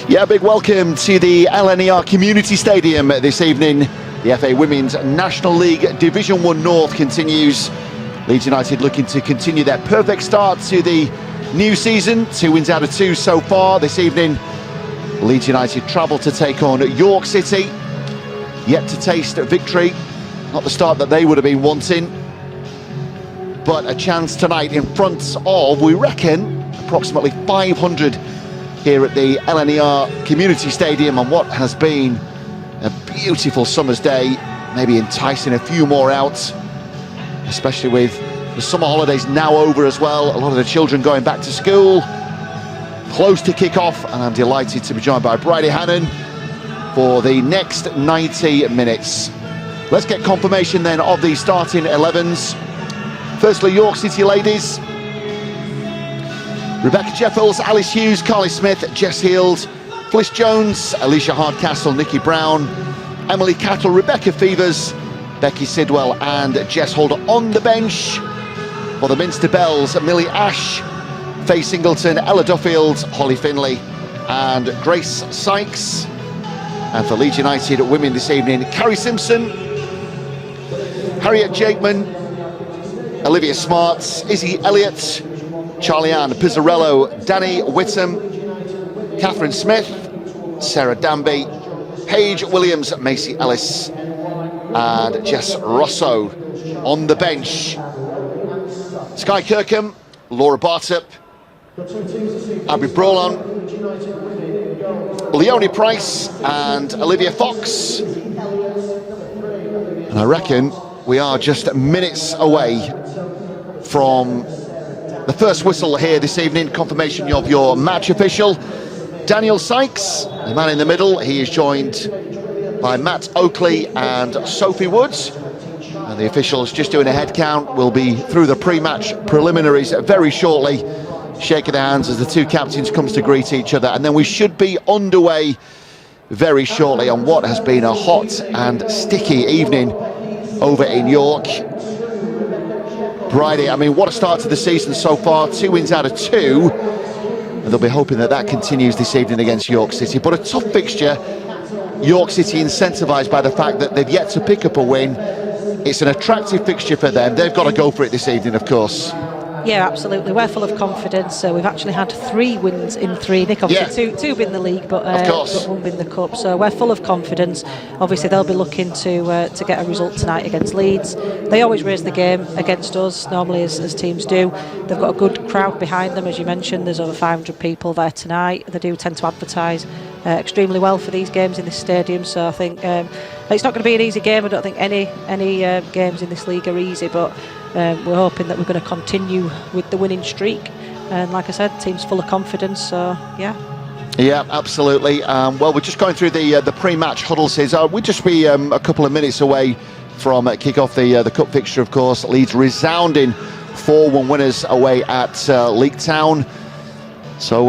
Yeah, big welcome to the LNER Community Stadium this evening. The FA Women's National League Division 1 North continues. Leeds United looking to continue their perfect start to the new season. 2 wins out of 2 so far this evening. Leeds United travel to take on York City. Yet to taste victory. Not the start that they would have been wanting. But a chance tonight in front of, we reckon, approximately 500 here at the LNER Community Stadium on what has been a beautiful summer's day, maybe enticing a few more out, especially with the summer holidays now over as well. A lot of the children going back to school, close to kick off, and I'm delighted to be joined by Bridie Hannon for the next 90 minutes. Let's get confirmation then of the starting 11s. Firstly, York City ladies. Rebecca Jeffels, Alice Hughes, Carly Smith, Jess Heald, Fliss Jones, Alicia Hardcastle, Nikki Brown, Emily Cattle, Rebecca Fevers, Becky Sidwell and Jess Holder on the bench. For the Minster Bells, Millie Ash, Faye Singleton, Ella Duffield, Holly Finlay and Grace Sykes. And for Leeds United Women this evening, Carrie Simpson, Harriet Jakeman, Olivia Smarts, Izzy Elliott, Charlie-Ann Pizzarello, Danny Whittam, Catherine Smith, Sarah Danby, Paige Williams, Macy Ellis and Jess Rosso. On the bench, Sky Kirkham, Laura Bartup, Abby Brolon, Leonie Price and Olivia Fox. And I reckon we are just minutes away from the first whistle here this evening. Confirmation of your match official, Daniel Sykes, the man in the middle. He is joined by Matt Oakley and Sophie Woods. And the officials just doing a head count. Will be through the pre-match preliminaries very shortly, shaking their hands as the two captains comes to greet each other. And then we should be underway very shortly on what has been a hot and sticky evening over in York. Bridie, I mean, what a start to the season so far. 2 wins out of 2. And they'll be hoping that that continues this evening against York City. But a tough fixture. York City incentivised by the fact that they've yet to pick up a win. It's an attractive fixture for them. They've got to go for it this evening, of course. Yeah, absolutely. We're full of confidence. We've actually had 3 wins in 3. Nick, obviously two been the league, but 1 been the cup. So we're full of confidence. Obviously, they'll be looking to get a result tonight against Leeds. They always raise the game against us, normally as teams do. They've got a good crowd behind them, as you mentioned. There's over 500 people there tonight. They do tend to advertise extremely well for these games in this stadium. So I think it's not going to be an easy game. I don't think any games in this league are easy, but we're hoping that we're going to continue with the winning streak. And like I said, the team's full of confidence, so yeah. Yeah, absolutely. Well, we're just going through the pre-match huddles here. We'll just be a couple of minutes away from kick-off the cup fixture, of course. Leeds resounding 4-1 winners away at League Town. So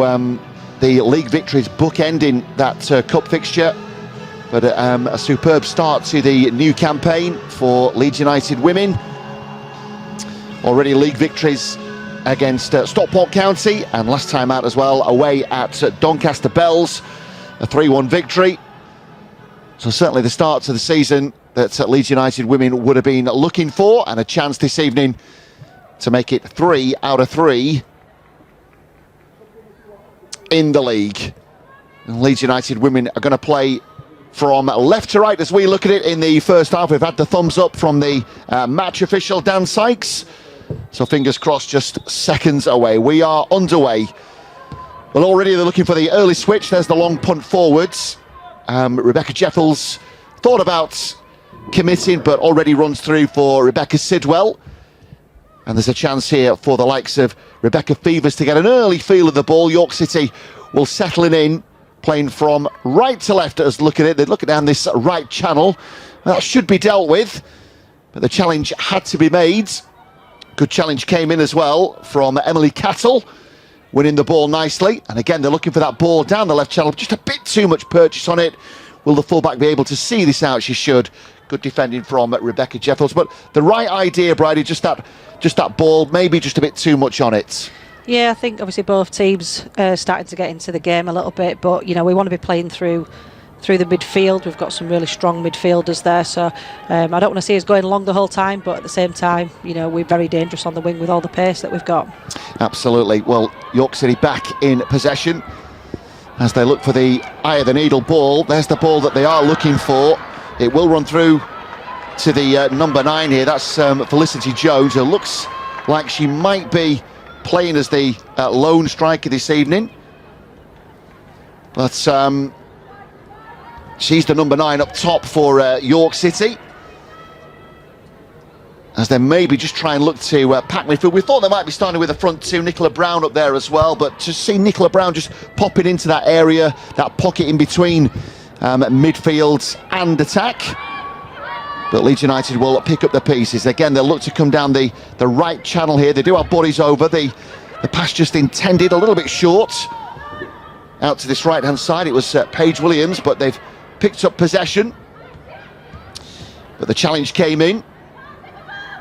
the league victories bookending that cup fixture. But a superb start to the new campaign for Leeds United Women. Already league victories against Stockport County, and last time out as well away at Doncaster Bells, a 3-1 victory. So certainly the start to the season that Leeds United Women would have been looking for, and a chance this evening to make it 3 out of 3 in the league. And Leeds United Women are going to play from left to right as we look at it in the first half. We've had the thumbs up from the match official, Dan Sykes. So fingers crossed, just seconds away. We are underway. Well, already they're looking for the early switch. There's the long punt forwards. Rebecca Jeffels thought about committing, but already runs through for Rebecca Sidwell. And there's a chance here for the likes of Rebecca Fevers to get an early feel of the ball. York City will settle in, playing from right to left as look at it. They're looking down this right channel. That should be dealt with, but the challenge had to be made. Good challenge came in as well from Emily Cattle, winning the ball nicely. And again, they're looking for that ball down the left channel. Just a bit too much purchase on it. will the fullback be able to see this out? She should. Good defending from Rebecca Jeffels, but the right idea, Bridie, just that ball, maybe just a bit too much on it. Yeah, I think obviously both teams starting to get into the game a little bit, but you know, we want to be playing through the midfield. We've got some really strong midfielders there, so I don't want to see us going long the whole time, but at the same time, you know, we're very dangerous on the wing with all the pace that we've got. Absolutely. Well, York City back in possession as they look for the eye of the needle ball. There's the ball that they are looking for. It will run through to the number 9 here. That's Felicity Jones, who looks like she might be playing as the lone striker this evening. But she's the number 9 up top for York City. As they maybe just try and look to pack midfield. We thought they might be starting with the front 2, Nicola Brown up there as well, but to see Nicola Brown just popping into that area, that pocket in between midfield and attack. But Leeds United will pick up the pieces. Again, they'll look to come down the right channel here. They do have bodies over. The pass just intended a little bit short. Out to this right-hand side, it was Paige Williams, but they've picked up possession. But the challenge came in.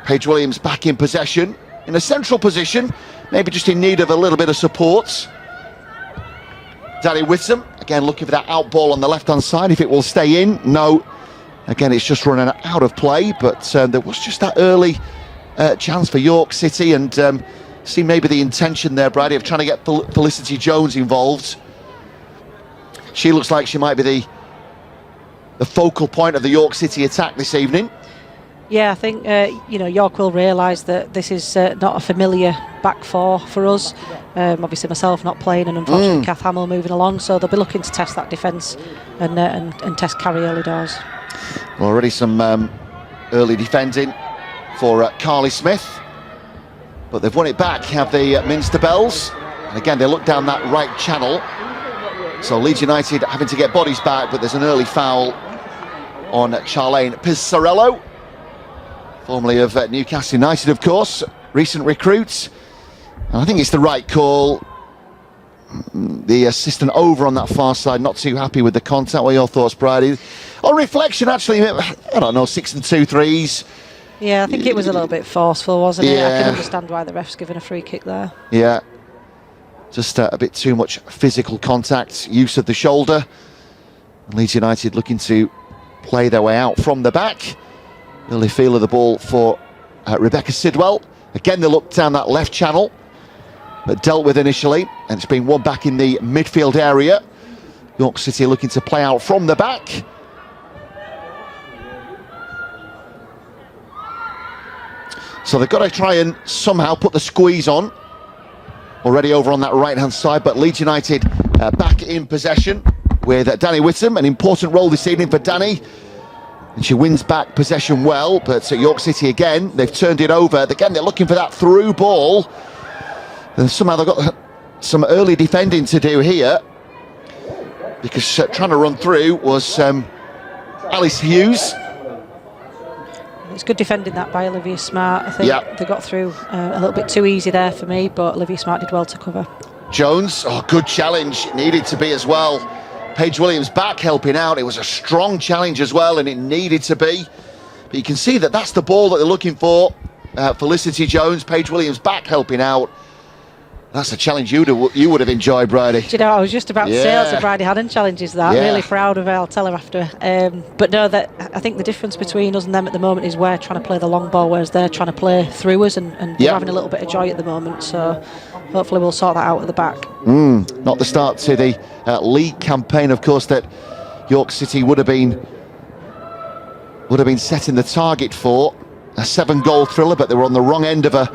Paige Williams back in possession, in a central position, maybe just in need of a little bit of support. Danny Whittam, again looking for that out ball on the left-hand side, if it will stay in. No, again it's just running out of play, but there was just that early chance for York City, and see maybe the intention there, Brady, of trying to get Felicity Jones involved. She looks like she might be the focal point of the York City attack this evening. Yeah, I think you know, York will realise that this is not a familiar back four for us. Obviously myself not playing, and unfortunately Kath Hamill moving along, so they'll be looking to test that defence and test Carrie early doors. Well, already some early defending for Carly Smith, but they've won it back, have the Minster Bells, and again they look down that right channel. So Leeds United having to get bodies back, but there's an early foul on Charlene Pizzarello, formerly of Newcastle United, of course, recent recruits. And I think it's the right call. The assistant over on that far side, not too happy with the contact. What are your thoughts, Brady? On reflection, actually, I don't know, 6 and 2 threes. Yeah, I think it was a little bit forceful, wasn't it? I can understand why the ref's given a free kick there. Yeah, just a bit too much physical contact, use of the shoulder. Leeds United looking to play their way out from the back. Early feel of the ball for Rebecca Sidwell. Again, they looked down that left channel, but dealt with initially, and it's been won back in the midfield area. York City looking to play out from the back. So they've got to try and somehow put the squeeze on. Already over on that right-hand side, but Leeds United back in possession with Danny Whittam. An important role this evening for Danny. And she wins back possession well, but at York City again, they've turned it over. Again, they're looking for that through ball. And somehow they've got some early defending to do here, because trying to run through was Alice Hughes. It's good defending that by Olivia Smart. I think they got through a little bit too easy there for me, but Olivia Smart did well to cover. Jones, good challenge, needed to be as well. Paige Williams back helping out. It was a strong challenge as well, and it needed to be. But you can see that that's the ball that they're looking for. Felicity Jones, Paige Williams back helping out. That's a challenge you would have enjoyed, Bridie. Do you know, I was just about to say that Bridie Hadden challenges that. Really proud of her, I'll tell her after. But no, that I think the difference between us and them at the moment is we're trying to play the long ball, whereas they're trying to play through us, and we're having a little bit of joy at the moment. So hopefully we'll sort that out at the back. Not the start to the league campaign, of course, that York City would have been setting the target for. A 7-goal thriller, but they were on the wrong end of a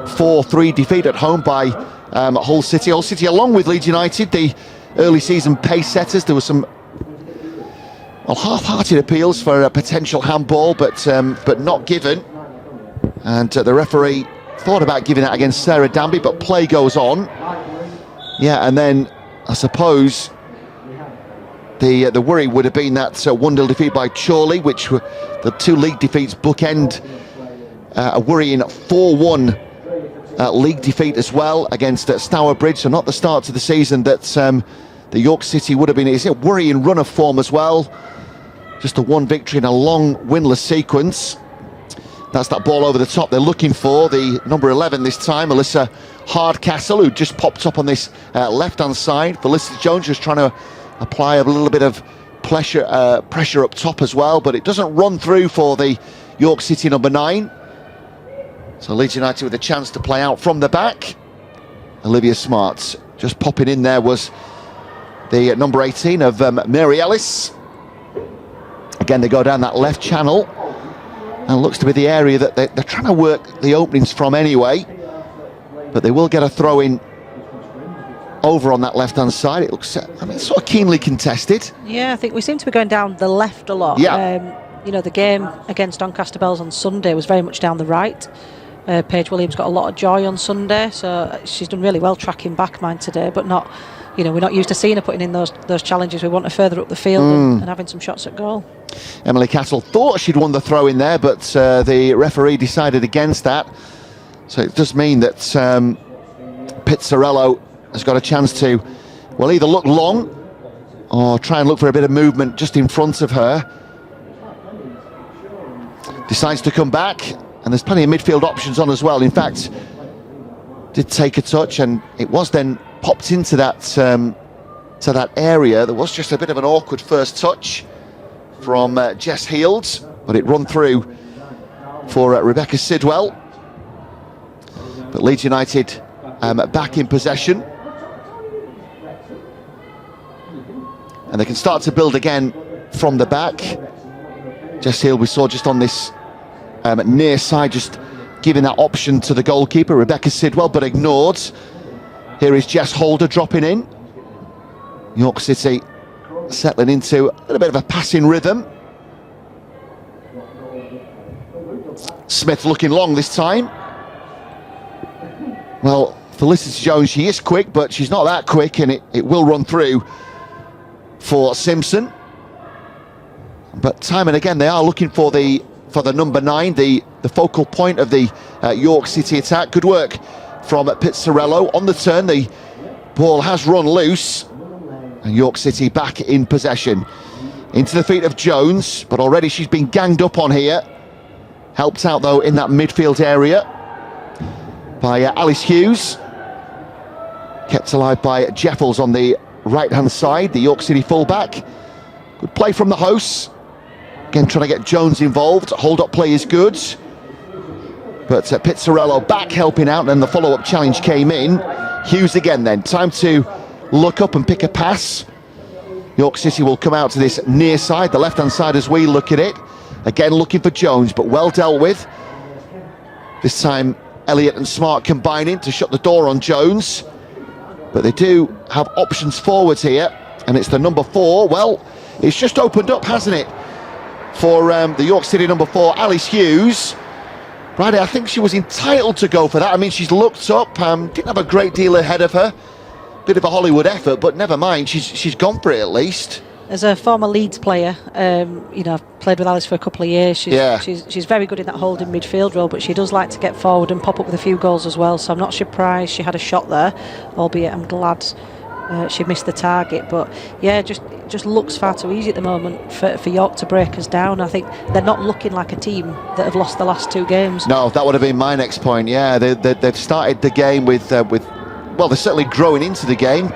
4-3 defeat at home by Hull City. Hull City, along with Leeds United, the early season pace setters. There were some half-hearted appeals for a potential handball, but not given. And the referee thought about giving that against Sarah Danby, but play goes on. Yeah, and then I suppose the worry would have been that 1-0 defeat by Chorley, which were the 2 league defeats bookend a worrying 4-1 league defeat as well against Stourbridge. So not the start to the season that the York City would have been. It's a worrying run of form as well. Just a one victory in a long winless sequence. That's that ball over the top they're looking for. The number 11 this time, Alyssa Hardcastle, who just popped up on this left-hand side. Felicity Jones just trying to apply a little bit of pressure up top as well, but it doesn't run through for the York City number 9. So Leeds United with a chance to play out from the back. Olivia Smart just popping in there was the number 18 of Mary Ellis. Again, they go down that left channel. And looks to be the area that they're trying to work the openings from anyway. But they will get a throw in over on that left-hand side. It looks, I mean, sort of keenly contested. Yeah, I think we seem to be going down the left a lot. Yeah. You know, the game against Doncaster Bells on Sunday was very much down the right. Paige Williams got a lot of joy on Sunday, so she's done really well tracking back mine today, but not, you know, we're not used to seeing her putting in those challenges. We want her further up the field and having some shots at goal. Emily Castle thought she'd won the throw in there, but the referee decided against that. So it does mean that Pizzarello has got a chance to, well, either look long or try and look for a bit of movement just in front of her. Decides to come back, and there's plenty of midfield options on as well. In fact, did take a touch, and it was then popped into that to that area. There was just a bit of an awkward first touch from Jess Heald, but it run through for Rebecca Sidwell. But Leeds United back in possession, and they can start to build again from the back. Jess Heald we saw just on this near side, just giving that option to the goalkeeper, Rebecca Sidwell, but ignored. Here is Jess Holder dropping in. York City settling into a little bit of a passing rhythm. Smith looking long this time. Well, Felicity Jones, she is quick, but she's not that quick, and it will run through for Simpson. But time and again, they are looking for the number 9, the focal point of the York City attack. Good work from Pizzarello. On the turn, the ball has run loose, and York City back in possession. Into the feet of Jones, but already she's been ganged up on here. Helped out, though, in that midfield area by Alice Hughes. Kept alive by Jeffels on the right-hand side, the York City fullback. Good play from the hosts. Again, trying to get Jones involved. Hold-up play is good. But Pizzarello back helping out, and then the follow-up challenge came in. Hughes again then. Time to look up and pick a pass. York City will come out to this near side, the left-hand side as we look at it. Again, looking for Jones, but well dealt with. This time, Elliott and Smart combining to shut the door on Jones. But they do have options forwards here, and it's the number 4. Well, it's just opened up, hasn't it, for the York City number 4, Alice Hughes. Friday, I think she was entitled to go for that. I mean, she's looked up, didn't have a great deal ahead of her. Bit of a Hollywood effort, but never mind, she's gone for it at least. As a former Leeds player, you know, I've played with Alice for a couple of years. She's very good in that holding midfield role, but she does like to get forward and pop up with a few goals as well. So I'm not surprised she had a shot there, albeit I'm glad she missed the target. But yeah, just looks far too easy at the moment for York to break us down. I think they're not looking like a team that have lost the last 2 games. No, that would have been my next point. Yeah, they've started the game with well, they're certainly growing into the game,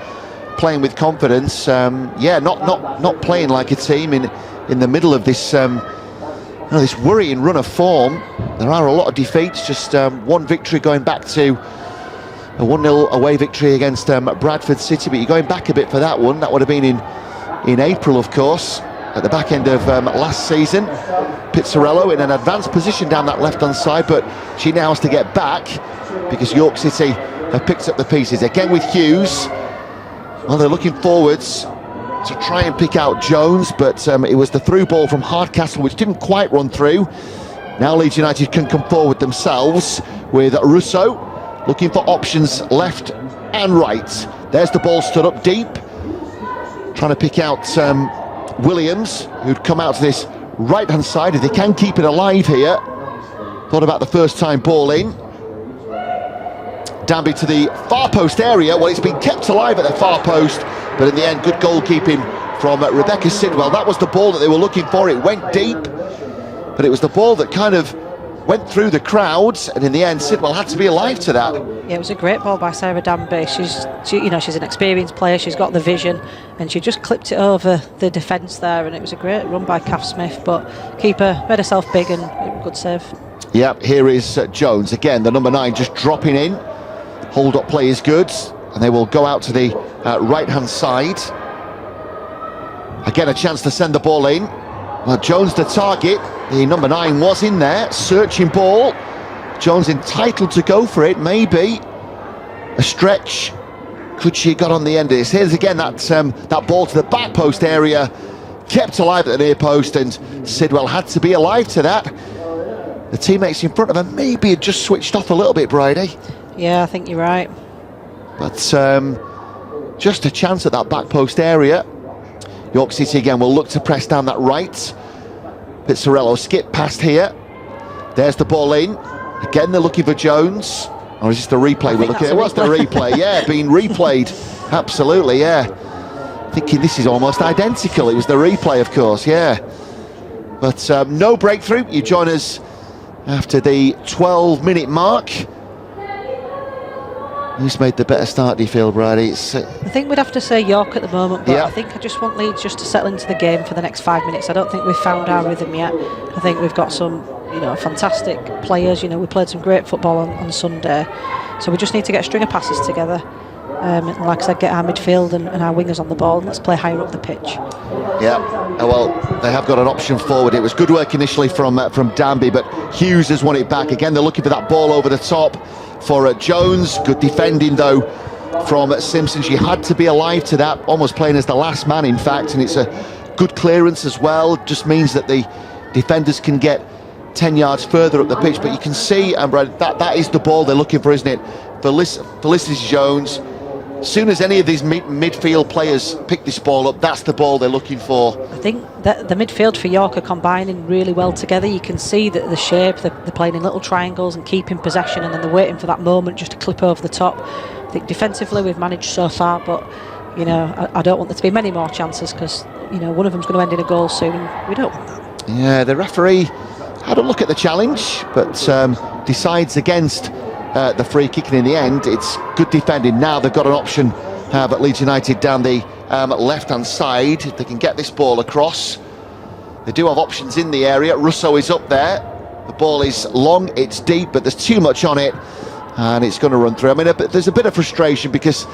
playing with confidence. Yeah, not playing like a team in the middle of this this worrying run of form. There are a lot of defeats. Just one victory going back to a 1-0 away victory against Bradford City, but you're going back a bit for that one. That would have been in April, of course, at the back end of last season. Pizzarello in an advanced position down that left-hand side, but she now has to get back because York City have picked up the pieces. Again with Hughes. Well, they're looking forwards to try and pick out Jones, but it was the through ball from Hardcastle which didn't quite run through. Now Leeds United can come forward themselves with Russo looking for options left and right. There's the ball stood up deep, trying to pick out Williams, who'd come out to this right-hand side. If they can keep it alive here. Thought about the first time ball in. Danby to the far post area. Well, it's been kept alive at the far post, but in the end, good goalkeeping from Rebecca Sidwell. That was the ball that they were looking for. It went deep, but it was the ball that kind of went through the crowds, and in the end Sidwell had to be alive to that. Yeah, it was a great ball by Sarah Danby. She's an experienced player, she's got the vision, and she just clipped it over the defence there, and it was a great run by Kath Smith, but keeper made herself big and it was a good save. Yeah, here is Jones again, the number 9, just dropping in. Hold up play is good, and they will go out to the right hand side. Again, a chance to send the ball in. Well, Jones the target. The number 9 was in there, searching ball. Jones entitled to go for it, maybe. A stretch. Could she have got on the end of this? Here's again that ball to the back post area, kept alive at the near post, and Sidwell had to be alive to that. The teammates in front of her maybe had just switched off a little bit, Bridie. Yeah, I think you're right. But just a chance at that back post area. York City again will look to press down that right. Pizzarello skip past here. There's the ball in. Again, they're looking for Jones. Or is this the replay we're looking at? It was the replay, yeah, being replayed. Absolutely, yeah. Thinking this is almost identical. It was the replay, of course, yeah. But no breakthrough. You join us after the 12-minute mark. Who's made the better start, do you feel, Bridie? I think we'd have to say York at the moment, but I think I just want Leeds just to settle into the game for the next 5 minutes. I don't think we've found our rhythm yet. I think we've got some, fantastic players. We played some great football on Sunday, so we just need to get a string of passes together. And like I said, get our midfield and our wingers on the ball, and let's play higher up the pitch. Yeah, well, they have got an option forward. It was good work initially from Danby, but Hughes has won it back. Again, they're looking for that ball over the top for Jones. Good defending though from Simpson. She had to be alive to that, almost playing as the last man in fact, and it's a good clearance as well. Just means that the defenders can get 10 yards further up the pitch, but you can see, that is the ball they're looking for, isn't it? Felicity Jones. As soon as any of these midfield players pick this ball up, that's the ball they're looking for. I think that the midfield for York are combining really well together. You can see that the shape, they're playing in little triangles and keeping possession, and then they're waiting for that moment just to clip over the top. I think defensively we've managed so far, but I don't want there to be many more chances, because one of them's going to end in a goal soon, and we don't want that. Yeah, the referee had a look at the challenge, but decides against the free kick, and in the end it's good defending. Now they've got an option at Leeds United down the left hand side. If they can get this ball across, they do have options in the area. Russo is up there, the ball is long, it's deep, but there's too much on it and it's going to run through. There's a bit of frustration because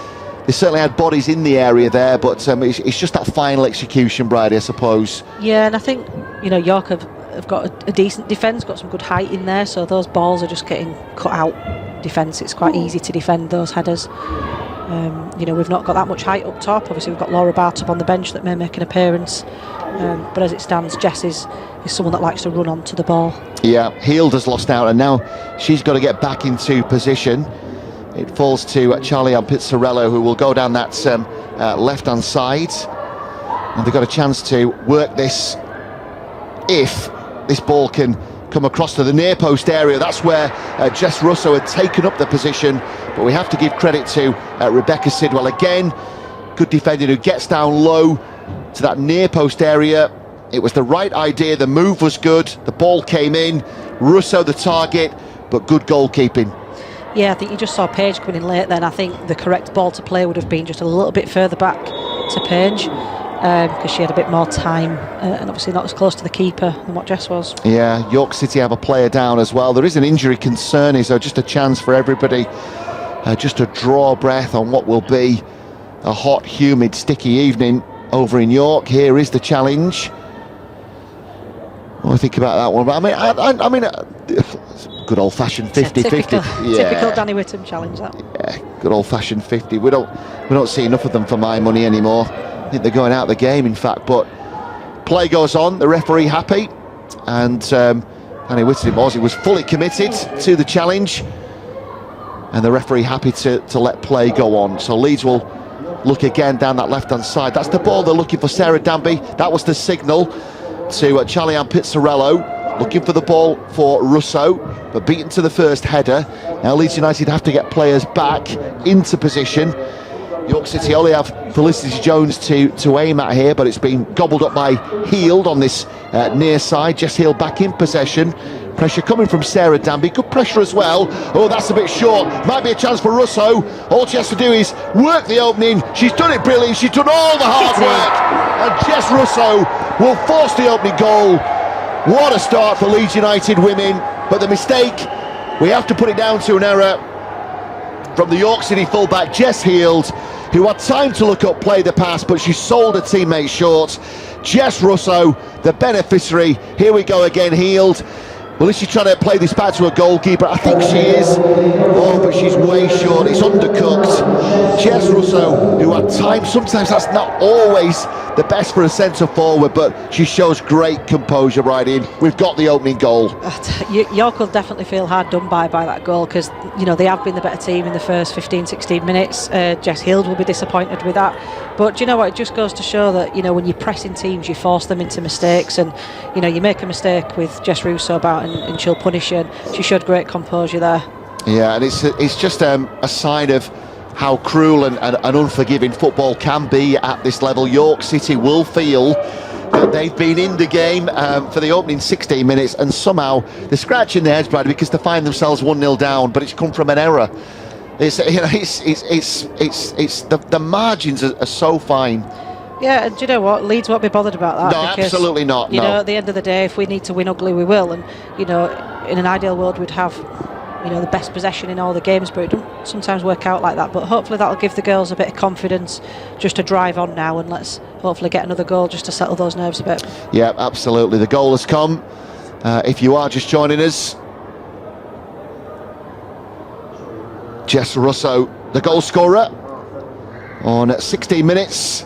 they certainly had bodies in the area there, but it's just that final execution, Bridie, I suppose. Yeah, and I think York have got a decent defence, got some good height in there, so those balls are just getting cut out defence. It's quite easy to defend those headers. We've not got that much height up top. Obviously we've got Laura Bartop on the bench that may make an appearance, but as it stands, Jess is someone that likes to run onto the ball. Yeah, Heald has lost out, and now she's got to get back into position. It falls to Charlie-Ann Pizzarello, who will go down that left hand side, and they've got a chance to work this if this ball can come across to the near post area. That's where Jess Russo had taken up the position, but we have to give credit to Rebecca Sidwell again. Good defending, who gets down low to that near post area. It was the right idea, the move was good, the ball came in, Russo the target, but good goalkeeping. Yeah, I think you just saw Page coming in late then. I think the correct ball to play would have been just a little bit further back to Page, because she had a bit more time, and obviously not as close to the keeper than what Jess was. Yeah, York City have a player down as well. There is an injury concern, so just a chance for everybody just to draw breath on what will be a hot, humid, sticky evening over in York. Here is the challenge. What do I think about that one? But good old-fashioned 50-50. Typical Danny Whittam challenge, that. Yeah, good old-fashioned 50. We don't see enough of them for my money anymore. I think they're going out of the game, in fact. But play goes on. The referee happy, and Danny Whittam was fully committed to the challenge, and the referee happy to let play go on. So Leeds will look again down that left-hand side. That's the ball they're looking for, Sarah Danby. That was the signal to Charlie-Ann Pizzarello, looking for the ball for Russo, but beaten to the first header. Now Leeds United have to get players back into position. York City only have Felicity Jones to aim at here, but it's been gobbled up by Heald on this near side. Jess Heald back in possession. Pressure coming from Sarah Danby. Good pressure as well. Oh, that's a bit short. Might be a chance for Russo. All she has to do is work the opening. She's done it brilliantly. She's done all the hard work. And Jess Russo will force the opening goal. What a start for Leeds United Women. But the mistake, we have to put it down to an error from the York City fullback, Jess Heald, who had time to look up, play the pass, but she sold her teammate short. Jess Russo, the beneficiary. Here we go again, Heald. Well, is she trying to play this back to a goalkeeper? I think she is. Oh, but she's way short. It's undercooked. Jess Russo, who had time. Sometimes that's not always the best for a centre forward, but she shows great composure right in. We've got the opening goal. York will definitely feel hard done by that goal, because they have been the better team in the first 15-16 minutes. Jess Heald will be disappointed with that. But do you know what? It just goes to show that when you're pressing teams, you force them into mistakes, and you make a mistake with Jess Russo about, and she'll punish you. And she showed great composure there. Yeah, and it's just a sign of how cruel and unforgiving football can be at this level. York City will feel that they've been in the game for the opening 16 minutes, and somehow they're scratching their heads, Brad, because they find themselves 1-0 down, but it's come from an error. The margins are so fine. Yeah, and do you know what? Leeds won't be bothered about that. No, because, absolutely not. At the end of the day, if we need to win ugly, we will. And in an ideal world, we'd have the best possession in all the games, but it doesn't sometimes work out like that. But hopefully that'll give the girls a bit of confidence just to drive on now, and let's hopefully get another goal just to settle those nerves a bit. Yeah, absolutely. The goal has come. If you are just joining us, Jess Russo, the goal scorer, on 16 minutes.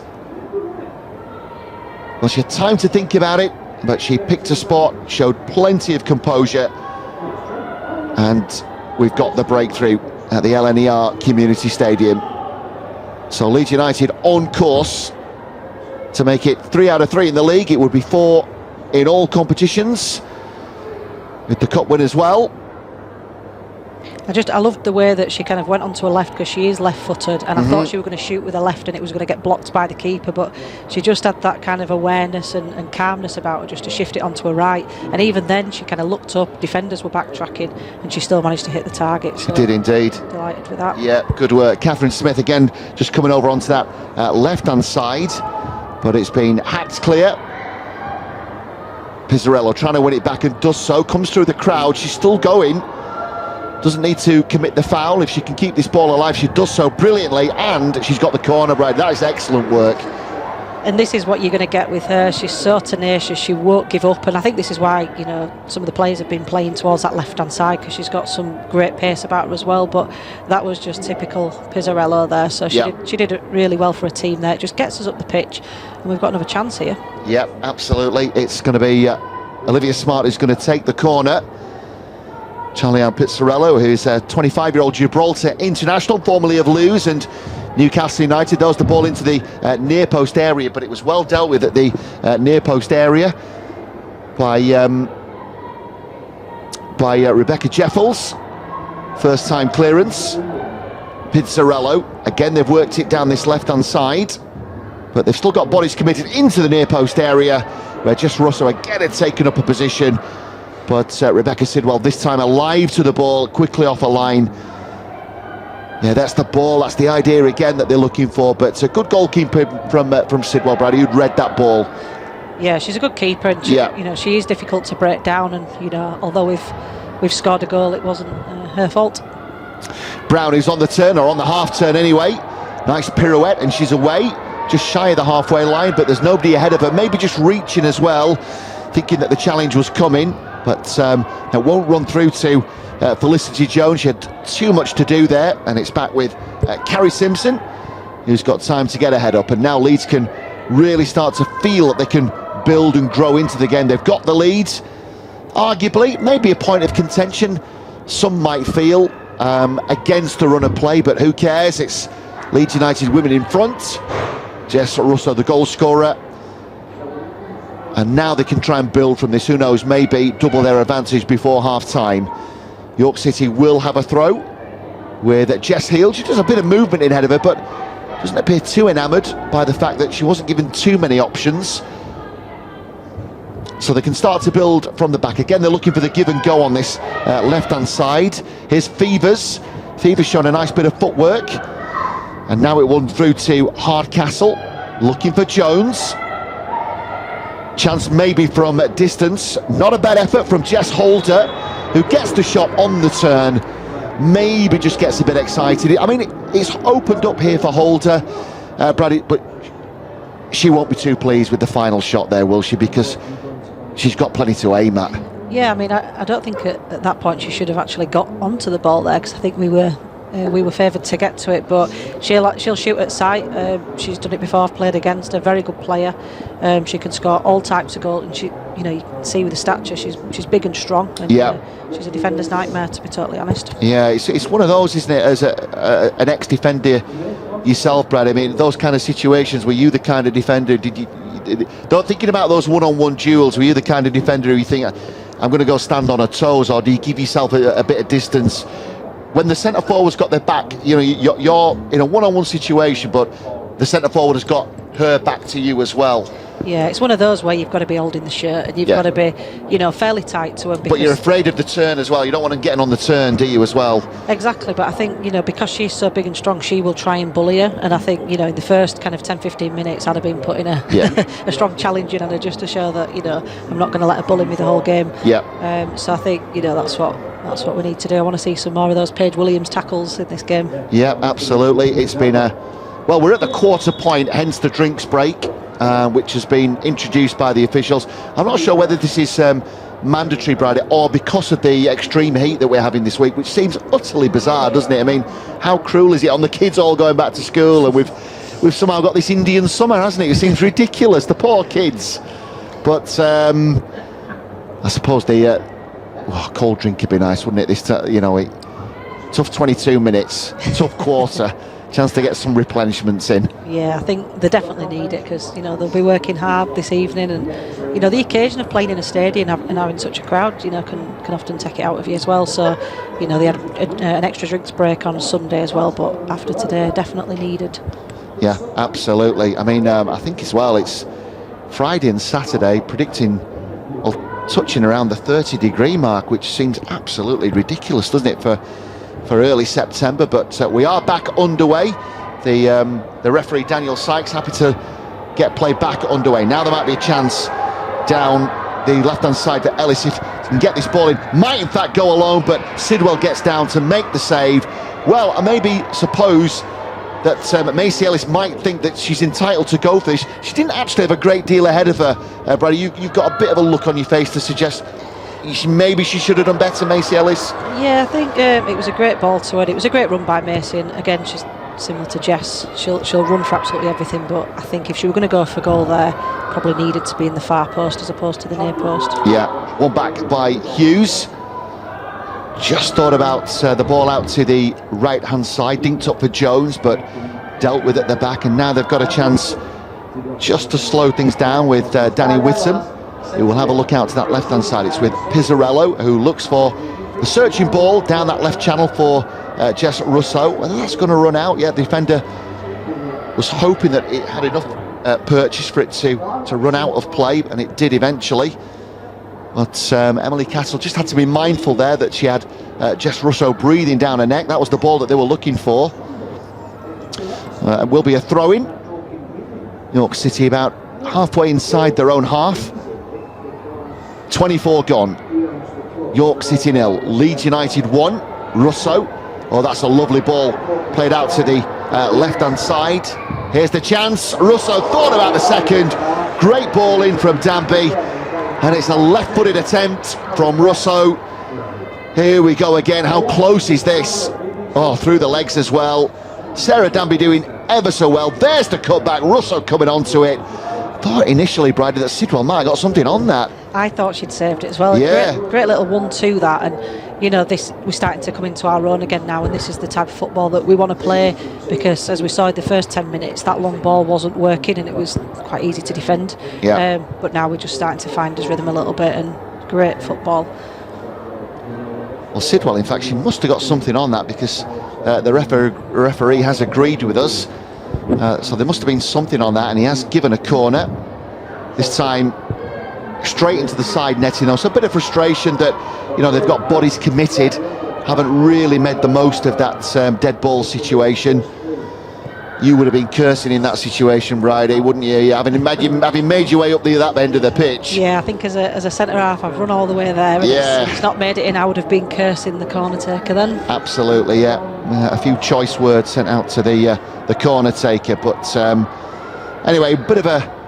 Well, she had time to think about it, but she picked a spot, showed plenty of composure, and we've got the breakthrough at the LNER Community Stadium. So Leeds United on course to make it 3 out of 3 in the league. It would be 4 in all competitions, with the cup win as well. I loved the way that she kind of went onto her left, because she is left-footed, and I thought she was going to shoot with her left and it was going to get blocked by the keeper, but she just had that kind of awareness and calmness about her just to shift it onto her right, and even then she kind of looked up, defenders were backtracking, and she still managed to hit the target. So she did indeed. Delighted with that. Yeah, good work. Catherine Smith again just coming over onto that left-hand side, but it's been hacked clear. Pizzarello trying to win it back and does so, comes through the crowd, she's still going. Doesn't need to commit the foul. If she can keep this ball alive, she does so brilliantly, and she's got the corner, Brad. That is excellent work. And this is what you're going to get with her. She's so tenacious, she won't give up, and I think this is why some of the players have been playing towards that left-hand side, because she's got some great pace about her as well. But that was just typical Pizzarello there, so she did it really well for a team there. It just gets us up the pitch, and we've got another chance here. Yep, absolutely. It's going to be Olivia Smart who's going to take the corner. Charlie-Anne Pizzarello, who's a 25-year-old Gibraltar international, formerly of Lewes and Newcastle United. That was the ball into the near post area, but it was well dealt with at the near post area by Rebecca Jeffels. First time clearance. Pizzarello, again they've worked it down this left-hand side, but they've still got bodies committed into the near post area, where Jess Russo again had taken up a position. But Rebecca Sidwell this time alive to the ball, quickly off a line. Yeah, that's the ball, that's the idea again that they're looking for. But it's a good goalkeeper from Sidwell, Brady, who'd read that ball. Yeah, she's a good keeper, and she is difficult to break down. And although we've scored a goal, it wasn't her fault. Brown, who's on the turn, or on the half turn anyway. Nice pirouette, and she's away, just shy of the halfway line. But there's nobody ahead of her, maybe just reaching as well, thinking that the challenge was coming. But it won't run through to Felicity Jones. She had too much to do there, and it's back with Carrie Simpson, who's got time to get her head up. And now Leeds can really start to feel that they can build and grow into the game. They've got the lead, arguably, maybe a point of contention, some might feel, against the run of play, but who cares? It's Leeds United Women in front. Jess Russo, the goal scorer. And now they can try and build from this. Who knows, maybe double their advantage before half-time. York City will have a throw with Jess Heald. She does a bit of movement in ahead of her, but doesn't appear too enamoured by the fact that she wasn't given too many options. So they can start to build from the back. Again, they're looking for the give and go on this left-hand side. Here's Fevers. Fevers showing a nice bit of footwork. And now it won through to Hardcastle, looking for Jones. Chance maybe from distance. Not a bad effort from Jess Holder, who gets the shot on the turn. Maybe just gets a bit excited. I mean, it's opened up here for Holder, Brady, but she won't be too pleased with the final shot there, will she? Because she's got plenty to aim at. Yeah, I mean, I don't think at that point she should have actually got onto the ball there, because I think we were favoured to get to it, but she'll shoot at sight. She's done it before. I've played against a very good player. She can score all types of goals, and she, you can see with the stature, she's big and strong. And, she's a defender's nightmare, to be totally honest. Yeah, it's one of those, isn't it? As an ex-defender yourself, Brad. I mean, those kind of situations. Were you the kind of defender? Don't thinking about those one-on-one duels. Were you the kind of defender who you think, I'm going to go stand on her toes, or do you give yourself a bit of distance? When the centre forward's got their back, you're in a one-on-one situation, but the centre forward has got her back to you as well. Yeah, it's one of those where you've got to be holding the shirt, and you've got to be, fairly tight to her. But you're afraid of the turn as well. You don't want them getting on the turn, do you, as well? Exactly, but I think, because she's so big and strong, she will try and bully her. And I think, in the first kind of 10-15 minutes, I'd have been putting a strong challenge in on her, just to show that, I'm not going to let her bully me the whole game. Yeah. So I think, that's what we need to do. I want to see some more of those Paige Williams tackles in this game. Yeah, absolutely. It's been we're at the quarter point, hence the drinks break, which has been introduced by the officials. I'm not sure whether this is mandatory, Brad, or because of the extreme heat that we're having this week, which seems utterly bizarre, doesn't it? I mean, how cruel is it on the kids all going back to school, and we've somehow got this Indian summer, hasn't it? It seems ridiculous, the poor kids. But I suppose the cold drink would be nice, wouldn't it? Tough 22 minutes, tough quarter. Chance to get some replenishments in. Yeah, I think they definitely need it, because they'll be working hard this evening, and the occasion of playing in a stadium and having such a crowd can often take it out of you as well. So they had an extra drinks break on Sunday as well, but after today, definitely needed. Yeah, absolutely. I mean, I think as well, it's Friday and Saturday, predicting touching around the 30-degree mark, which seems absolutely ridiculous, doesn't it, for early September? But we are back underway. The referee Daniel Sykes happy to get play back underway. Now there might be a chance down the left-hand side that Ellis, if he can get this ball in, might in fact go alone, but Sidwell gets down to make the save. Well, I maybe suppose that Macy Ellis might think that she's entitled to go for this. She didn't actually have a great deal ahead of her, Brady. You've got a bit of a look on your face to suggest maybe she should have done better, Macy Ellis. Yeah, I think it was a great ball to her. It was a great run by Macy, and again, she's similar to Jess. She'll run for absolutely everything, but I think if she were going to go for goal there, probably needed to be in the far post as opposed to the near post. Yeah, one back by Hughes. Just thought about the ball out to the right-hand side, dinked up for Jones, but dealt with at the back, and now they've got a chance just to slow things down with Danny Whittam, who will have a look out to that left-hand side. It's with Pizzarello, who looks for the searching ball down that left channel for Jess Russo. Whether that's going to run out, the defender was hoping that it had enough purchase for it to run out of play, and it did eventually. But Emily Castle just had to be mindful there that she had Jess Russo breathing down her neck. That was the ball that they were looking for. Will be a throw-in. York City about halfway inside their own half. 24 gone. York City 0. Leeds United 1. Russo. Oh, that's a lovely ball played out to the left-hand side. Here's the chance. Russo thought about the second. Great ball in from Danby. And it's a left-footed attempt from Russo. Here we go again. How close is this? Oh, through the legs as well. Sarah Danby doing ever so well. There's the cutback. Russo coming onto it. Thought initially, Bridie, that Sidwell might have got something on that. I thought she'd saved it as well. Yeah. Great little 1-2 that, and this we're starting to come into our own again now, and this is the type of football that we want to play, because as we saw in the first 10 minutes, that long ball wasn't working and it was quite easy to defend. Yeah. But now we're just starting to find his rhythm a little bit, and great football. Well, Sidwell, in fact, she must have got something on that, because the referee has agreed with us So there must have been something on that, and he has given a corner. This time straight into the side netting though, so a bit of frustration that, you know, they've got bodies committed, haven't really made the most of that dead ball situation. You would have been cursing in that situation, Bridie, wouldn't you? Having made your way up that end of the pitch. Yeah, I think as a centre half, I've run all the way there. And it's not made it in. I would have been cursing the corner taker then. Absolutely, yeah. A few choice words sent out to the corner taker, but anyway, a bit of a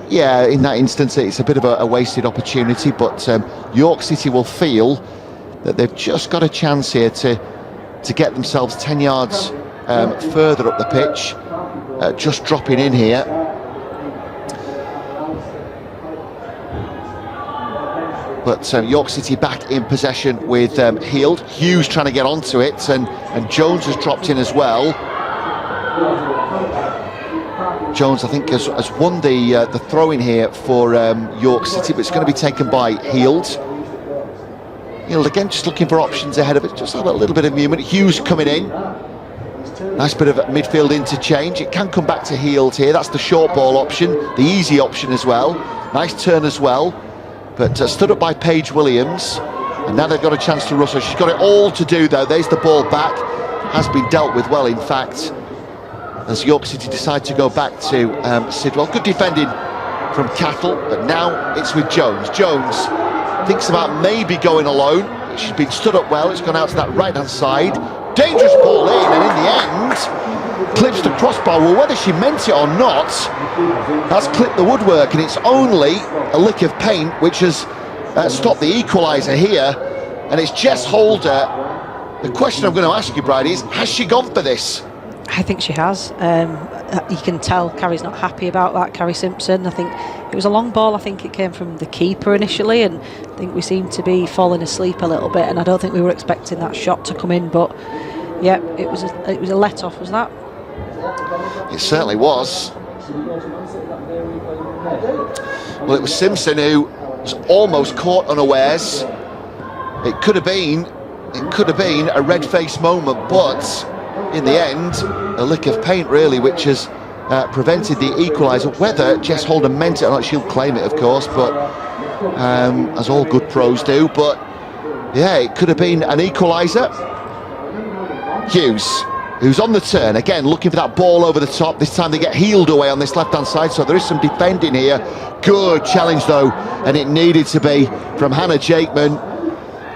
in that instance, it's a bit of a wasted opportunity. But York City will feel that they've just got a chance here to get themselves 10 yards further up the pitch, just dropping in here. But York City back in possession with Heald. Hughes trying to get onto it, and Jones has dropped in as well. Jones, I think, has won the throw-in here for York City, but it's going to be taken by Heald. Heald again, just looking for options ahead of it, just have a little bit of movement. Hughes coming in. Nice bit of midfield interchange. It can come back to Heald here. That's the short ball option, the easy option as well. Nice turn as well. But stood up by Paige Williams. And now they've got a chance to Russell. She's got it all to do, though. There's the ball back. Has been dealt with well, in fact, as York City decide to go back to Sidwell. Good defending from Cattle, but now it's with Jones. Jones thinks about maybe going alone. She's been stood up well. It's gone out to that right-hand side. Dangerous ball in, and in the end, clips the crossbar. Well, whether she meant it or not, that's clipped the woodwork, and it's only a lick of paint which has stopped the equaliser here, and it's Jess Holder. The question I'm going to ask you, Bridie, is has she gone for this? I think she has. You can tell Carrie's not happy about that, Carrie Simpson. I think it was a long ball. I think it came from the keeper initially, and I think we seemed to be falling asleep a little bit, and I don't think we were expecting that shot to come in, but yeah, it was a let-off, was that? It certainly was. Well, it was Simpson who was almost caught unawares. It could have been a red-faced moment, but in the end, a lick of paint really, which has prevented the equaliser. Whether Jess Holder meant it or not, she'll claim it, of course, but as all good pros do. But yeah, it could have been an equaliser. Hughes, who's on the turn again, looking for that ball over the top. This time they get Heald away on this left-hand side, so there is some defending here. Good challenge though, and it needed to be from Hannah Jakeman.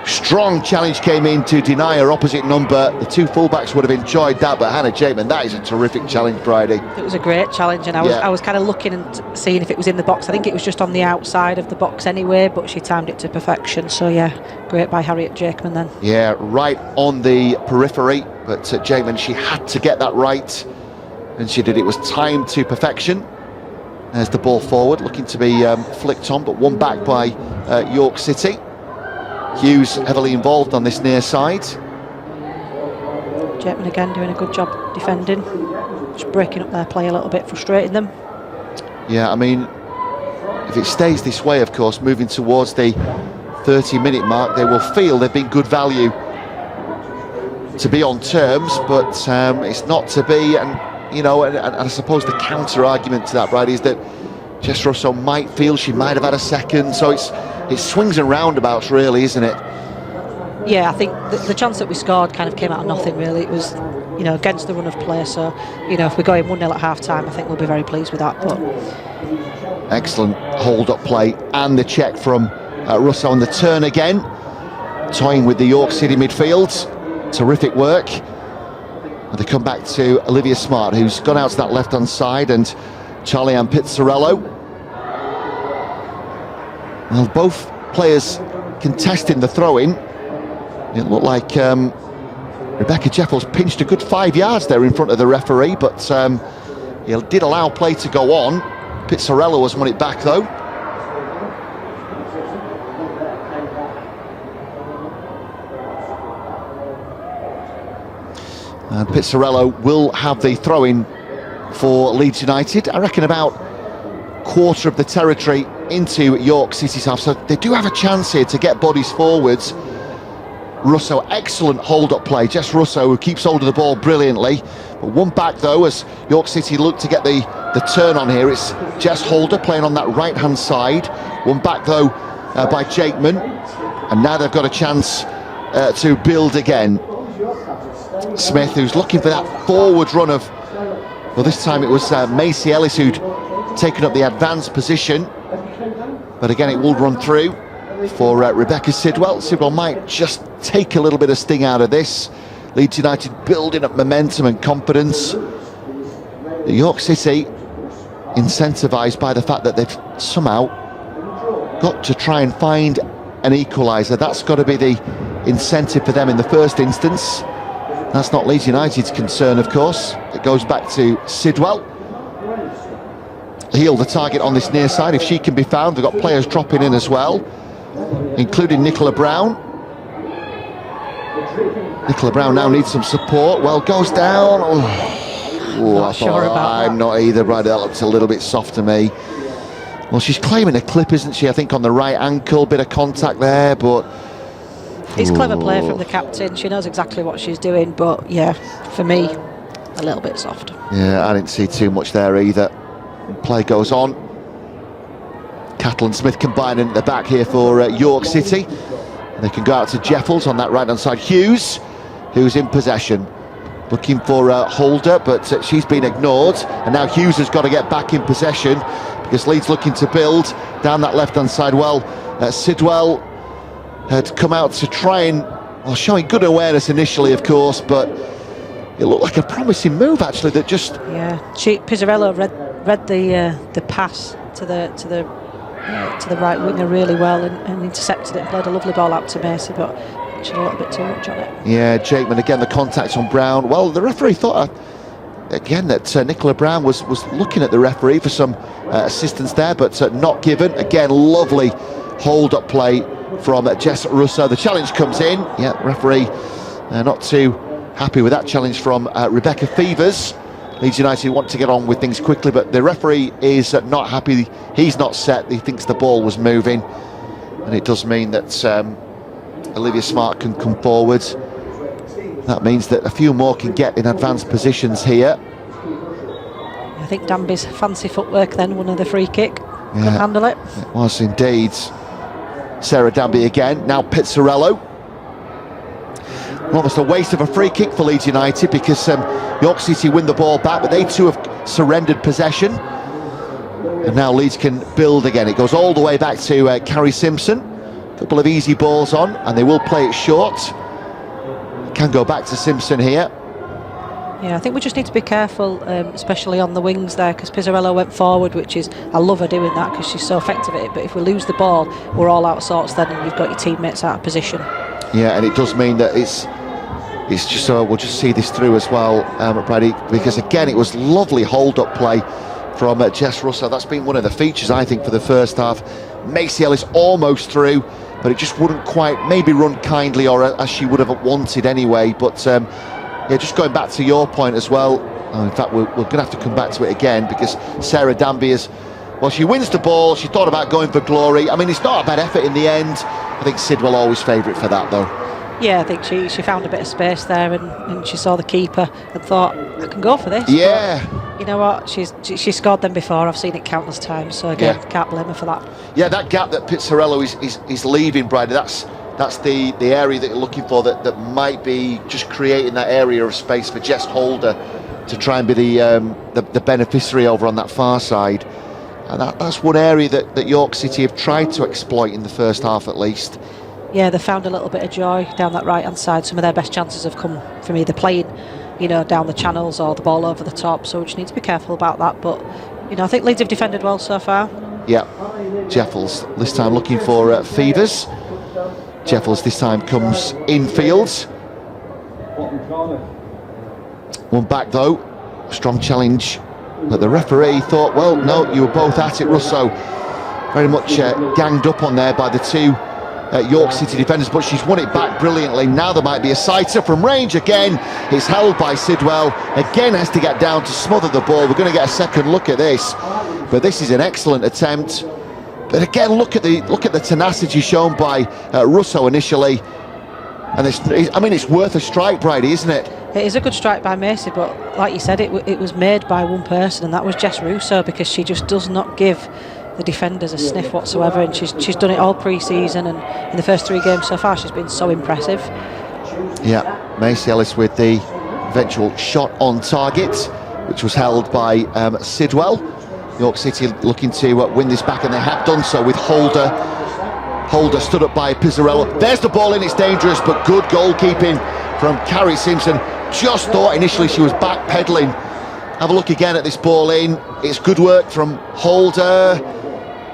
Strong challenge came in to deny her opposite number. The two fullbacks would have enjoyed that, but Hannah Jakeman, that is a terrific challenge, Bridie. It was a great challenge, and I was kind of looking and seeing if it was in the box. I think it was just on the outside of the box anyway, but she timed it to perfection. So yeah, great by Harriet Jakeman then. Yeah, right on the periphery, but Jakeman, she had to get that right, and she did. It was timed to perfection. There's the ball forward, looking to be flicked on, but won back by York City. Hughes heavily involved on this near side. Jakeman again doing a good job defending, just breaking up their play a little bit, frustrating them. Yeah, I mean, if it stays this way, of course, moving towards the 30-minute mark, they will feel they've been good value to be on terms, but it's not to be. And you know, and I suppose the counter argument to that, Brady, is that Jess Russo might feel she might have had a second, so it swings and roundabouts, really, isn't it? Yeah, I think the chance that we scored kind of came out of nothing, really. It was, you know, against the run of play, so, you know, if we're going 1-0 at half-time, I think we'll be very pleased with that. But excellent hold-up play, and the check from Russo on the turn again, toying with the York City midfield. Terrific work. And they come back to Olivia Smart, who's gone out to that left-hand side, and Charlie-Ann Pizzarello. Well, both players contesting the throw-in. It looked like Rebecca Jeffels pinched a good 5 yards there in front of the referee, but he did allow play to go on. Pizzarello has won it back, though. And Pizzarello will have the throw-in for Leeds United. I reckon about quarter of the territory into York City's half, so they do have a chance here to get bodies forwards. Russo. Excellent hold-up play. Jess Russo, who keeps hold of the ball brilliantly. But one back, though, as York City look to get the turn on here. It's Jess Holder playing on that right-hand side. One back, though, by Jakeman. And now they've got a chance to build again. Smith, who's looking for that forward run of... Well, this time it was Macy Ellis who'd taken up the advanced position. But again, it will run through for Rebecca Sidwell. Sidwell might just take a little bit of sting out of this. Leeds United building up momentum and confidence. York City incentivised by the fact that they've somehow got to try and find an equaliser. That's got to be the incentive for them in the first instance. That's not Leeds United's concern, of course. It goes back to Sidwell. Heel the target on this near side if she can be found. They've got players dropping in as well, including Nicola Brown. Nicola Brown now needs some support. Well, goes down. I'm not either, Brad. That looks a little bit soft to me. Well, she's claiming a clip, isn't she? I think on the right ankle, bit of contact there, but... It's clever play from the captain. She knows exactly what she's doing, but yeah, for me, a little bit soft. Yeah, I didn't see too much there either. Play goes on. Cattle and Smith combining at the back here for York City. And they can go out to Jeffels on that right-hand side. Hughes, who's in possession. Looking for Holder, but she's been ignored. And now Hughes has got to get back in possession because Leeds looking to build down that left-hand side. Well, Sidwell had come out to try and, well, showing good awareness initially, of course, but it looked like a promising move actually. That just Pizzarello read the pass to the right winger really well and intercepted it. Played a lovely ball out to Macy, but actually a little bit too much on it. Yeah, Jakeman again, the contact on Brown. Well, the referee thought again that Nicola Brown was looking at the referee for some assistance there, but not given. Again, lovely hold-up play from Jess Russo. The challenge comes in. Yeah, referee not too happy with that challenge from Rebecca Fevers. Leeds United want to get on with things quickly, but the referee is not happy. He's not set. He thinks the ball was moving, and it does mean that Olivia Smart can come forward. That means that a few more can get in advanced positions here. I think Danby's fancy footwork then, one of the free kick. Yeah, couldn't handle it. It was indeed. Sarah Danby again, now Pizzarello. Almost a waste of a free kick for Leeds United because York City win the ball back, but they too have surrendered possession. And now Leeds can build again. It goes all the way back to Carrie Simpson. A couple of easy balls on, and they will play it short. Can go back to Simpson here. Yeah, I think we just need to be careful, especially on the wings there, because Pizzarello went forward, which is, I love her doing that because she's so effective at it, but if we lose the ball, we're all out of sorts then, and you've got your teammates out of position. Yeah, and it does mean that it's just so we'll just see this through as well, Brady, because again it was lovely hold-up play from Jess Russo. That's been one of the features, I think, for the first half. Macy Ellis almost through, but it just wouldn't quite maybe run kindly or as she would have wanted anyway. But yeah, just going back to your point as well, in fact we're going to have to come back to it again because Sarah Danby is, well, she wins the ball. She thought about going for glory. I mean, it's not a bad effort in the end. I think Sidwell always favourite for that though. Yeah, I think she found a bit of space there and she saw the keeper and thought, I can go for this. Yeah. But you know what? She scored them before. I've seen it countless times. So again, can't blame her for that. Yeah, that gap that Pizzarello is leaving, Brady, that's the area that you're looking for, that might be just creating that area of space for Jess Holder to try and be the beneficiary over on that far side. And that's one area that York City have tried to exploit in the first half at least. Yeah, they found a little bit of joy down that right-hand side. Some of their best chances have come from either playing, down the channels or the ball over the top. So we just need to be careful about that. But, I think Leeds have defended well so far. Yeah, Jeffels this time looking for Fevers. Jeffels this time comes infield. One back though, strong challenge. But the referee thought, well, no, you were both at it, Russo. Very much ganged up on there by the two York City defenders, but she's won it back brilliantly. Now there might be a sighter from range again. It's held by Sidwell. Again has to get down to smother the ball. We're going to get a second look at this. But this is an excellent attempt. But again, look at the tenacity shown by Russo initially. And it's worth a strike, Bridie, isn't it? It is a good strike by Macy, but like you said, it was made by one person, and that was Jess Russo, because she just does not give the defenders a sniff whatsoever, and she's done it all pre-season, and in the first 3 games so far she's been so impressive. Yeah, Macy Ellis with the eventual shot on target, which was held by Sidwell. York City looking to win this back, and they have done so with Holder. Holder stood up by Pizzarello. There's the ball in, it's dangerous, but good goalkeeping from Carrie Simpson. Just thought initially she was backpedaling. Have a look again at this ball in. It's good work from Holder.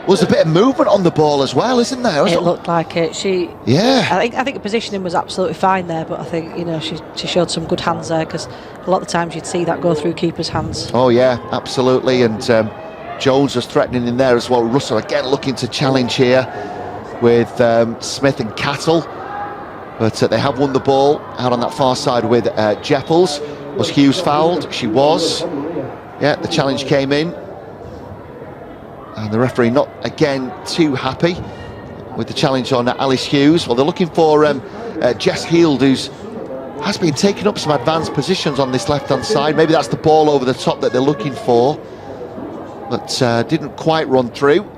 Was a bit of movement on the ball as well, isn't there? It looked like it. Yeah. I think the positioning was absolutely fine there, but I think, you know, she showed some good hands there, because a lot of the times you'd see that go through keepers' hands. Oh yeah, absolutely. And Jones was threatening in there as well. Russell again looking to challenge here with Smith and Cattle, but they have won the ball out on that far side with Jeppels. Was Hughes fouled? She was. Yeah, the challenge came in, and the referee not again too happy with the challenge on Alice Hughes. Well, they're looking for Jess Heald, who's has been taking up some advanced positions on this left-hand side. Maybe that's the ball over the top that they're looking for, but didn't quite run through.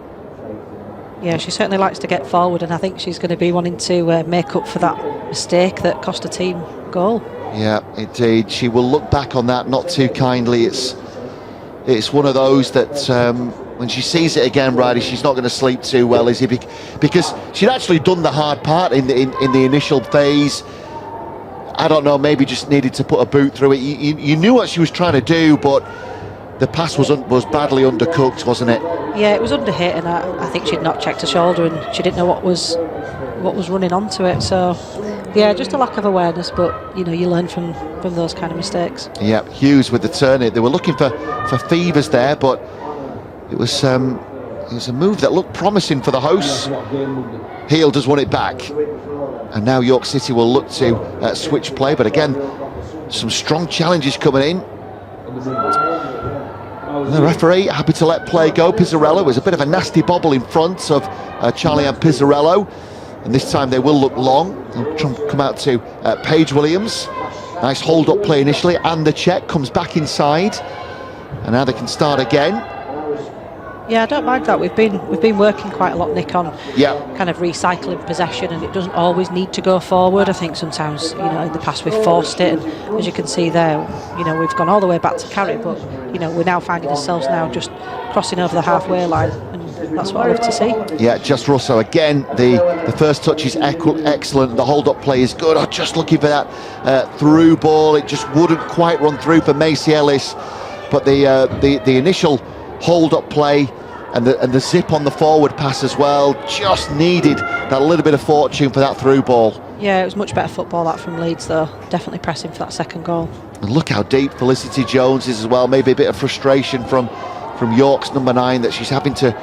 Yeah, she certainly likes to get forward, and I think she's going to be wanting to make up for that mistake that cost her team goal. Yeah, indeed. She will look back on that not too kindly. It's one of those that when she sees it again, Bridie, she's not going to sleep too well, is he? Because she'd actually done the hard part in the initial phase. I don't know, maybe just needed to put a boot through it. You knew what she was trying to do, but the pass was badly undercooked, wasn't it? Yeah, it was underhit, and I think she'd not checked her shoulder, and she didn't know what was running onto it. So, yeah, just a lack of awareness. But you know, you learn from those kind of mistakes. Yeah, Hughes with the turn. They were looking for Fevers there, but it was a move that looked promising for the hosts. Heald has won it back, and now York City will look to switch play. But again, some strong challenges coming in. And the referee happy to let play go. Pizzarello was a bit of a nasty bobble in front of Charlie-Ann Pizzarello, and this time they will look long. They'll come out to Paige Williams. Nice hold-up play initially, and the check comes back inside, and now they can start again. Yeah, I don't mind that. We've been working quite a lot, Nick, on kind of recycling possession, and it doesn't always need to go forward. I think sometimes, you know, in the past we've forced it, and as you can see there, you know, we've gone all the way back to carry, but you know, we're now finding ourselves now just crossing over the halfway line, and that's what I love to see. Yeah, Jess Russo again. The first touch is excellent. The hold-up play is good. I'm just looking for that through ball. It just wouldn't quite run through for Macy Ellis, but the initial hold-up play and the zip on the forward pass as well just needed that little bit of fortune for that through ball. Yeah, it was much better football that from Leeds, though. Definitely pressing for that second goal. And look how deep Felicity Jones is as well. Maybe a bit of frustration from York's number 9, that she's having to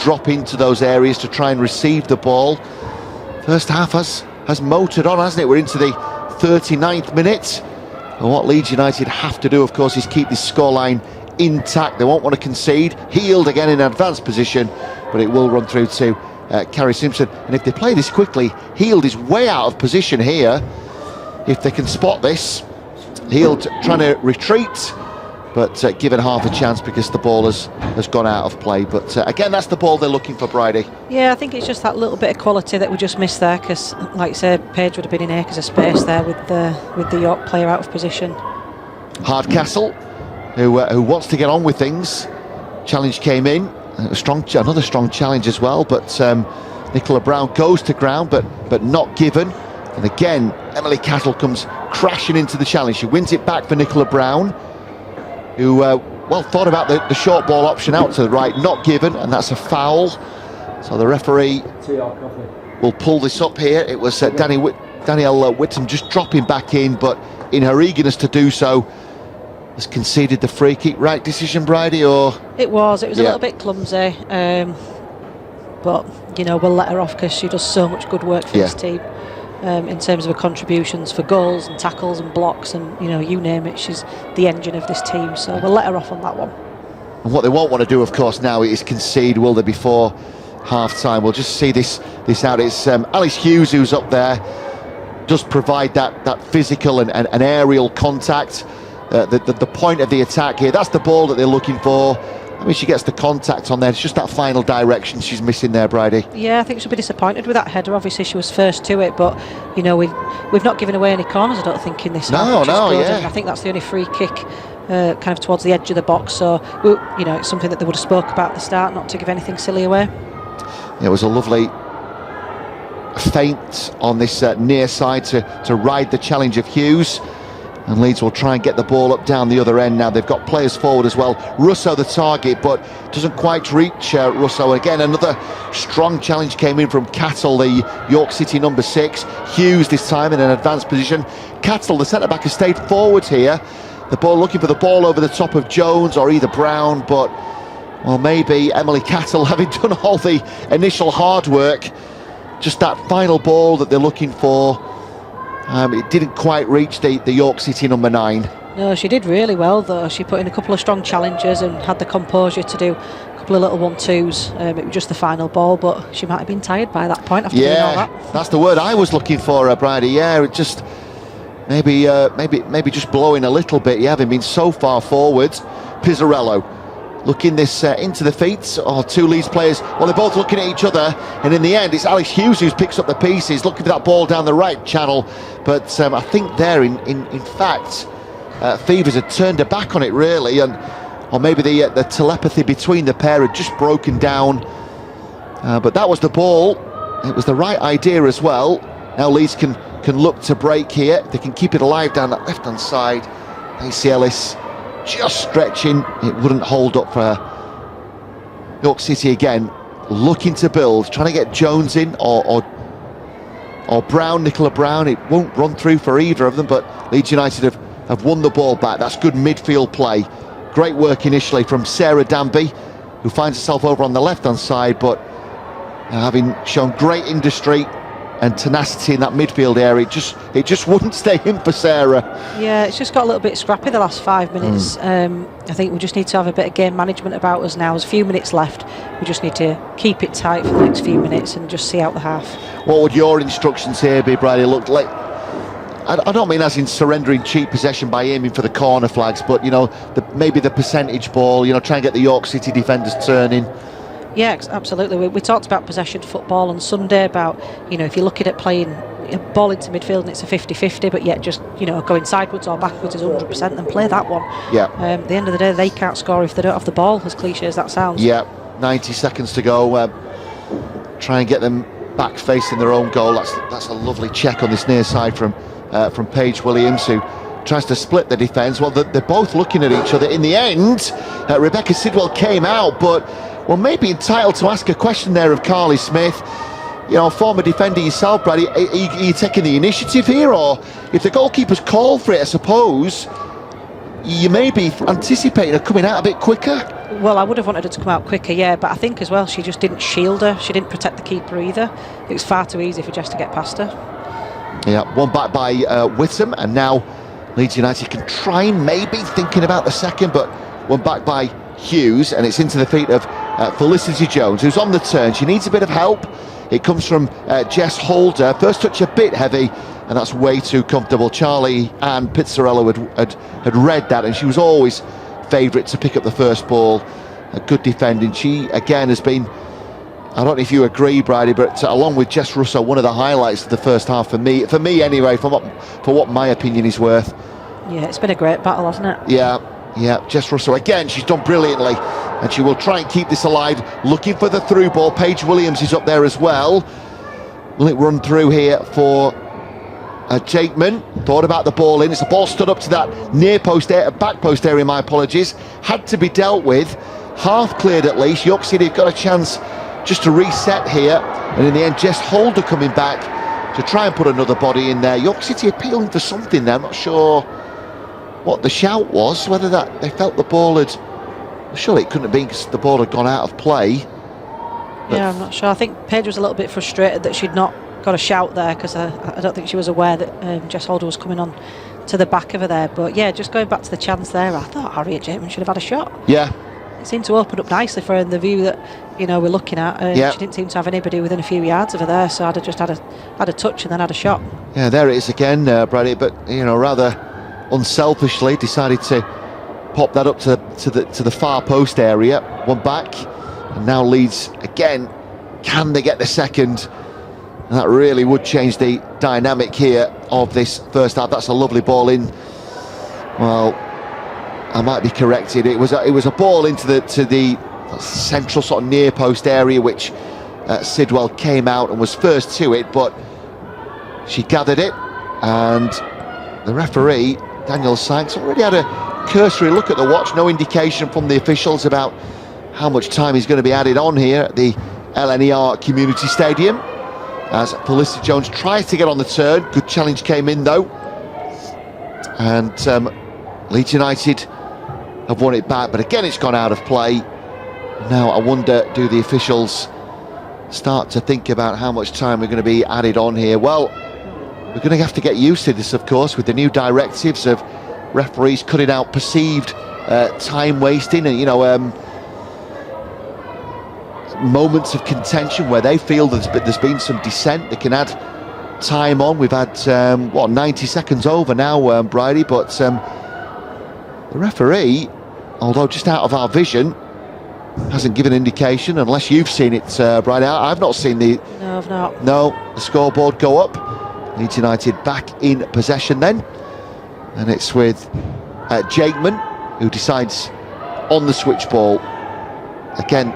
drop into those areas to try and receive the ball. First half has motored on, hasn't it? We're into the 39th minute, and what Leeds United have to do, of course, is keep this scoreline intact. They won't want to concede. Heald again in advanced position, but it will run through to Carrie Simpson. And if they play this quickly, Heald is way out of position here. If they can spot this, Heald trying to retreat, but given half a chance because the ball has gone out of play. But again, that's the ball they're looking for, Bridie. Yeah, I think it's just that little bit of quality that we just missed there, because like you said, Paige would have been in acres of space there with the York player out of position. Hardcastle, who wants to get on with things. Challenge came in, another strong challenge as well, but Nicola Brown goes to ground, but not given. And again, Emily Cattle comes crashing into the challenge. She wins it back for Nicola Brown, who thought about the short ball option out to the right, not given, and that's a foul. So the referee will pull this up here. It was Danielle Whittam just dropping back in, but in her eagerness to do so, has conceded the free kick. Right decision, Bridie, or? It was a little bit clumsy, but you know, we'll let her off because she does so much good work for this team in terms of her contributions for goals and tackles and blocks, and you know, you name it, she's the engine of this team, so we'll let her off on that one. And what they won't want to do, of course, now is concede, will they, before half time? We'll just see this out. It's Alice Hughes who's up there. does provide that physical and aerial contact. The point of the attack here, that's the ball that they're looking for. I mean, she gets the contact on there. It's just that final direction she's missing there, Bridie. Yeah, I think she'll be disappointed with that header. Obviously, she was first to it, but you know, we've not given away any corners, I don't think, in this half. I think that's the only free kick kind of towards the edge of the box. So, you know, it's something that they would have spoke about at the start, not to give anything silly away. It was a lovely feint on this near side to ride the challenge of Hughes. And Leeds will try and get the ball up down the other end now. They've got players forward as well. Russo the target, but doesn't quite reach Russo. Again, another strong challenge came in from Cattle, the York City number 6. Hughes this time in an advanced position. Cattle, the centre-back, has stayed forward here. The ball looking for the ball over the top of Jones or either Brown, but well, maybe Emily Cattle, having done all the initial hard work, just that final ball that they're looking for. It didn't quite reach the York City number 9. No, she did really well though. She put in a couple of strong challenges and had the composure to do a couple of little 1-2s. It was just the final ball, but she might have been tired by that point after doing all that. That's the word I was looking for, Bridie. Yeah, it just maybe just blowing a little bit. Yeah, having been so far forwards. Pizzarello looking this into the feet. Two Leeds players, well, they're both looking at each other, and in the end it's Alice Hughes who picks up the pieces, looking for that ball down the right channel, but I think there in fact Fevers had turned her back on it really, or maybe the telepathy between the pair had just broken down, but that was the ball. It was the right idea as well. Now Leeds can look to break here. They can keep it alive down that left hand side. AC Ellis just stretching, it wouldn't hold up for York City again, looking to build, trying to get Jones in or Brown, Nicola Brown. It won't run through for either of them, but Leeds United have won the ball back. That's good midfield play. Great work initially from Sarah Danby, who finds herself over on the left hand side, but having shown great industry and tenacity in that midfield area, it just wouldn't stay in for Sarah. Yeah, it's just got a little bit scrappy the last 5 minutes. I think we just need to have a bit of game management about us now. There's a few minutes left. We just need to keep it tight for the next few minutes and just see out the half. What would your instructions here be, Bradley? Look, like, I don't mean as in surrendering cheap possession by aiming for the corner flags, but you know, maybe the percentage ball. You know, try and get the York City defenders turning. Yeah, absolutely. We talked about possession football on Sunday, about, you know, if you're looking at playing a ball into midfield and it's a 50-50, but yet just, you know, going sideways or backwards is 100%, then play that one. Yeah. At the end of the day, they can't score if they don't have the ball, as cliche as that sounds. Yeah, 90 seconds to go. Try and get them back facing their own goal. That's a lovely check on this near side from Paige Williams, who tries to split the defence. Well, they're both looking at each other. In the end, Rebecca Sidwell came out, but well, maybe entitled to ask a question there of Carly Smith. You know, former defender yourself, Brady, are you taking the initiative here? Or if the goalkeeper's called for it, I suppose, you may be anticipating her coming out a bit quicker. Well, I would have wanted her to come out quicker, yeah, but I think as well she just didn't shield her. She didn't protect the keeper either. It was far too easy for Jess to get past her. Yeah, one back by Whittam, and now Leeds United can try and maybe thinking about the second, but one back by Hughes, and it's into the feet of Felicity Jones, who's on the turn. She needs a bit of help. It comes from Jess Holder. First touch a bit heavy, and that's way too comfortable. Charlie Ann Pizzarello had read that, and she was always favourite to pick up the first ball. A good defending. She again has been, I don't know if you agree, Bridie, but along with Jess Russo, one of the highlights of the first half for me anyway, for what my opinion is worth. Yeah, it's been a great battle, hasn't it? Yeah, Jess Russo again, she's done brilliantly, and she will try and keep this alive, looking for the through ball. Paige Williams is up there as well. Will it run through here for Jakeman? Thought about the ball in. It's a ball stood up to that near post area, back post area, my apologies. Had to be dealt with. Half cleared at least. York City have got a chance just to reset here, and in the end Jess Holder coming back to try and put another body in there. York City appealing for something there. I'm not sure what the shout was, whether that they felt the ball had, surely it couldn't have been because the ball had gone out of play. Yeah, I'm not sure. I think Paige was a little bit frustrated that she'd not got a shout there, because I don't think she was aware that Jess Holder was coming on to the back of her there. But yeah, just going back to the chance there, I thought Harriet Jakeman should have had a shot. Yeah. It seemed to open up nicely for her in the view that, you know, we're looking at. She didn't seem to have anybody within a few yards of her there, so I'd have just had a touch and then had a shot. Yeah, there it is again, Brady. But rather unselfishly decided to pop that up to the far post area. One back, and now Leeds again. Can they get the second? And that really would change the dynamic here of this first half. That's a lovely ball in. Well, I might be corrected. It was a ball into the central sort of near post area, which Sidwell came out and was first to it, but she gathered it, and the referee Daniel Sykes already had a cursory look at the watch. No indication from the officials about how much time is going to be added on here at the LNER Community Stadium, as Felicity Jones tries to get on the turn. Good challenge came in though, and Leeds United have won it back, but again it's gone out of play. Now I wonder, do the officials start to think about how much time we're going to be added on here? Well, we're going to have to get used to this, of course, with the new directives of referees cutting out perceived time wasting and moments of contention where they feel there's been some dissent. They can add time on. We've had 90 seconds over now, Bridie, but the referee, although just out of our vision, hasn't given indication, unless you've seen it, Bridie. I've not seen the... No, I've not. No, the scoreboard go up. Leeds United back in possession then, and it's with Jakeman, who decides on the switch ball. Again,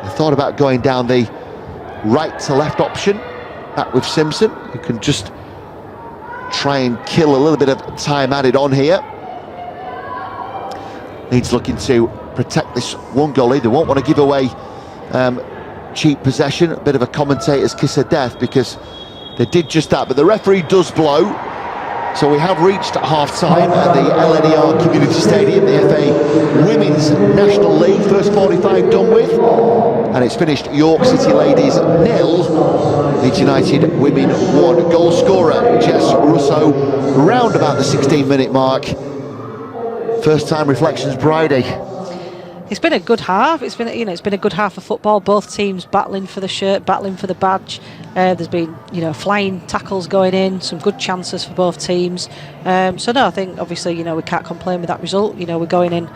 they thought about going down the right to left option, back with Simpson, who can just try and kill a little bit of time added on here. Leeds looking to protect this one goalie. They won't want to give away cheap possession. A bit of a commentator's kiss of death, because they did just that, but the referee does blow. So we have reached half-time at the LNER Community Stadium, the FA Women's National League. First 45 done with, and it's finished York City Ladies 0, Leeds United Women 1. Goal scorer Jess Russo, round about the 16-minute mark. First time reflections, Bridie. It's been a good half. It's been a good half of football. Both teams battling for the shirt, battling for the badge. There's been flying tackles going in, some good chances for both teams. So no, I think obviously we can't complain with that result. We're going in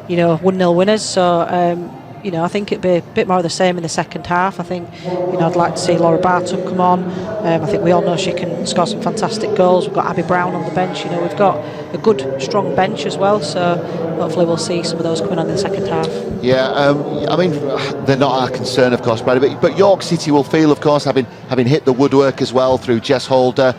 1-0 winners. So I think it'd be a bit more of the same in the second half. I think I'd like to see Laura Barton come on. I think we all know she can score some fantastic goals. We've got Abby Brown on the bench. We've got a good strong bench as well, so hopefully we'll see some of those coming on in the second half. Yeah, I mean, they're not our concern, of course, Brady, but York City will feel, of course, having hit the woodwork as well through Jess Holder.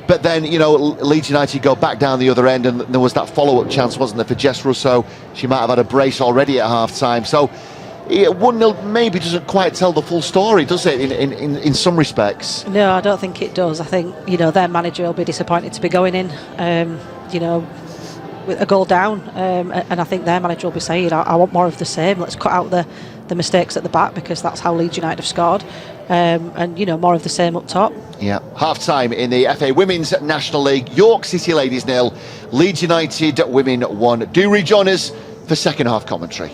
But then, Leeds United go back down the other end, and there was that follow-up chance, wasn't there, for Jess Russo? She might have had a brace already at half-time. So 1-0 maybe doesn't quite tell the full story, does it, in some respects? No, I don't think it does. I think, their manager will be disappointed to be going in, with a goal down, and I think their manager will be saying, I want more of the same. Let's cut out the mistakes at the back, because that's how Leeds United have scored, and more of the same up top. Yeah, half-time in the FA Women's National League. York City Ladies 0, Leeds United Women 1. Do rejoin us for second half commentary.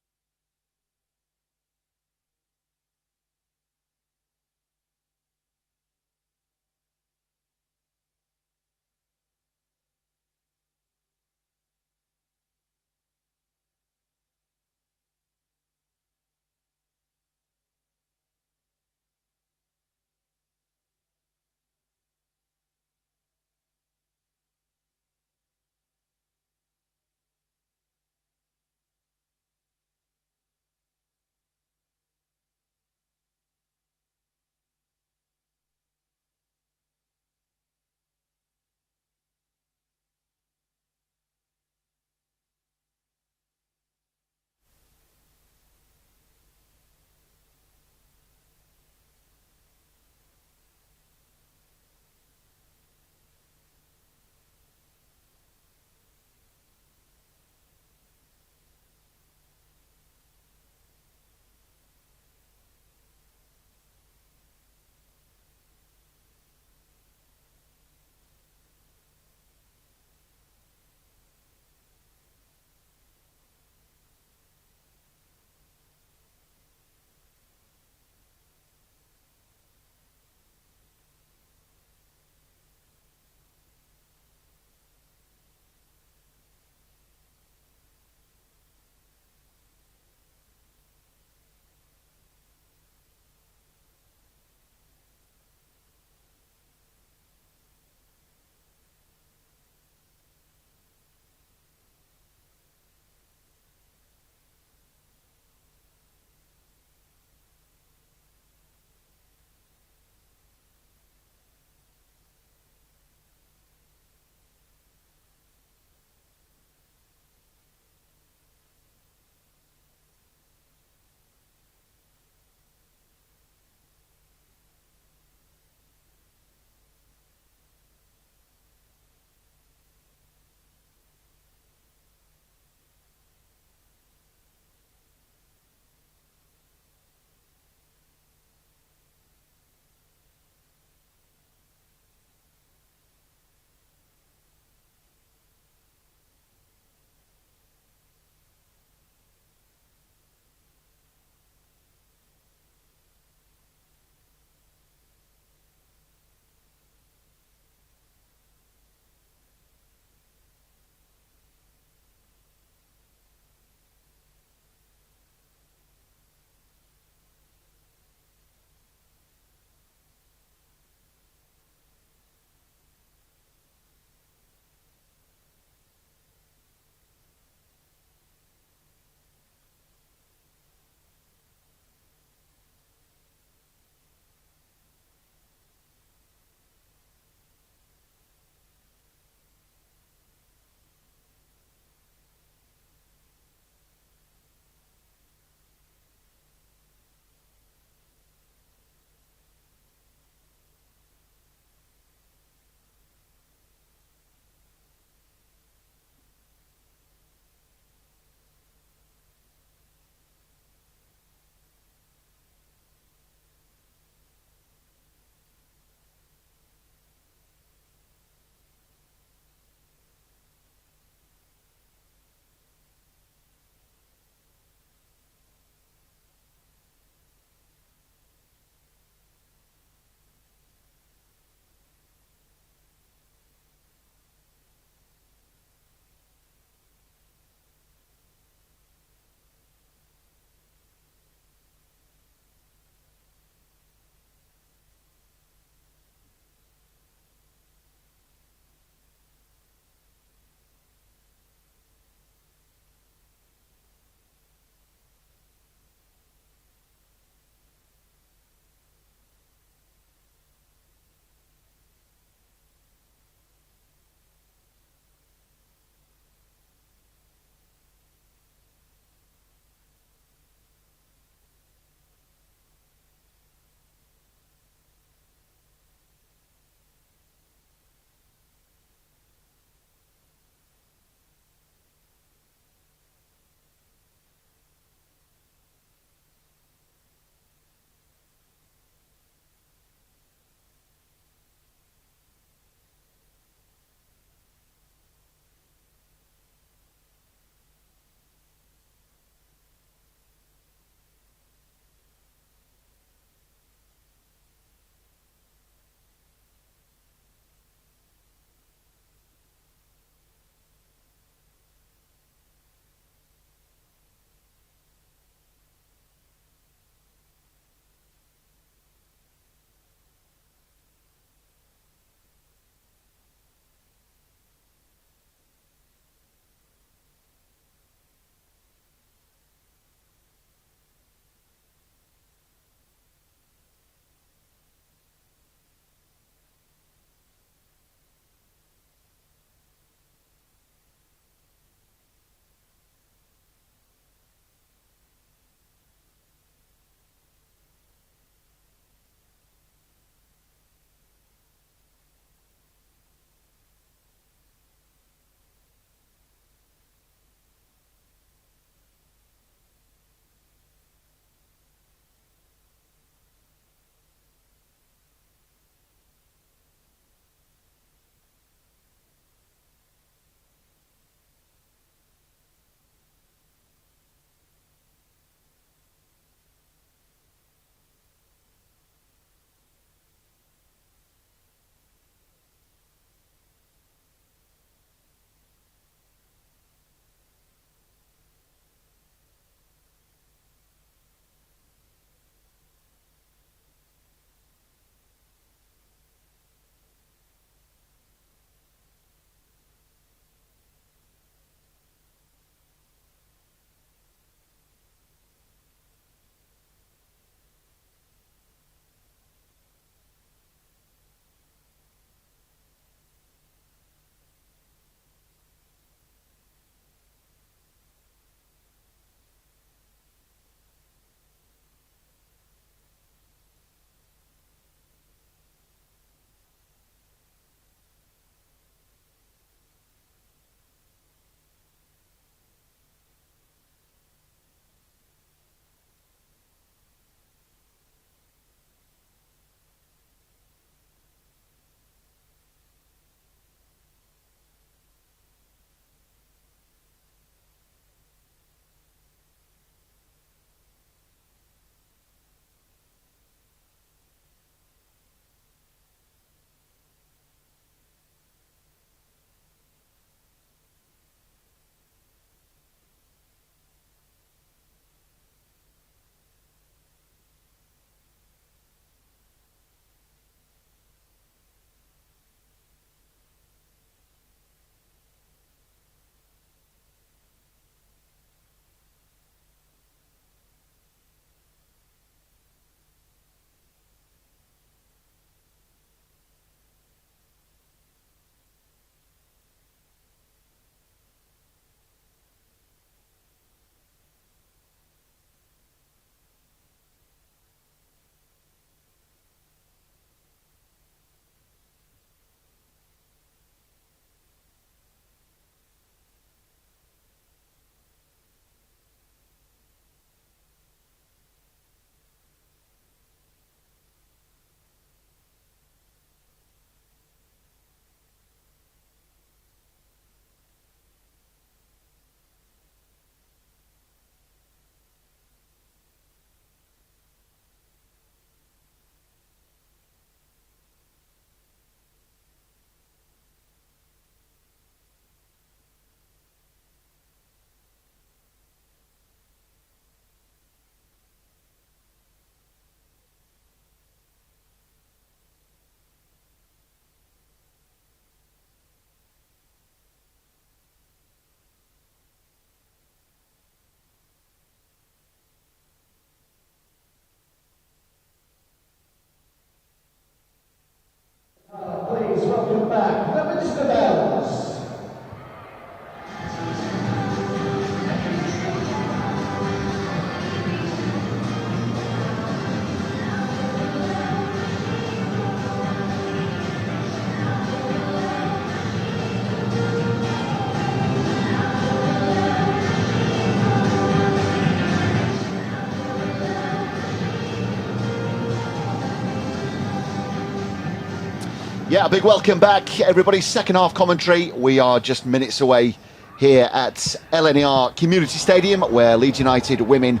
Yeah, a big welcome back, everybody. Second half commentary. We are just minutes away here at LNER Community Stadium, where Leeds United Women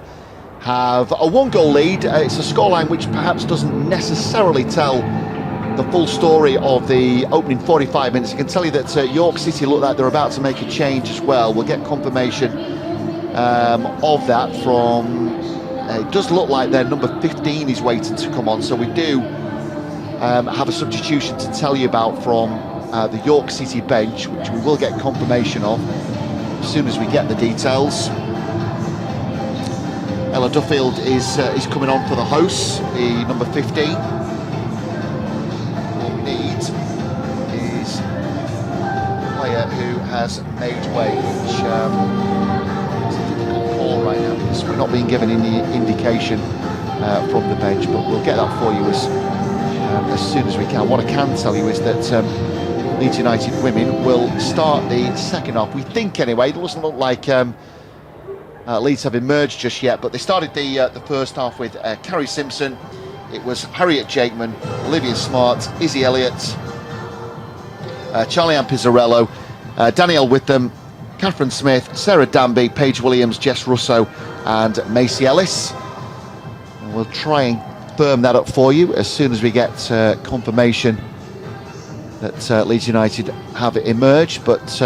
have a 1-goal lead. It's a scoreline which perhaps doesn't necessarily tell the full story of the opening 45 minutes. I can tell you that York City look like they're about to make a change as well. We'll get confirmation of that from... it does look like their number 15 is waiting to come on, so we do have a substitution to tell you about from the York City bench, which we will get confirmation of as soon as we get the details. Ella Duffield is coming on for the hosts, the number 15. What we need is a player who has made way, which is a difficult call right now because we're not being given any indication from the bench, but we'll get that for you as soon as we can. What I can tell you is that Leeds United Women will start the second half. We think anyway. It doesn't look like Leeds have emerged just yet, but they started the first half with Carrie Simpson. It was Harriet Jakeman, Olivia Smart, Izzy Elliott, Charlie Ann Pizzarello, Danielle Witham, Catherine Smith, Sarah Danby, Paige Williams, Jess Russo and Macy Ellis. And we'll try and firm that up for you as soon as we get confirmation that Leeds United have emerged. But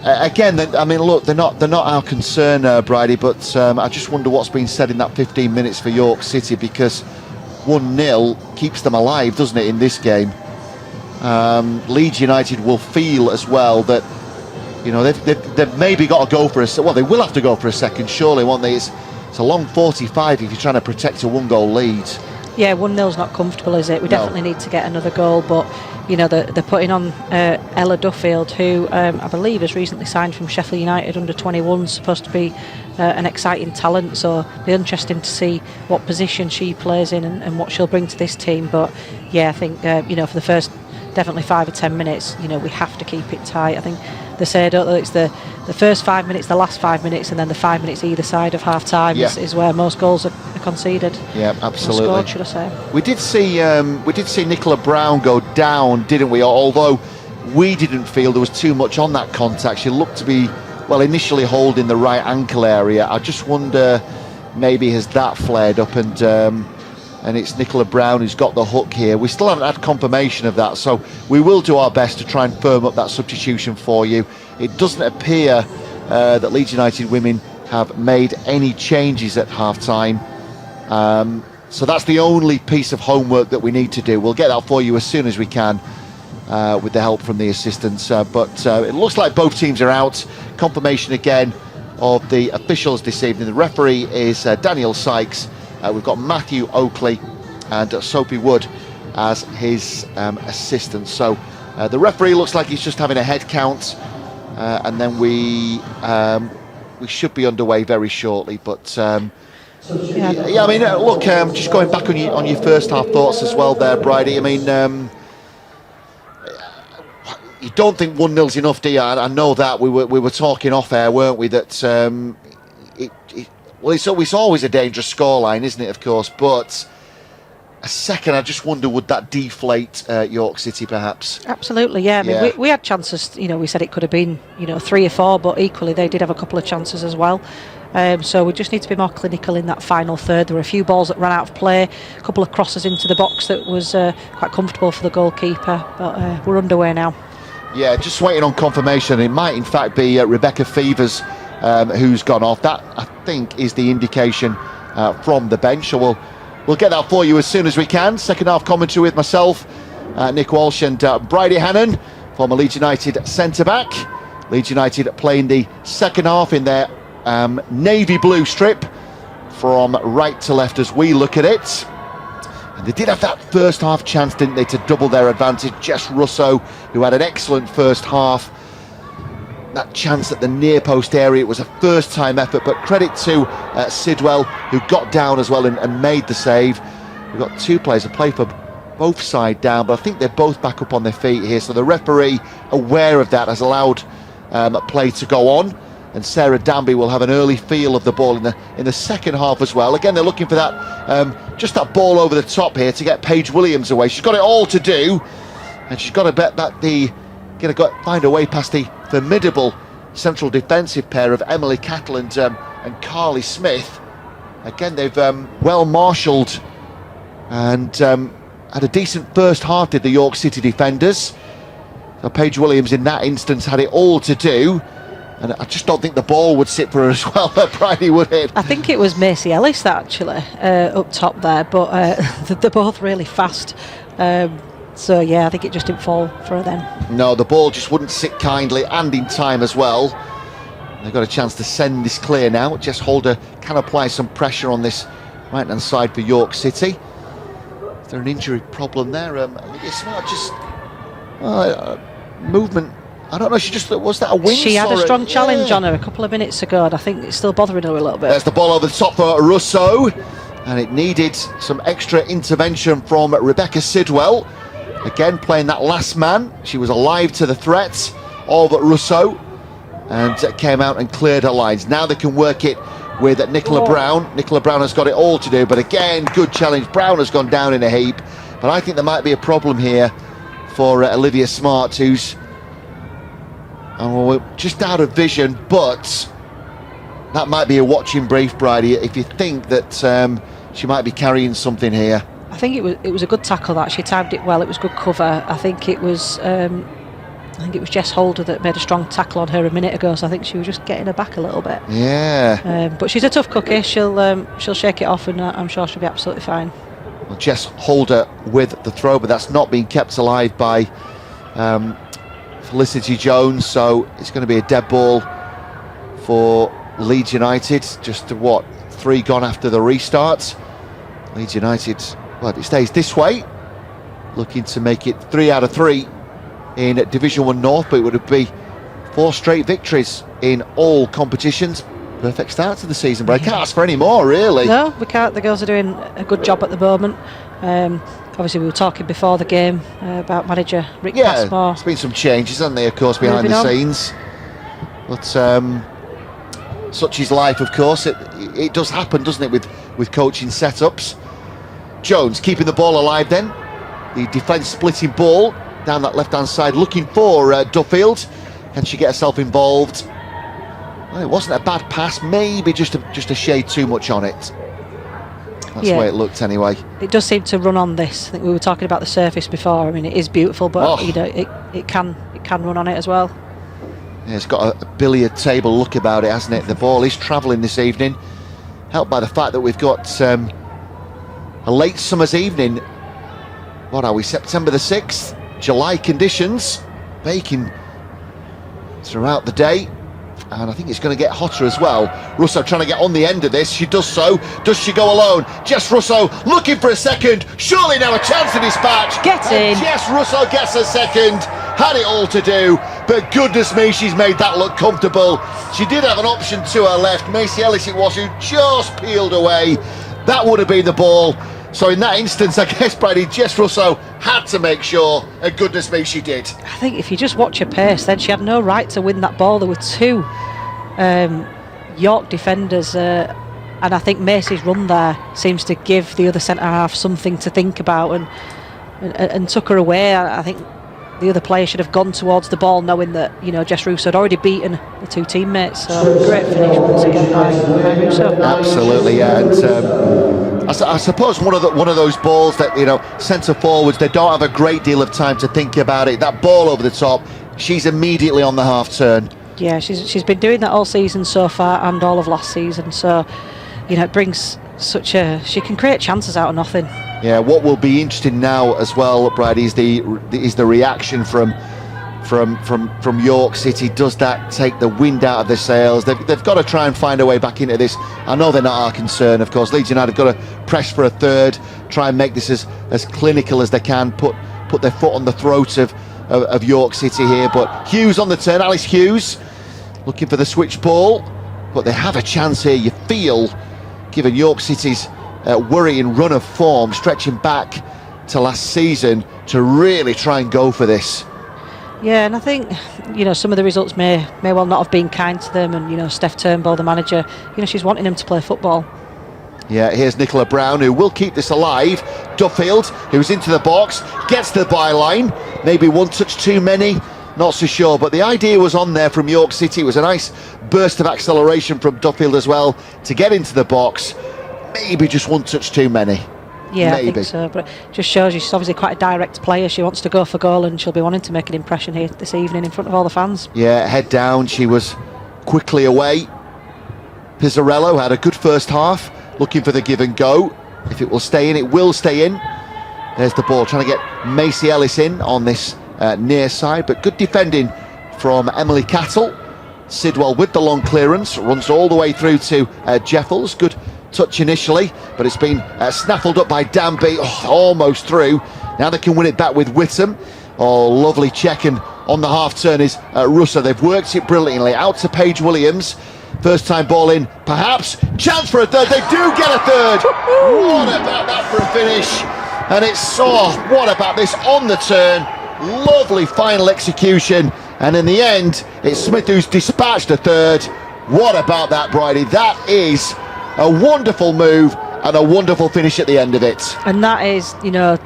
again, I mean, look, they're not our concern, Bridie. But I just wonder what's been said in that 15 minutes for York City, because 1-0 keeps them alive, doesn't it, in this game? Leeds United will feel as well that, you know, they've maybe got to go for well, they will have to go for a second, surely, won't they? It's a long 45 if you're trying to protect a 1-goal lead. Yeah, 1-0's not comfortable, is it? We definitely need to get another goal, but you know, they're putting on Ella Duffield, who I believe has recently signed from Sheffield United under 21, supposed to be an exciting talent, so it'll be interesting to see what position she plays in and what she'll bring to this team. But yeah, I think you know, for the first definitely 5 or 10 minutes, you know, we have to keep it tight. I think they say, don't they, it's the first 5 minutes, the last 5 minutes, and then the 5 minutes either side of half time is where most goals are conceded. Yeah, absolutely. Scored, should I say? We did see Nicola Brown go down, didn't we? Although we didn't feel there was too much on that contact. She looked to be, well, initially holding the right ankle area. I just wonder, maybe has that flared up, and it's Nicola Brown who's got the hook here. We still haven't had confirmation of that, so we will do our best to try and firm up that substitution for you. It doesn't appear that Leeds United Women have made any changes at half-time. So that's the only piece of homework that we need to do. We'll get that for you as soon as we can with the help from the assistants. But it looks like both teams are out. Confirmation again of the officials this evening. The referee is Daniel Sykes. We've got Matthew Oakley and Sophie Wood as his assistants. So the referee looks like he's just having a head count, and then we should be underway very shortly. But yeah, I mean, look, just going back on your first half thoughts as well there, Bridie. I mean, you don't think 1-0's enough, do you? I know that we were talking off air, weren't we? That well, it's always a dangerous scoreline, isn't it, of course, but a second, I just wonder, would that deflate York City, perhaps? Absolutely, yeah. I mean, we had chances, you know, we said it could have been, you know, 3 or 4, but equally they did have a couple of chances as well. So we just need to be more clinical in that final third. There were a few balls that ran out of play, a couple of crosses into the box that was quite comfortable for the goalkeeper, but we're underway now. Yeah, just waiting on confirmation. It might, in fact, be Rebecca Fevers who's gone off. That, I think, is the indication from the bench. So we'll get that for you as soon as we can. Second half commentary with myself, Nick Walsh and Bridie Hannon, former Leeds United centre-back. Leeds United playing the second half in their navy blue strip from right to left as we look at it. They did have that first half chance, didn't they, to double their advantage. Jess Russo, who had an excellent first half. That chance at the near post area, it was a first time effort, but credit to Sidwell, who got down as well and made the save. We've got two players that play for both side down, but I think they're both back up on their feet here, so the referee, aware of that, has allowed play to go on, and Sarah Danby will have an early feel of the ball in the second half as well. Again, they're looking for that just that ball over the top here to get Paige Williams away. She's got it all to do, and she's got to bet that find a way past the formidable central defensive pair of Emily Cattle and Carly Smith. Again, they've well marshalled and had a decent first half, did the York City defenders. So Paige Williams in that instance had it all to do, and I just don't think the ball would sit for her as well. Bridie, would it? I think it was Macy Ellis actually up top there, but they're both really fast. So yeah, I think it just didn't fall for her then. No, the ball just wouldn't sit kindly and in time as well. They've got a chance to send this clear now. Jess Holder can apply some pressure on this right hand side for York City. Is there an injury problem there? Olivia Smart just movement. I don't know. Was that a win? She had a strong challenge on her a couple of minutes ago, and I think it's still bothering her a little bit. There's the ball over the top for Russo, and it needed some extra intervention from Rebecca Sidwell. Again, playing that last man. She was alive to the threat of Russo and came out and cleared her lines. Now they can work it with Nicola Brown. Nicola Brown has got it all to do, but again, good challenge. Brown has gone down in a heap, but I think there might be a problem here for Olivia Smart, who's just out of vision, but that might be a watching brief, Bridie, if you think that she might be carrying something here. I think it was a good tackle that. She timed it well. It was good cover. I think it was Jess Holder that made a strong tackle on her a minute ago, so I think she was just getting her back a little bit. Yeah. But she's a tough cookie. She'll shake it off, and I'm sure she'll be absolutely fine. Well, Jess Holder with the throw, but that's not being kept alive by Felicity Jones, so it's going to be a dead ball for Leeds United. Just 3 gone after the restart. Leeds United, well, it stays this way, looking to make it 3 out of 3 in Division 1 North, but it would be 4 straight victories in all competitions. Perfect start to the season, but I can't ask for any more, really. No, we can't. The girls are doing a good job at the moment. Obviously, we were talking before the game about manager Rick Passmore. There's been some changes, hasn't there, of course, behind the scenes. But such is life, of course. It does happen, doesn't it, with coaching setups. Jones keeping the ball alive then. The defence splitting ball down that left-hand side, looking for Duffield. Can she get herself involved? Well, it wasn't a bad pass, maybe just a shade too much on it. That's the way it looked anyway. It does seem to run on this. I think we were talking about the surface before. I mean, it is beautiful, but it can run on it as well. Yeah, it's got a billiard table look about it, hasn't it? The ball is travelling this evening, helped by the fact that we've got a late summer's evening. What are we, September the 6th? July conditions, baking throughout the day, and I think it's going to get hotter as well. Russo trying to get on the end of this. She does so. Does she go alone? Jess Russo looking for a second. Surely now a chance to dispatch. Get in. Jess Russo gets a second. Had it all to do, but goodness me, she's made that look comfortable. She did have an option to her left. Macy Ellis it was, who just peeled away. That would have been the ball. So in that instance, I guess, Bridie, Jess Russo had to make sure, and goodness me, she did. I think if you just watch her pace, then she had no right to win that ball. There were 2 York defenders, and I think Macy's run there seems to give the other centre-half something to think about and took her away. I think the other player should have gone towards the ball, knowing that Jess Russo had already beaten the 2 teammates. So great finish once again by Russo. Absolutely, yeah. And I suppose one of those balls that centre forwards, they don't have a great deal of time to think about it. That ball over the top, she's immediately on the half turn. Yeah, she's been doing that all season so far and all of last season. So it brings she can create chances out of nothing. Yeah, what will be interesting now as well, Brad, is the reaction from from York City. Does that take the wind out of their sails? They've got to try and find a way back into this. I know they're not our concern, of course. Leeds United have got to press for a third, try and make this as clinical as they can, put their foot on the throat of York City here. But Hughes on the turn, Alice Hughes looking for the switch ball, but they have a chance here, you feel, given York City's worrying run of form, stretching back to last season, to really try and go for this. Yeah, and I think, some of the results may well not have been kind to them, and, Steph Turnbull, the manager, she's wanting them to play football. Yeah, here's Nicola Brown, who will keep this alive. Duffield, who's into the box, gets to the byline. Maybe one touch too many, not so sure. But the idea was on there from York City. It was a nice burst of acceleration from Duffield as well to get into the box. Maybe just one touch too many. Yeah, maybe. I think so. But it just shows you she's obviously quite a direct player. She wants to go for goal, and she'll be wanting to make an impression here this evening in front of all the fans. Yeah, head down. She was quickly away. Pizzarello had a good first half, looking for the give and go. If it will stay in, it will stay in. There's the ball, trying to get Macy Ellis in on this near side, but good defending from Emily Cattle. Sidwell with the long clearance, runs all the way through to Jeffels. Good touch initially, but it's been snaffled up by Danby, almost through. Now they can win it back with Whittam. Oh, lovely check, and on the half turn is Russo. They've worked it brilliantly. Out to Paige Williams. First time ball in, perhaps. Chance for a third. They do get a third. What about that for a finish? And it's, what about this on the turn? Lovely final execution. And in the end, it's Smith who's dispatched a third. What about that, Bridie? That is a wonderful move and a wonderful finish at the end of it. And that is,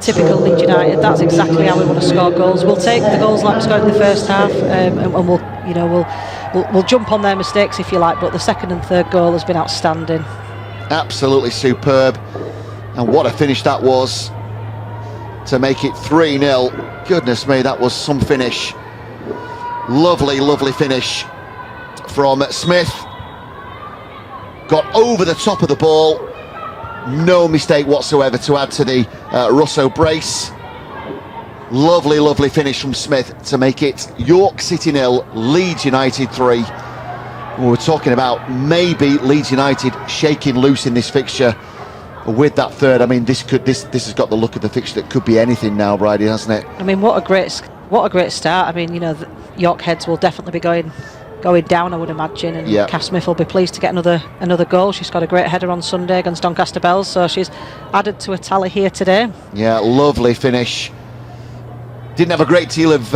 typical Leeds United. That's exactly how we want to score goals. We'll take the goals like we scored in the first half, and we'll jump on their mistakes if you like. But the second and third goal has been outstanding. Absolutely superb, and what a finish that was to make it 3-0. Goodness me, that was some finish. Lovely, lovely finish from Smith. Got over the top of the ball. No mistake whatsoever to add to the Russo brace. Lovely, lovely finish from Smith to make it York City 0, Leeds United 3. We were talking about maybe Leeds United shaking loose in this fixture with that third. I mean, this has got the look of the fixture that could be anything now, Bridie, hasn't it? I mean, what a great start. I mean, York heads will definitely be going down, I would imagine, and Kath Smith will be pleased to get another goal. She's got a great header on Sunday against Doncaster Bells, so she's added to a tally here today. Yeah, lovely finish. Didn't have a great deal of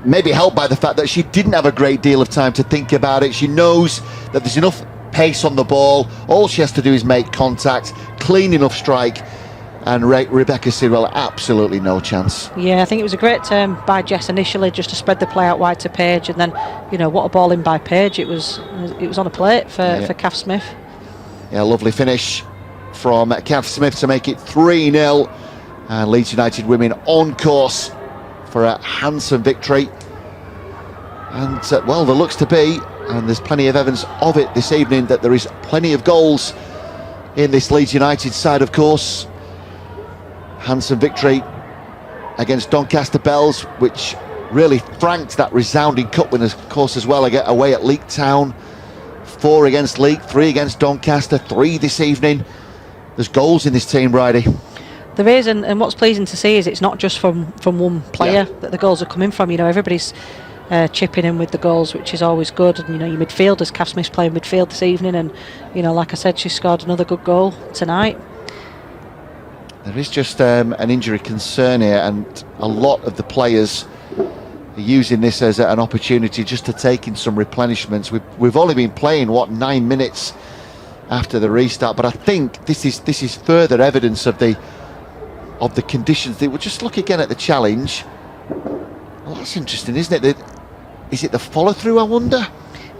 maybe helped by the fact that she didn't have a great deal of time to think about it. She knows that there's enough pace on the ball. All she has to do is make contact, clean enough strike, and Rebecca Sidwell, absolutely no chance. Yeah, I think it was a great turn by Jess initially, just to spread the play out wide to Paige, and then, what a ball in by Paige. It was on a plate for Kath Smith. Yeah, lovely finish from Kath Smith to make it 3-0, and Leeds United Women on course for a handsome victory. And well, there looks to be, and there's plenty of evidence of it this evening, that there is plenty of goals in this Leeds United side, of course. Handsome victory against Doncaster Bells, which really franked that resounding cup win, of course, as well, away at Leek Town. 4 against Leek, 3 against Doncaster, 3 this evening. There's goals in this team, Bridie. There is, and what's pleasing to see is it's not just from one player that the goals are coming from. Everybody's chipping in with the goals, which is always good. And your midfielders, Kath Smith's playing midfield this evening, and like I said, she scored another good goal tonight. There is just an injury concern here, and a lot of the players are using this as an opportunity just to take in some replenishments. We've only been playing 9 minutes after the restart, but I think this is further evidence of the conditions. We'll just look again at the challenge. Well, that's interesting, isn't it? Is it the follow through, I wonder?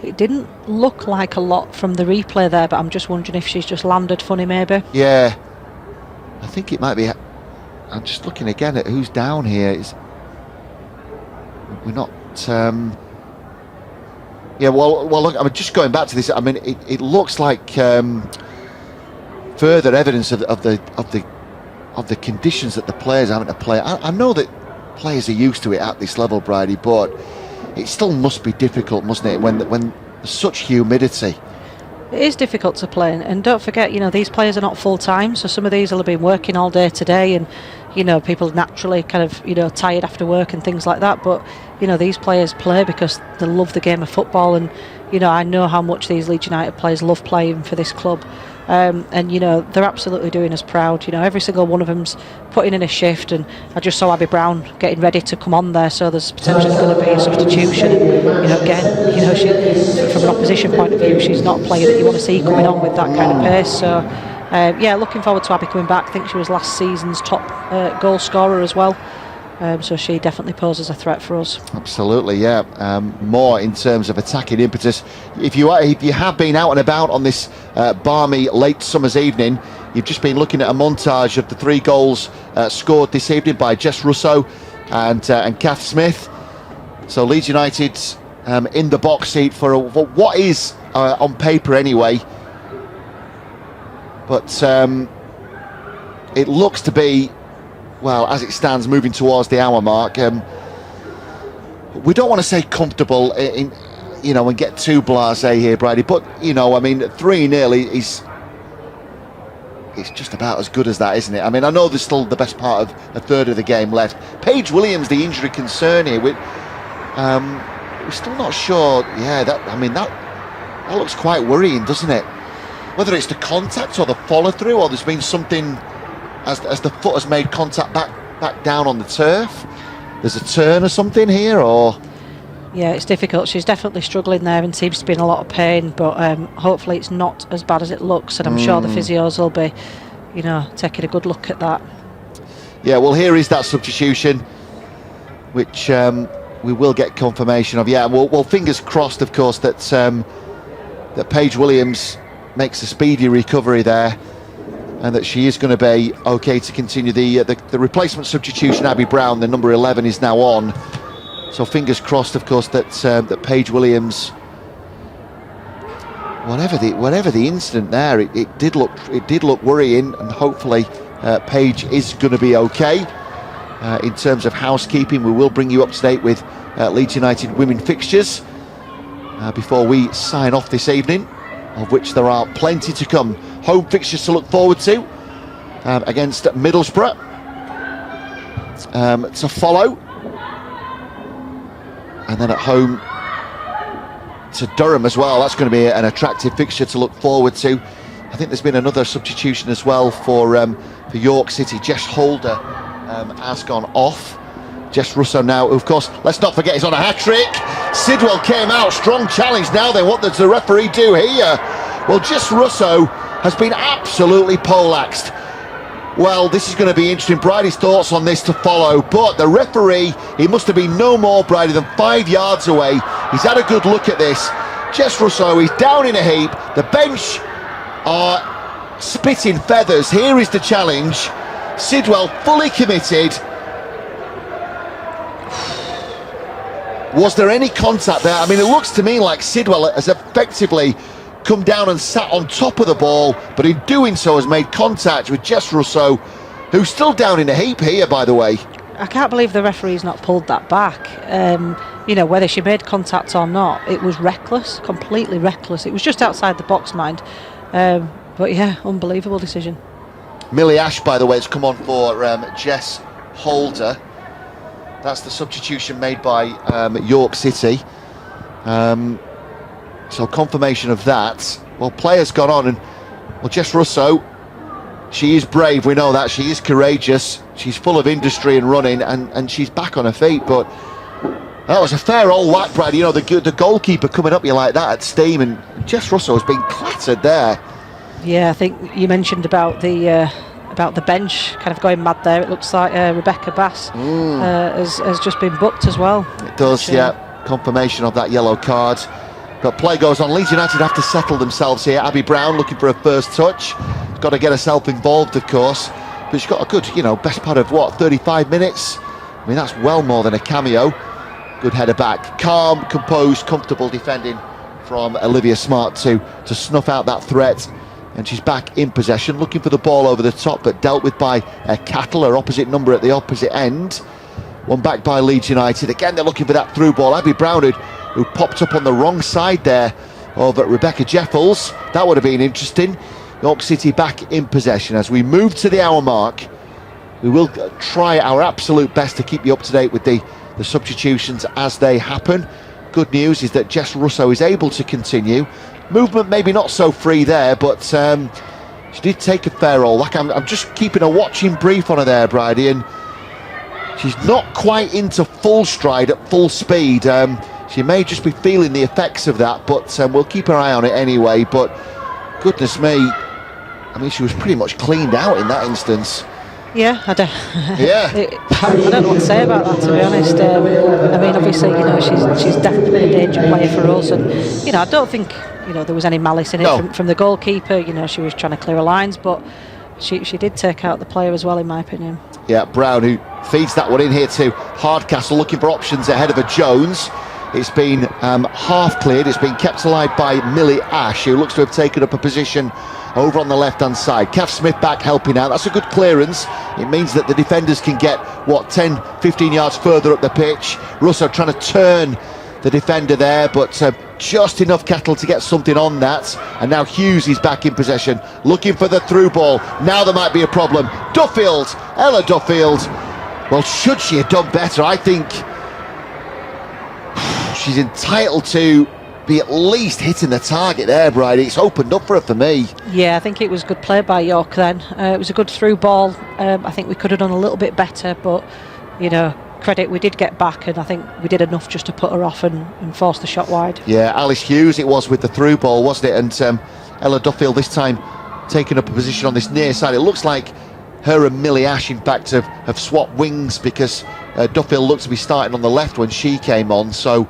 It didn't look like a lot from the replay there, but I'm just wondering if she's just landed funny, maybe. Yeah, I think it might be. I'm just looking again at who's down here. We're not. Yeah, well, look. I'm just going back to this. I mean, it looks like further evidence of the conditions that the players are having to play. I know that players are used to it at this level, Bridie, but it still must be difficult, mustn't it, when there's such humidity. It is difficult to play, and don't forget, these players are not full-time, so some of these will have been working all day today, and people naturally kind of tired after work and things like that, but these players play because they love the game of football, and I know how much these Leeds United players love playing for this club, and they're absolutely doing us proud. Every single one of them's putting in a shift, and I just saw Abby Brown getting ready to come on there, so there's potentially going to be a substitution. Again, she, from an opposition point of view, she's not a player that you want to see coming on with that kind of pace. So looking forward to Abby coming back. I think she was last season's top goal scorer as well. So she definitely poses a threat for us. Absolutely, yeah. More in terms of attacking impetus. If you have been out and about on this balmy late summer's evening, you've just been looking at a montage of the 3 goals scored this evening by Jess Russo and Kath Smith. So Leeds United in the box seat for what is on paper anyway, but it looks to be, well, as it stands, moving towards the hour mark. We don't want to say comfortable and get too blasé here, Bridie, but 3-0 is just about as good as that, isn't it? I know there's still the best part of a third of the game left. Paige Williams, the injury concern here, we're still not sure. Yeah, that looks quite worrying, doesn't it? Whether it's the contact or the follow through, or there's been something as the foot has made contact back down on the turf. There's a turn or something here, or... Yeah, it's difficult. She's definitely struggling there and seems to be in a lot of pain, but hopefully it's not as bad as it looks, and I'm sure the physios will be, taking a good look at that. Yeah, well, here is that substitution, which we will get confirmation of. Yeah, well, fingers crossed, of course, that that Paige Williams makes a speedy recovery there, and that she is going to be okay to continue. The replacement substitution, Abby Brown, the number 11, is now on. So fingers crossed, of course, that that Paige Williams, whatever the incident there, it did look worrying, and hopefully Paige is going to be okay. In terms of housekeeping, we will bring you up to date with Leeds United Women fixtures before we sign off this evening, of which there are plenty to come. Home fixtures to look forward to against Middlesbrough to follow, and then at home to Durham as well. That's going to be an attractive fixture to look forward to. I think there's been another substitution as well for York City. Jess Holder has gone off. Jess Russo now, of course, let's not forget, he's on a hat-trick. Sidwell came out, strong challenge now then. What does the referee do here? Well, Jess Russo has been absolutely poleaxed. Well, this is going to be interesting. Bridie's thoughts on this to follow, but the referee, he must have been no more, Bridie, than 5 yards away. He's had a good look at this. Jess Russo, he's down in a heap. The bench are spitting feathers. Here is the challenge. Sidwell fully committed. Was there any contact there? It looks to me like Sidwell has effectively come down and sat on top of the ball, but in doing so has made contact with Jess Russo, who's still down in a heap here, by the way. I can't believe the referee's not pulled that back. Whether she made contact or not, it was reckless, completely reckless. It was just outside the box, mind. But yeah, unbelievable decision. Millie Ash, by the way, has come on for Jess Holder. That's the substitution made by York City. So confirmation of that. Well, players gone on, and well, Jess Russo, she is brave, we know that. She is courageous. She's full of industry and running, and she's back on her feet. But that was a fair old whack, Brad. The goalkeeper coming up you like that at steam, and Jess Russo has been clattered there. Yeah, I think you mentioned about the bench kind of going mad there. It looks like Rebecca Bass has just been booked as well. It does, yeah. Confirmation of that yellow card. But play goes on. Leeds United have to settle themselves here. Abby Brown looking for a first touch. Got to get herself involved, of course. But she's got a good, best part of 35 minutes. That's well more than a cameo. Good header back. Calm, composed, comfortable defending from Olivia Smart to snuff out that threat. And she's back in possession, looking for the ball over the top, but dealt with by Cattle, her opposite number at the opposite end. One back by Leeds United. Again, they're looking for that through ball. Abby Brown, who popped up on the wrong side there of Rebecca Jeffels. That would have been interesting. York City back in possession. As we move to the hour mark, we will try our absolute best to keep you up to date with the substitutions as they happen. Good news is that Jess Russo is able to continue. Movement maybe not so free there, but she did take a fair roll. Like I'm just keeping a watching brief on her there, Bridie, and she's not quite into full stride at full speed. She may just be feeling the effects of that, but we'll keep our eye on it anyway. But goodness me, I mean, she was pretty much cleaned out in that instance. Yeah, I don't. Yeah. I don't know what to say about that, to be honest. I mean, obviously, she's definitely been a danger player for us, and I don't think there was any malice in it from the goalkeeper. She was trying to clear her lines, but she did take out the player as well, in my opinion. Yeah, Brown, who feeds that one in here to Hardcastle, looking for options ahead of a Jones. It's been half cleared. It's been kept alive by Millie Ash, who looks to have taken up a position over on the left-hand side. Kath Smith back helping out. That's a good clearance. It means that the defenders can get, 10, 15 yards further up the pitch. Russo trying to turn the defender there, but just enough Kettle to get something on that. And now Hughes is back in possession, looking for the through ball. Now there might be a problem. Duffield, Ella Duffield. Well, should she have done better? I think she's entitled to be at least hitting the target there, Bridie. It's opened up for her for me. Yeah, I think it was good play by York then. It was a good through ball. I think we could have done a little bit better, but credit, we did get back, and I think we did enough just to put her off and force the shot wide. Yeah, Alice Hughes it was with the through ball, wasn't it? And Ella Duffield this time taking up a position on this near side. It looks like her and Millie Ash in fact have swapped wings, because Duffield looked to be starting on the left when she came on, so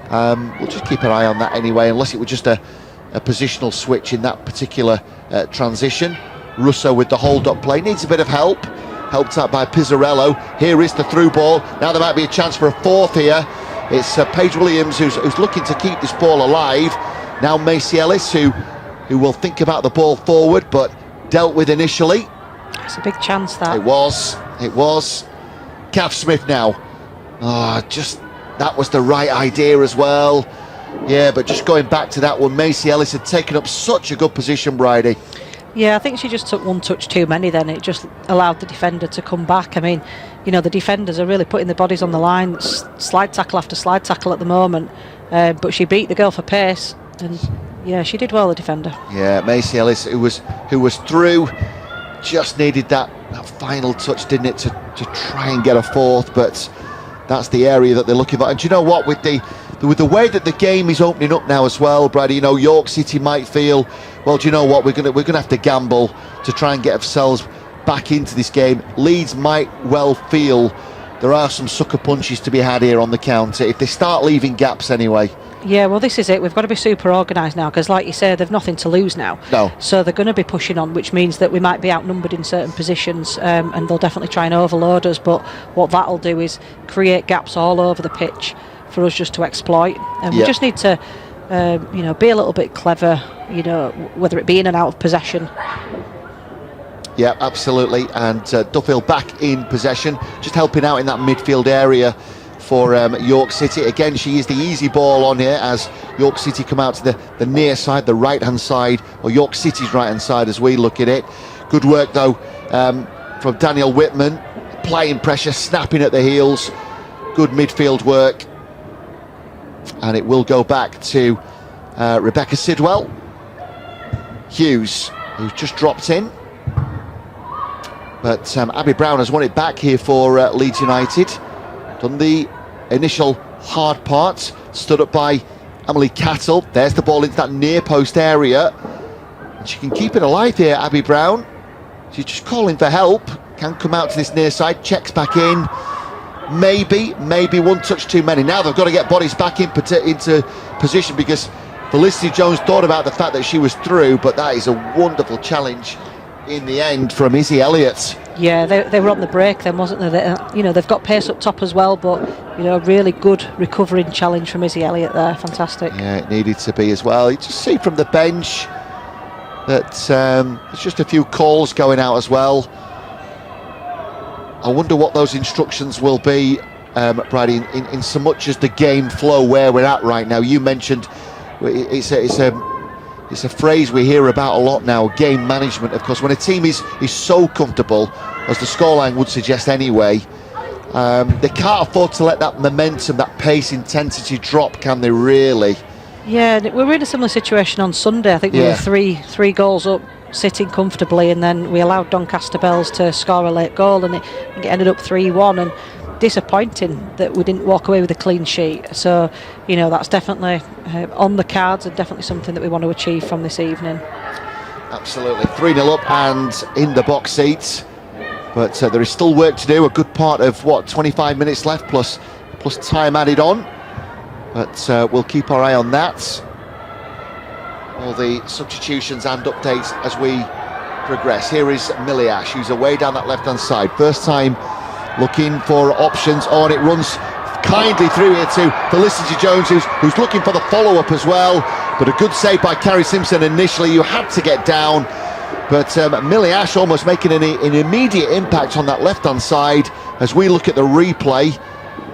we'll just keep an eye on that anyway, unless it was just a positional switch in that particular transition. Russo with the hold-up play, needs a bit of help. Helped out by Pizzarello. Here is the through ball. Now there might be a chance for a fourth here. It's Paige Williams who's looking to keep this ball alive. Now Macy Ellis who will think about the ball forward, but dealt with initially. It's a big chance, that. It was. Kath Smith now. That was the right idea as well. Yeah, but just going back to that one, Macy Ellis had taken up such a good position, Bridie. Yeah, I think she just took one touch too many then. It just allowed the defender to come back. I mean, the defenders are really putting their bodies on the line. Slide tackle after slide tackle at the moment. But she beat the girl for pace. And, yeah, she did well, the defender. Yeah, Macy Ellis, who was through, just needed that final touch, didn't it, to try and get a fourth. But that's the area that they're looking for. And do you know what, with the way that the game is opening up now as well, Brad, York City might feel, well, do you know what, we're gonna have to gamble to try and get ourselves back into this game. Leeds might well feel there are some sucker punches to be had here on the counter if they start leaving gaps anyway. Yeah, well, this is it. We've got to be super organised now, because like you say, they've nothing to lose now. No. So they're going to be pushing on, which means that we might be outnumbered in certain positions, and they'll definitely try and overload us. But what that'll do is create gaps all over the pitch for us just to exploit. And we just need to, be a little bit clever, whether it be in and out of possession. Yeah, absolutely. And Duffield back in possession, just helping out in that midfield area for York City. Again, she is the easy ball on here as York City come out to the near side, the right-hand side, or York City's right-hand side as we look at it. Good work, though, from Danielle Whitman, applying pressure, snapping at the heels. Good midfield work. And it will go back to Rebecca Sidwell. Hughes, who's just dropped in. But Abby Brown has won it back here for Leeds United. Done the initial hard part, stood up by Emily Cattle. There's the ball into that near post area. And she can keep it alive here, Abby Brown. She's just calling for help. Can come out to this near side, checks back in. Maybe one touch too many. Now they've got to get bodies back into position, because Felicity Jones thought about the fact that she was through, but that is a wonderful challenge in the end from Izzy Elliott. Yeah, they were on the break then, wasn't they? They've got pace up top as well, but really good recovering challenge from Izzy Elliott there. Fantastic. Yeah, it needed to be as well. You just see from the bench that there's just a few calls going out as well. I wonder what those instructions will be Brady, in so much as the game flow where we're at right now. You mentioned it's a phrase we hear about a lot now, game management. Of course, when a team is so comfortable, as the scoreline would suggest anyway, they can't afford to let that momentum, that pace, intensity drop, can they really? Yeah, we were in a similar situation on Sunday. I think we were three goals up, sitting comfortably, and then we allowed Doncaster Bells to score a late goal, and it ended up 3-1. And disappointing that we didn't walk away with a clean sheet. So, you know, that's definitely on the cards and definitely something that we want to achieve from this evening. Absolutely. 3-0 up and in the box seats. But there is still work to do. A good part of, 25 minutes left plus time added on. But we'll keep our eye on that. All the substitutions and updates as we progress. Here is Millie Ash, who's away down that left-hand side. First time looking for options. Oh, and it runs kindly through here to Felicity Jones, who's looking for the follow-up as well. But a good save by Carrie Simpson initially. You had to get down. But Millie Ash almost making an immediate impact on that left-hand side as we look at the replay.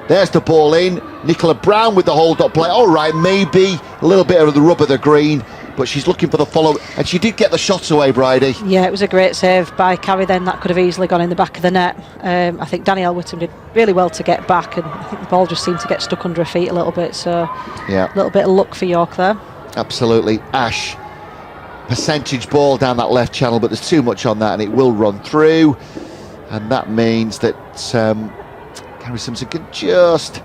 There's the ball in. Nicola Brown with the hold-up play. All right, maybe a little bit of the rub of the green, but she's looking for the follow, and she did get the shot away, Bridie. Yeah, it was a great save by Carrie then. That could have easily gone in the back of the net. I think Danielle Whittam did really well to get back, and I think the ball just seemed to get stuck under her feet a little bit, so yeah, a little bit of luck for York there. Absolutely. Ash, percentage ball down that left channel, but there's too much on that and it will run through, and that means that Carrie Simpson can just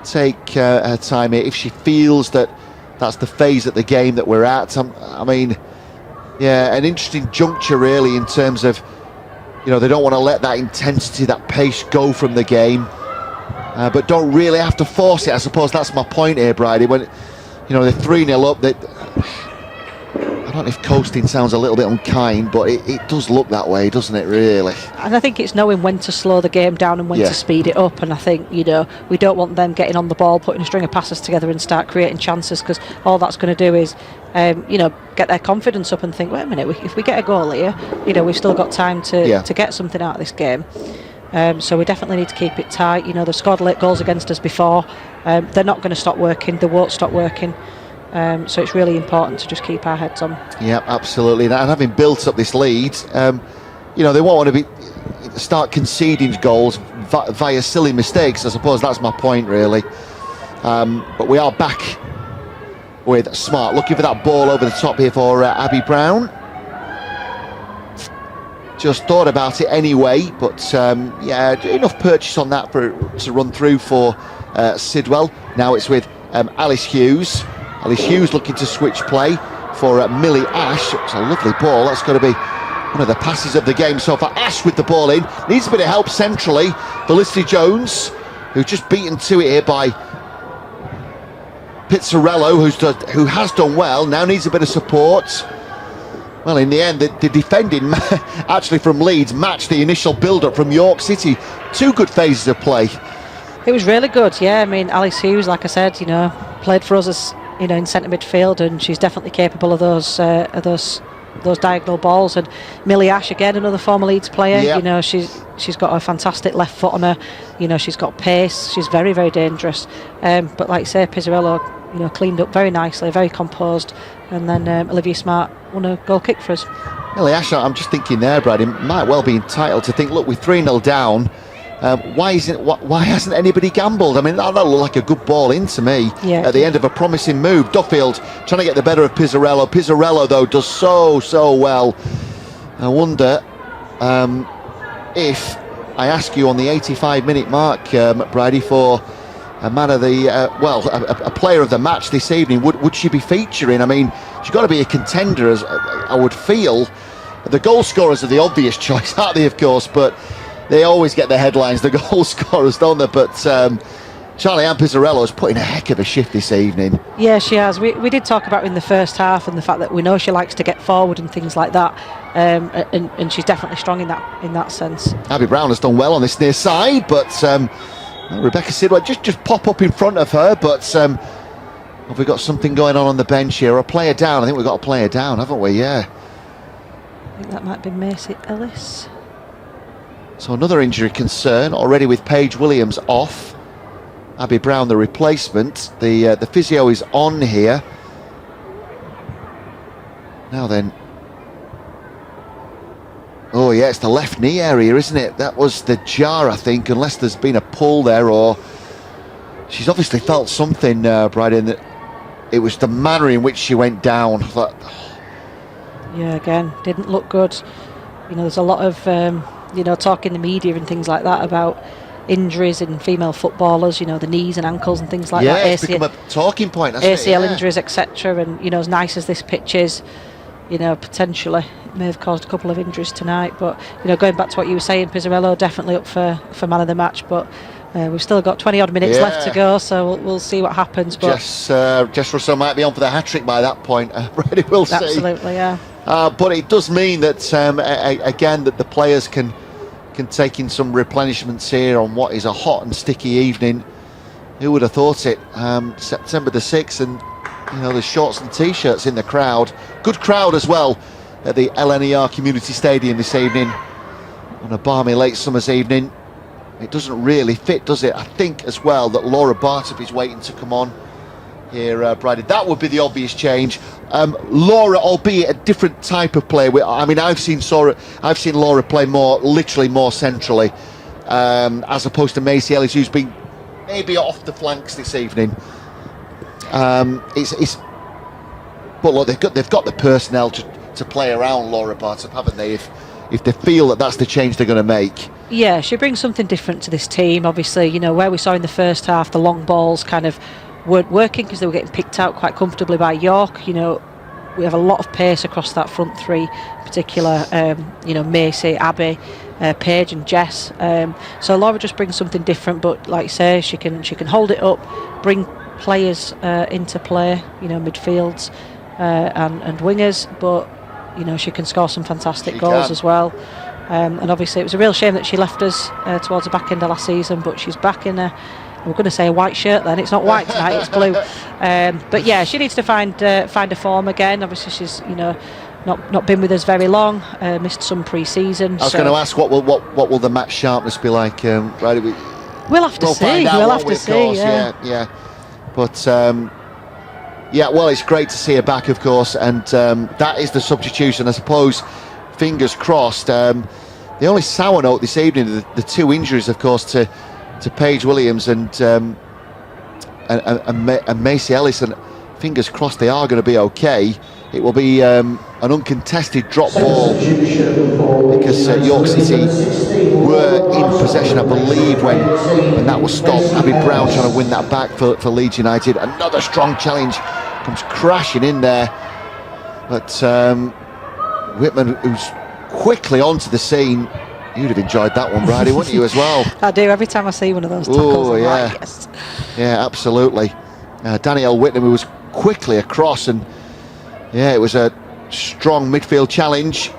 take her time here if she feels that that's the phase at the game that we're at. I mean, yeah, an interesting juncture really in terms of, you know, they don't want to let that intensity, that pace go from the game, but don't really have to force it. I suppose that's my point here, Bridie. When, you know, they're 3-0 up, I don't know if coasting sounds a little bit unkind, but it does look that way, doesn't it, really? And I think it's knowing when to slow the game down and when to speed it up. And I think, you know, we don't want them getting on the ball, putting a string of passes together and start creating chances, because all that's going to do is, you know, get their confidence up and think, wait a minute, if we get a goal here, you know, we've still got time to get something out of this game. So we definitely need to keep it tight. You know, they've scored late goals against us before. They're not going to stop working. They won't stop working. So it's really important to just keep our heads on. Yeah, absolutely. And having built up this lead, you know, they won't want to start conceding goals via silly mistakes. I suppose that's my point, really. But we are back with Smart, looking for that ball over the top here for Abby Brown. Just thought about it anyway, but yeah, enough purchase on that to run through for Sidwell. Now it's with Alice Hughes. Alice Hughes looking to switch play for Millie Ash. It's a lovely ball. That's got to be one of the passes of the game so far. Ash with the ball in. Needs a bit of help centrally. Felicity Jones, who's just beaten to it here by Pizzarello, who has done well, now needs a bit of support. Well, in the end, the defending, actually from Leeds, matched the initial build-up from York City. Two good phases of play. It was really good, yeah. I mean, Alice Hughes, like I said, you know, played for us as, you know, in centre midfield, and she's definitely capable of those diagonal balls. And Millie Ash, again, another former Leeds player. Yep. You know, she's got a fantastic left foot on her. You know, she's got pace. She's very, very dangerous. But like you say, Pizzarello, you know, cleaned up very nicely, very composed. And then Olivia Smart won a goal kick for us. Millie Ash, I'm just thinking there, Brad, he might well be entitled to think, look, we're 3-0 down. Why hasn't anybody gambled? I mean, that looked like a good ball in to me at the end of a promising move. Duffield trying to get the better of Pizzarello. Pizzarello, though, does so well. I wonder if I ask you on the 85-minute mark, Bridie, for a man of the, a player of the match this evening, would she be featuring? I mean, she's got to be a contender, as I would feel. The goal scorers are the obvious choice, aren't they, of course, but they always get the headlines, the goal scorers, don't they? But Charlie-Anne Pizzarello has put in a heck of a shift this evening. Yeah, she has. We did talk about it in the first half, and the fact that we know she likes to get forward and things like that, and she's definitely strong in that sense. Abby Brown has done well on this near side, but Rebecca Sidwell just pop up in front of her. But have we got something going on the bench here? A player down? I think we've got a player down, haven't we? Yeah. I think that might be Macy Ellis. So another injury concern already with Paige Williams off. Abby Brown, the replacement. The physio is on here. Now then. Oh yeah, it's the left knee area, isn't it? That was the jar, I think, unless there's been a pull there, or she's obviously felt something, Bryden, that it was the manner in which she went down. Yeah, again, didn't look good. You know, there's a lot of, talk in the media and things like that about injuries in female footballers, the knees and ankles and things like that. Yeah, it's become a talking point, hasn't it? ACL injuries, etc. And, as nice as this pitch is, potentially it may have caused a couple of injuries tonight. But, going back to what you were saying, Pizzarello definitely up for man of the match. But we've still got 20-odd minutes left to go, so we'll see what happens. But Jess Russo might be on for the hat-trick by that point. Really, we'll see. Absolutely, yeah. But it does mean that, again, that the players can take in some replenishments here on what is a hot and sticky evening. Who would have thought it? September the 6th, and there's shorts and t-shirts in the crowd. Good crowd as well at the LNER Community Stadium this evening on a balmy late summer's evening. It doesn't really fit, does it? I think as well that Laura Bartup is waiting to come on here, Bridie. That would be the obvious change. Laura, albeit a different type of player. I mean, I've seen Laura play literally more centrally, as opposed to Macy Ellis, who's been maybe off the flanks this evening. But look, they've got the personnel to play around Laura Bartup, haven't they? If they feel that that's the change they're going to make. Yeah, she brings something different to this team. Obviously, where we saw in the first half the long balls kind of weren't working because they were getting picked out quite comfortably by York. We have a lot of pace across that front three, in particular, Macy, Abby, Paige and Jess. So Laura just brings something different, but like you say, she can hold it up, bring players into play, midfields and wingers, but she can score some fantastic goals as well. And obviously it was a real shame that she left us towards the back end of last season, but she's back in we're going to say a white shirt then. It's not white tonight, it's blue. But yeah, she needs to find a form again. Obviously she's not been with us very long, missed some pre-season. I was going to ask what will the match sharpness be like, right? We'll have to see. We'll have to see. Yeah. But well, it's great to see her back, of course, and that is the substitution, I suppose. Fingers crossed. The only sour note this evening, the two injuries, of course, to Paige Williams and Macy Ellis, and fingers crossed they are going to be okay. It will be an uncontested drop ball because York City were in possession, I believe, when that was stopped. Abby Brown trying to win that back for Leeds United. Another strong challenge comes crashing in there, but Whitman, who's quickly onto the scene. You'd have enjoyed that one, Bridie, wouldn't you, as well? I do. Every time I see one of those tackles, I'm like, yes. Yeah, absolutely. Danielle Whitman, who was quickly across, and it was a strong midfield challenge.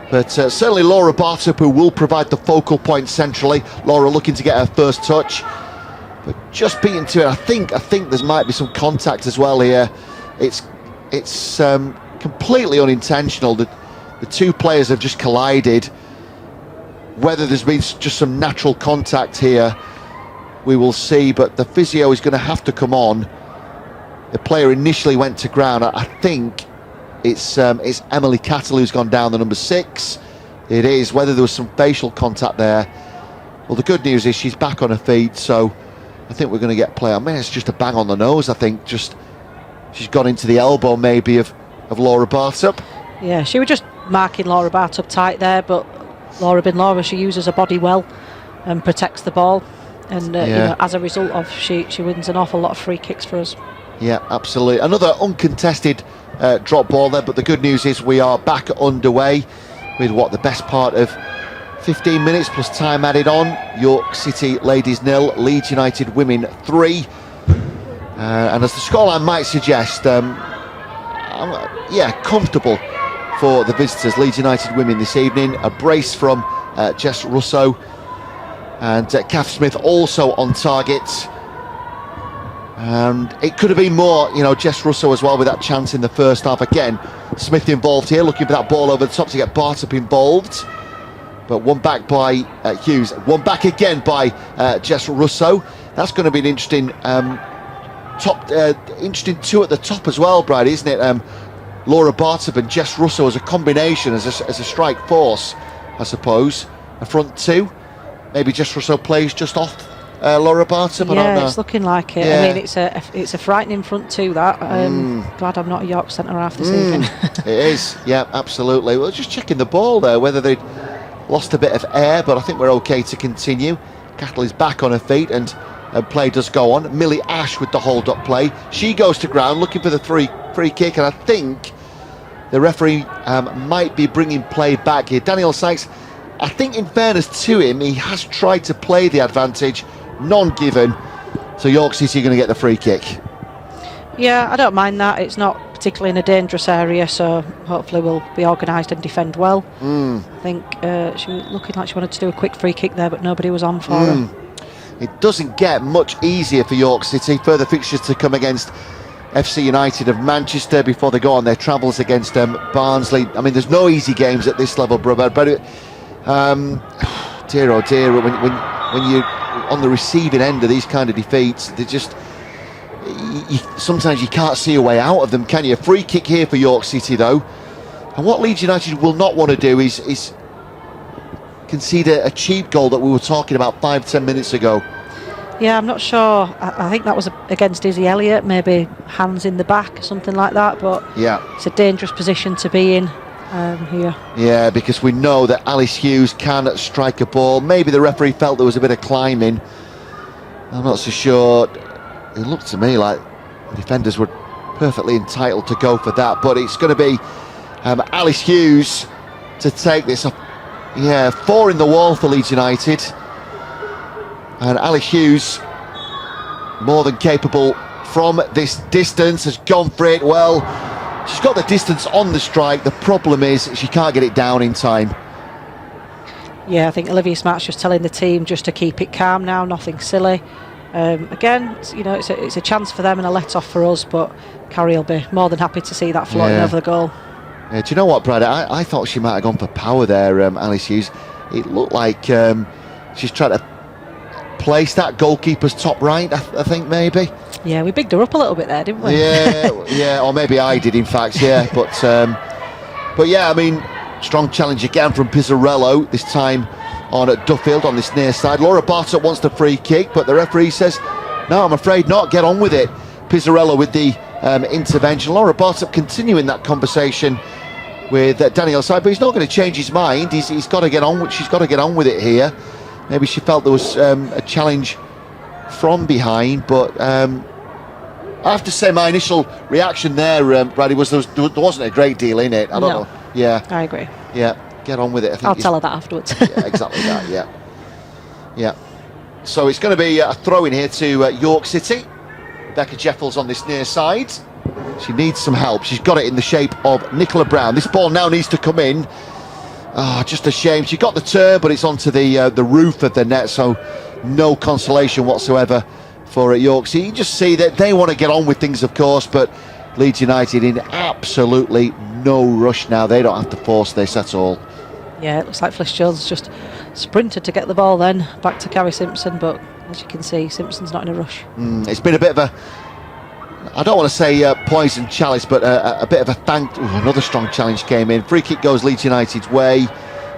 But certainly Laura Bartup, who will provide the focal point centrally. Laura looking to get her first touch, but just beating to it. I think there might be some contact as well here. It's completely unintentional. The two players have just collided. Whether there's been just some natural contact here, we will see, but the physio is going to have to come on. The player initially went to ground. I think it's Emily Cattle who's gone down, the number 6. It is. Whether there was some facial contact there. Well, the good news is she's back on her feet, so I think we're going to get play. I mean, it's just a bang on the nose, I think. Just she's gone into the elbow maybe of Laura Bartup. Yeah, she was just marking Laura Bartup tight there, but Laura being Laura, she uses her body well and protects the ball, and as a result of she wins an awful lot of free kicks for us. Yeah, absolutely. Another uncontested drop ball there, but the good news is we are back underway with the best part of 15 minutes plus time added on. York City ladies 0, Leeds United women 3, and as the scoreline might suggest, comfortable for the visitors, Leeds United women this evening. A brace from Jess Russo, and Kath Smith also on target. And it could have been more, Jess Russo as well with that chance in the first half. Again, Smith involved here, looking for that ball over the top to get Bartup involved. But one back by Hughes, one back again by Jess Russo. that's going to be an interesting interesting two at the top as well, Brad, isn't it? Laura Bartop and Jess Russo as a combination, as a strike force, I suppose. A front two. Maybe Jess Russo plays just off Laura Bartop. Yeah, I don't know. it's looking like it. Yeah. I mean, it's a frightening front two, that. Glad I'm not a York centre half this evening. It is, yeah, absolutely. Well, just checking the ball there, whether they'd lost a bit of air, but I think we're okay to continue. Cattle is back on her feet, and play does go on. Millie Ash with the hold-up play. She goes to ground looking for the free kick, and I think the referee might be bringing play back here. Daniel Sykes, I think in fairness to him, he has tried to play the advantage, none given, so York City are going to get the free kick. Yeah, I don't mind that. It's not particularly in a dangerous area, so hopefully we'll be organised and defend well. I think she was looking like she wanted to do a quick free kick there, but nobody was on for her. It doesn't get much easier for York City. Further fixtures to come against FC United of Manchester before they go on their travels against Barnsley. I mean, there's no easy games at this level, brother. But dear oh dear, when you're on the receiving end of these kind of defeats, they just sometimes you can't see a way out of them, can you? A free kick here for York City, though. And what Leeds United will not want to do is concede a cheap goal that we were talking about 5-10 minutes ago. Yeah, I'm not sure. I think that was against Izzy Elliott, maybe hands in the back, something like that. But yeah, it's a dangerous position to be in here. Yeah, because we know that Alice Hughes can strike a ball. Maybe the referee felt there was a bit of climbing. I'm not so sure. It looked to me like the defenders were perfectly entitled to go for that. But it's going to be Alice Hughes to take this up. Yeah, 4 in the wall for Leeds United. And Alice Hughes, more than capable from this distance, has gone for it. Well, she's got the distance on the strike. The problem is she can't get it down in time. Yeah, I think Olivia Smart's just telling the team just to keep it calm now, nothing silly. Again, you know, it's a chance for them and a let-off for us, but Carrie will be more than happy to see that floating over the goal. Yeah, do you know what, Brad? I thought she might have gone for power there, Alice Hughes. It looked like she's trying to place that goalkeeper's top right, I think, maybe. Yeah, we bigged her up a little bit there, didn't we? Yeah, or maybe I did, in fact, yeah. But yeah, I mean, strong challenge again from Pizzarello, this time on at Duffield on this near side. Laura Bartop wants the free kick, but the referee says, no, I'm afraid not, get on with it. Pizzarello with the intervention. Laura Bartop continuing that conversation with Daniel Side, but he's not going to change his mind. He's got to get on. She's got to get on with it here. Maybe she felt there was a challenge from behind, but I have to say my initial reaction there, Brady, was there wasn't a great deal in it. I don't know. Yeah, I agree. Yeah, get on with it. I think I'll tell her that afterwards. Yeah, exactly that. Yeah. So it's going to be a throw in here to York City. Becca Jeffels on this near side. She needs some help. She's got it in the shape of Nicola Brown. This ball now needs to come in. Just a shame. She got the turn, but it's onto the roof of the net, so no consolation whatsoever for York City. You just see that they want to get on with things, of course, but Leeds United in absolutely no rush now. They don't have to force this at all. Yeah, it looks like Fliss Jones just sprinted to get the ball then back to Carrie Simpson, but as you can see, Simpson's not in a rush. It's been a bit of a, I don't want to say poison chalice, but a bit of a thank. Another strong challenge came in. Free kick goes Leeds United's way.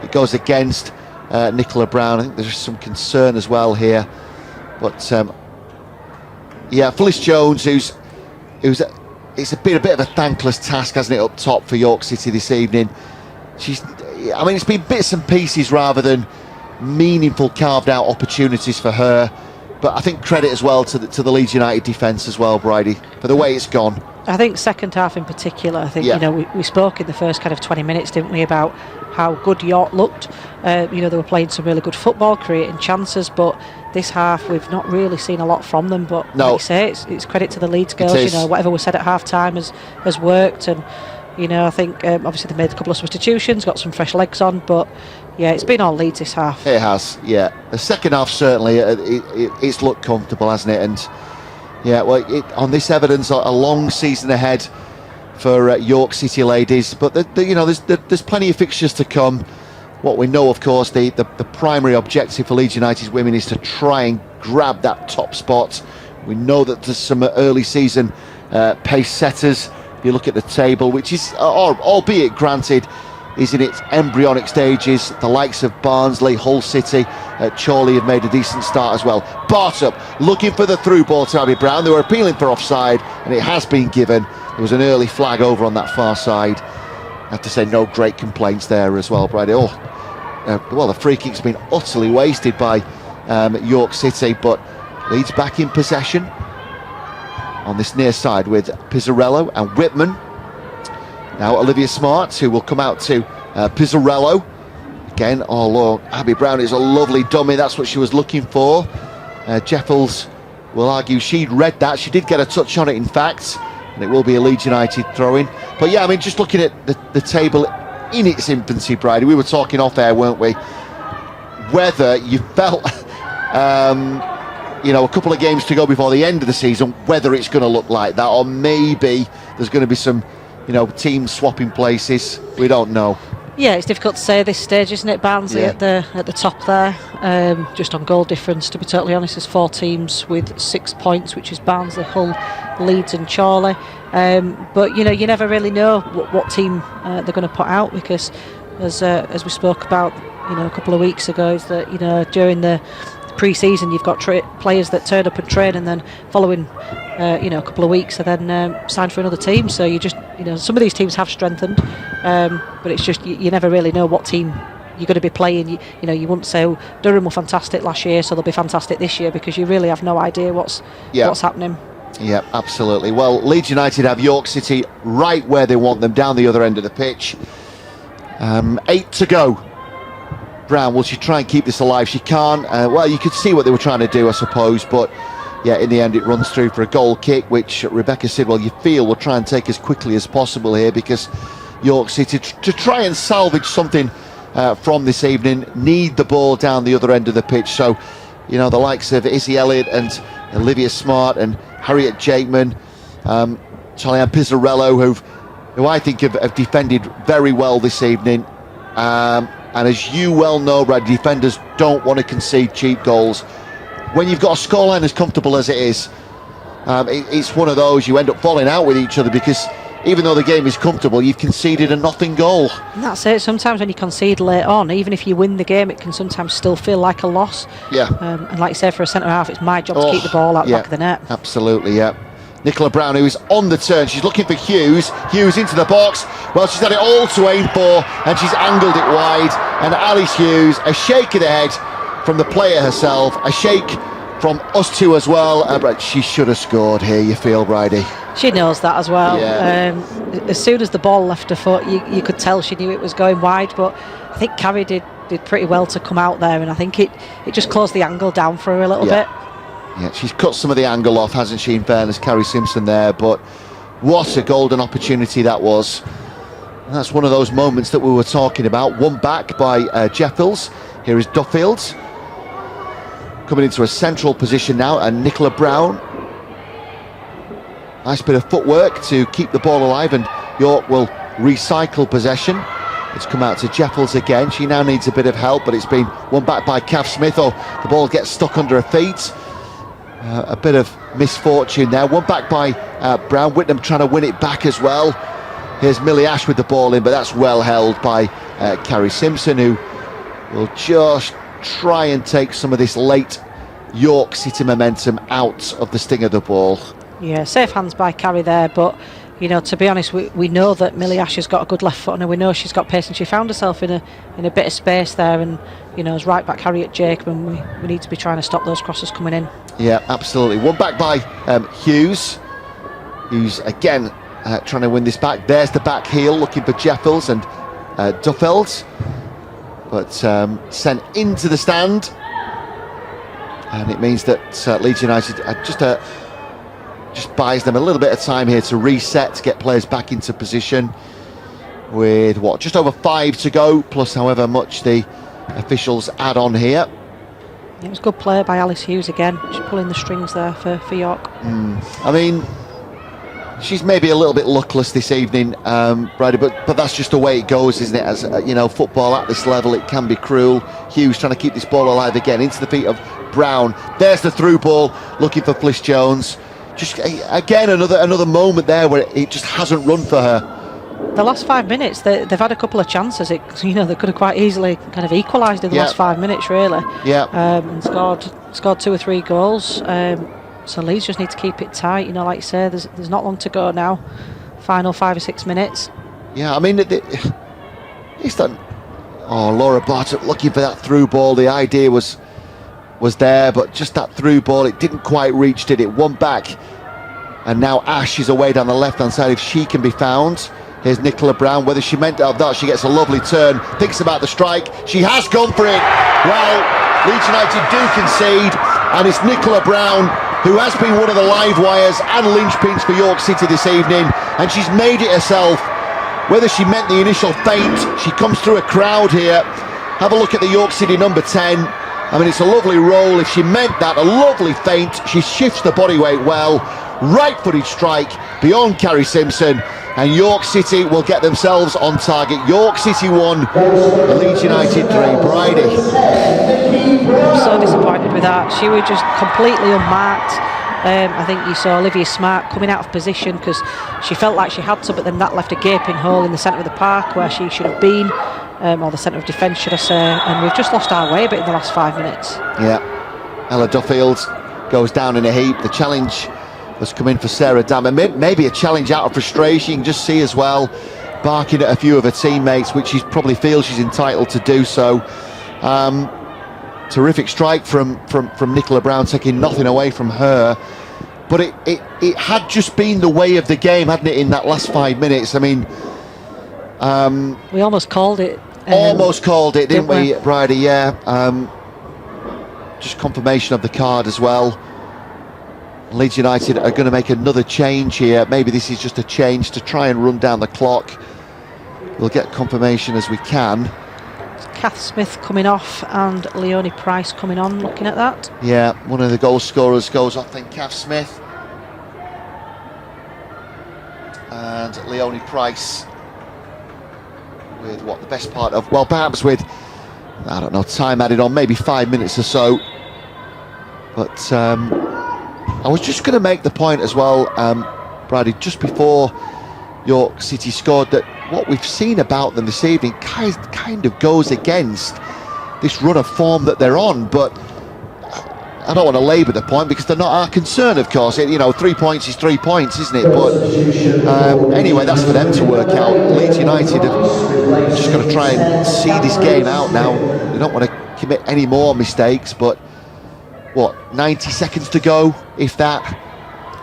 It goes against Nicola Brown. I think there's some concern as well here. But yeah, Fliss Jones, it's been a bit of a thankless task, hasn't it, up top for York City this evening. I mean, it's been bits and pieces rather than meaningful carved out opportunities for her. But I think credit as well to the Leeds United defence as well, Bridie, for the way it's gone. I think second half in particular, I think, you know, we spoke in the first kind of 20 minutes, didn't we, about how good York looked. You know, they were playing some really good football, creating chances, but this half we've not really seen a lot from them. But like you say, it's credit to the Leeds girls. You know, whatever was said at half time has worked, and you know, I think obviously they made a couple of substitutions, got some fresh legs on, but yeah, it's been all Leeds this half. It has, yeah. The second half certainly it's looked comfortable, hasn't it? And yeah, well, on this evidence, a long season ahead for York City ladies, but you know, there's plenty of fixtures to come. what we know, of course, the primary objective for Leeds United Women is to try and grab that top spot. We know that there's some early season pace setters. If you look at the table, which is, albeit granted, is in its embryonic stages. The likes of Barnsley, Hull City, Chorley have made a decent start as well. Bartup looking for the through ball to Abby Brown. They were appealing for offside, and it has been given. There was an early flag over on that far side. I have to say, no great complaints there as well, Brady. Well, the free kick's been utterly wasted by York City, but Leeds back in possession on this near side with Pizzarello and Whitman. Now Olivia Smart, who will come out to Pizzarello. Again, oh Lord, Abby Brown is a lovely dummy. That's what she was looking for. Jeffels will argue she'd read that. She did get a touch on it, in fact, and it will be a Leeds United throw-in. But yeah, I mean, just looking at the table in its infancy, Brady, we were talking off air, weren't we? Whether you felt, a couple of games to go before the end of the season, whether it's going to look like that, or maybe there's going to be some, teams swapping places. We don't know. Yeah, it's difficult to say at this stage, isn't it? Barnsley at the top there, just on goal difference, to be totally honest. There's 4 teams with 6 points, which is Barnsley, Hull, Leeds and Chorley. But you never really know what team they're going to put out, because as we spoke about a couple of weeks ago, is that during the pre-season you've got players that turn up and train, and then following a couple of weeks are then signed for another team. So you just some of these teams have strengthened, but it's just you never really know what team you're going to be playing. You wouldn't say, oh, Durham were fantastic last year, so they'll be fantastic this year, because you really have no idea what's happening. Yeah, absolutely. Well, Leeds United have York City right where they want them, down the other end of the pitch. 8 to go. Brown, will she try and keep this alive? She can't. Well, you could see what they were trying to do, I suppose, but yeah, in the end it runs through for a goal kick, which Rebecca Sidwell, you feel, will try and take as quickly as possible here, because York City, to try and salvage something from this evening, need the ball down the other end of the pitch. So, the likes of Izzy Elliott and Olivia Smart and Harriet Jakeman, Charlie-Ann Pizzarello, who I think have defended very well this evening. And as you well know, Brad, defenders don't want to concede cheap goals. When you've got a scoreline as comfortable as it is, it's one of those you end up falling out with each other, because even though the game is comfortable, you've conceded a nothing goal. And that's it. Sometimes when you concede late on, even if you win the game, it can sometimes still feel like a loss. Yeah. And like you say, for a centre-half, it's my job to keep the ball out the back of the net. Absolutely, yeah. Nicola Brown, who is on the turn, she's looking for Hughes. Hughes into the box. Well, she's had it all to aim for, and she's angled it wide. And Alice Hughes, a shake of the head from the player herself, a shake from us two as well. But she should have scored here, you feel, Bridie? She knows that as well. Yeah. As soon as the ball left her foot, you could tell she knew it was going wide. But I think Carrie did pretty well to come out there, and I think it just closed the angle down for her a little bit. Yeah, she's cut some of the angle off, hasn't she, in fairness, Carrie Simpson there, but what a golden opportunity that was. And that's one of those moments that we were talking about. Won back by Jeffels. Here is Duffield coming into a central position now, and Nicola Brown. Nice bit of footwork to keep the ball alive, and York will recycle possession. It's come out to Jeffels again. She now needs a bit of help, but it's been won back by Kath Smith. Oh, the ball gets stuck under her feet. A bit of misfortune there. One back by Brown. Whitnam trying to win it back as well. Here's Millie Ash with the ball in, but that's well held by Carrie Simpson, who will just try and take some of this late York City momentum out of the sting of the ball. Yeah, safe hands by Carrie there, but to be honest, we know that Millie Ash has got a good left foot, and we know she's got pace, and she found herself in a bit of space there, and as right back Harriet Jakeman, we need to be trying to stop those crosses coming in. Yeah, absolutely. One back by Hughes, who's again trying to win this back. There's the back heel looking for Jeffels and Duffels, but sent into the stand, and it means that Leeds United just buys them a little bit of time here to reset, to get players back into position, with just over 5 to go, plus however much the officials add on here. It was good play by Alice Hughes again, just pulling the strings there for York. I mean, she's maybe a little bit luckless this evening, Brady, but that's just the way it goes, isn't it? As you know, football at this level, it can be cruel. Hughes trying to keep this ball alive again, into the feet of Brown. There's the through ball, looking for Fliss Jones. Just again, another moment there where it just hasn't run for her. The last 5 minutes, they've had a couple of chances. They could have quite easily kind of equalised in the last 5 minutes, really. Yeah. And scored 2 or 3 goals. So Leeds just need to keep it tight. Like you say, there's not long to go now. Final 5 or 6 minutes. Yeah, I mean, it's done. Oh, Laura Bartlett looking for that through ball. The idea was there, but just that through ball, it didn't quite reach, did it? One back, and now Ash is away down the left-hand side if she can be found. Here's Nicola Brown. Whether she meant to or not, she gets a lovely turn, thinks about the strike. She has gone for it. Well, Leeds United do concede, and it's Nicola Brown who has been one of the live wires and linchpins for York City this evening, and she's made it herself. Whether she meant the initial feint, she comes through a crowd here. Have a look at the York City number 10. I mean, it's a lovely roll. If she meant that, a lovely feint. She shifts the body weight well. Right-footed strike beyond Carrie Simpson, and York City will get themselves on target. York City 1, Leeds United 3. Bridie. I'm so disappointed with that. She was just completely unmarked. I think you saw Olivia Smart coming out of position because she felt like she had to, but then that left a gaping hole in the centre of the park where she should have been, or the centre of defence, should I say, and we've just lost our way a bit in the last 5 minutes. Yeah, Ella Duffield goes down in a heap. The challenge has come in for Sarah Dammer. Maybe a challenge out of frustration. You can just see as well, barking at a few of her teammates, which she probably feels she's entitled to do so. Terrific strike from Nicola Brown, taking nothing away from her. But it had just been the way of the game, hadn't it, in that last 5 minutes? I mean, we almost called it. Almost called it, didn't we, Bridie? Yeah. Just confirmation of the card as well. Leeds United are going to make another change here. Maybe this is just a change to try and run down the clock. We'll get confirmation as we can. Kath Smith coming off and Leonie Price coming on, looking at that. Yeah, one of the goal scorers goes off then, Kath Smith. And Leonie Price with the best part of, well, perhaps with, I don't know, time added on, maybe 5 minutes or so. But I was just going to make the point as well, Brady, just before York City scored, that what we've seen about them this evening kind of goes against this run of form that they're on. But I don't want to labour the point because they're not our concern, of course. 3 points is 3 points, isn't it? But anyway, that's for them to work out. Leeds United have just got to try and see this game out now. They don't want to commit any more mistakes, but 90 seconds to go, if that.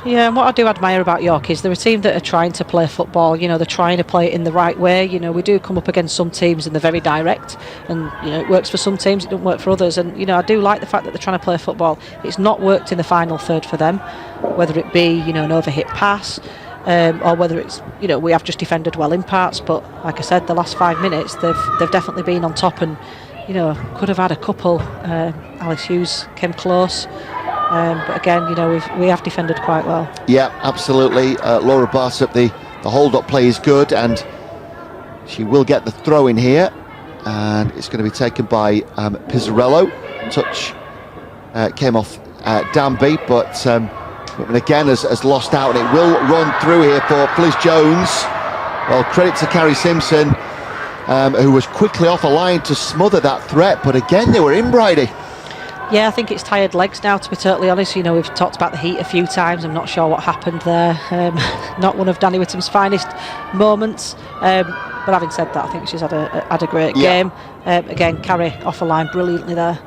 Yeah, and what I do admire about York is they're a team that are trying to play football. They're trying to play it in the right way. We do come up against some teams and they're very direct, and it works for some teams, it doesn't work for others. And I do like the fact that they're trying to play football. It's not worked in the final third for them, whether it be an overhit pass, or whether it's we have just defended well in parts. But like I said, the last 5 minutes they've definitely been on top, and could have had a couple. Alice Hughes came close. But again, we have defended quite well. Yeah, absolutely. Laura Barsup, the hold-up play is good, and she will get the throw in here, and it's going to be taken by Pizzarello. Touch came off Danby, but again has lost out, and it will run through here for Fliss Jones. Well, credit to Carrie Simpson, who was quickly off a line to smother that threat, but again they were in, Bridie. Yeah, I think it's tired legs now, to be totally honest. We've talked about the heat a few times. I'm not sure what happened there. Not one of Danny Whittam's finest moments. But having said that, I think she's had a great game. Again, Carrie off a line brilliantly there.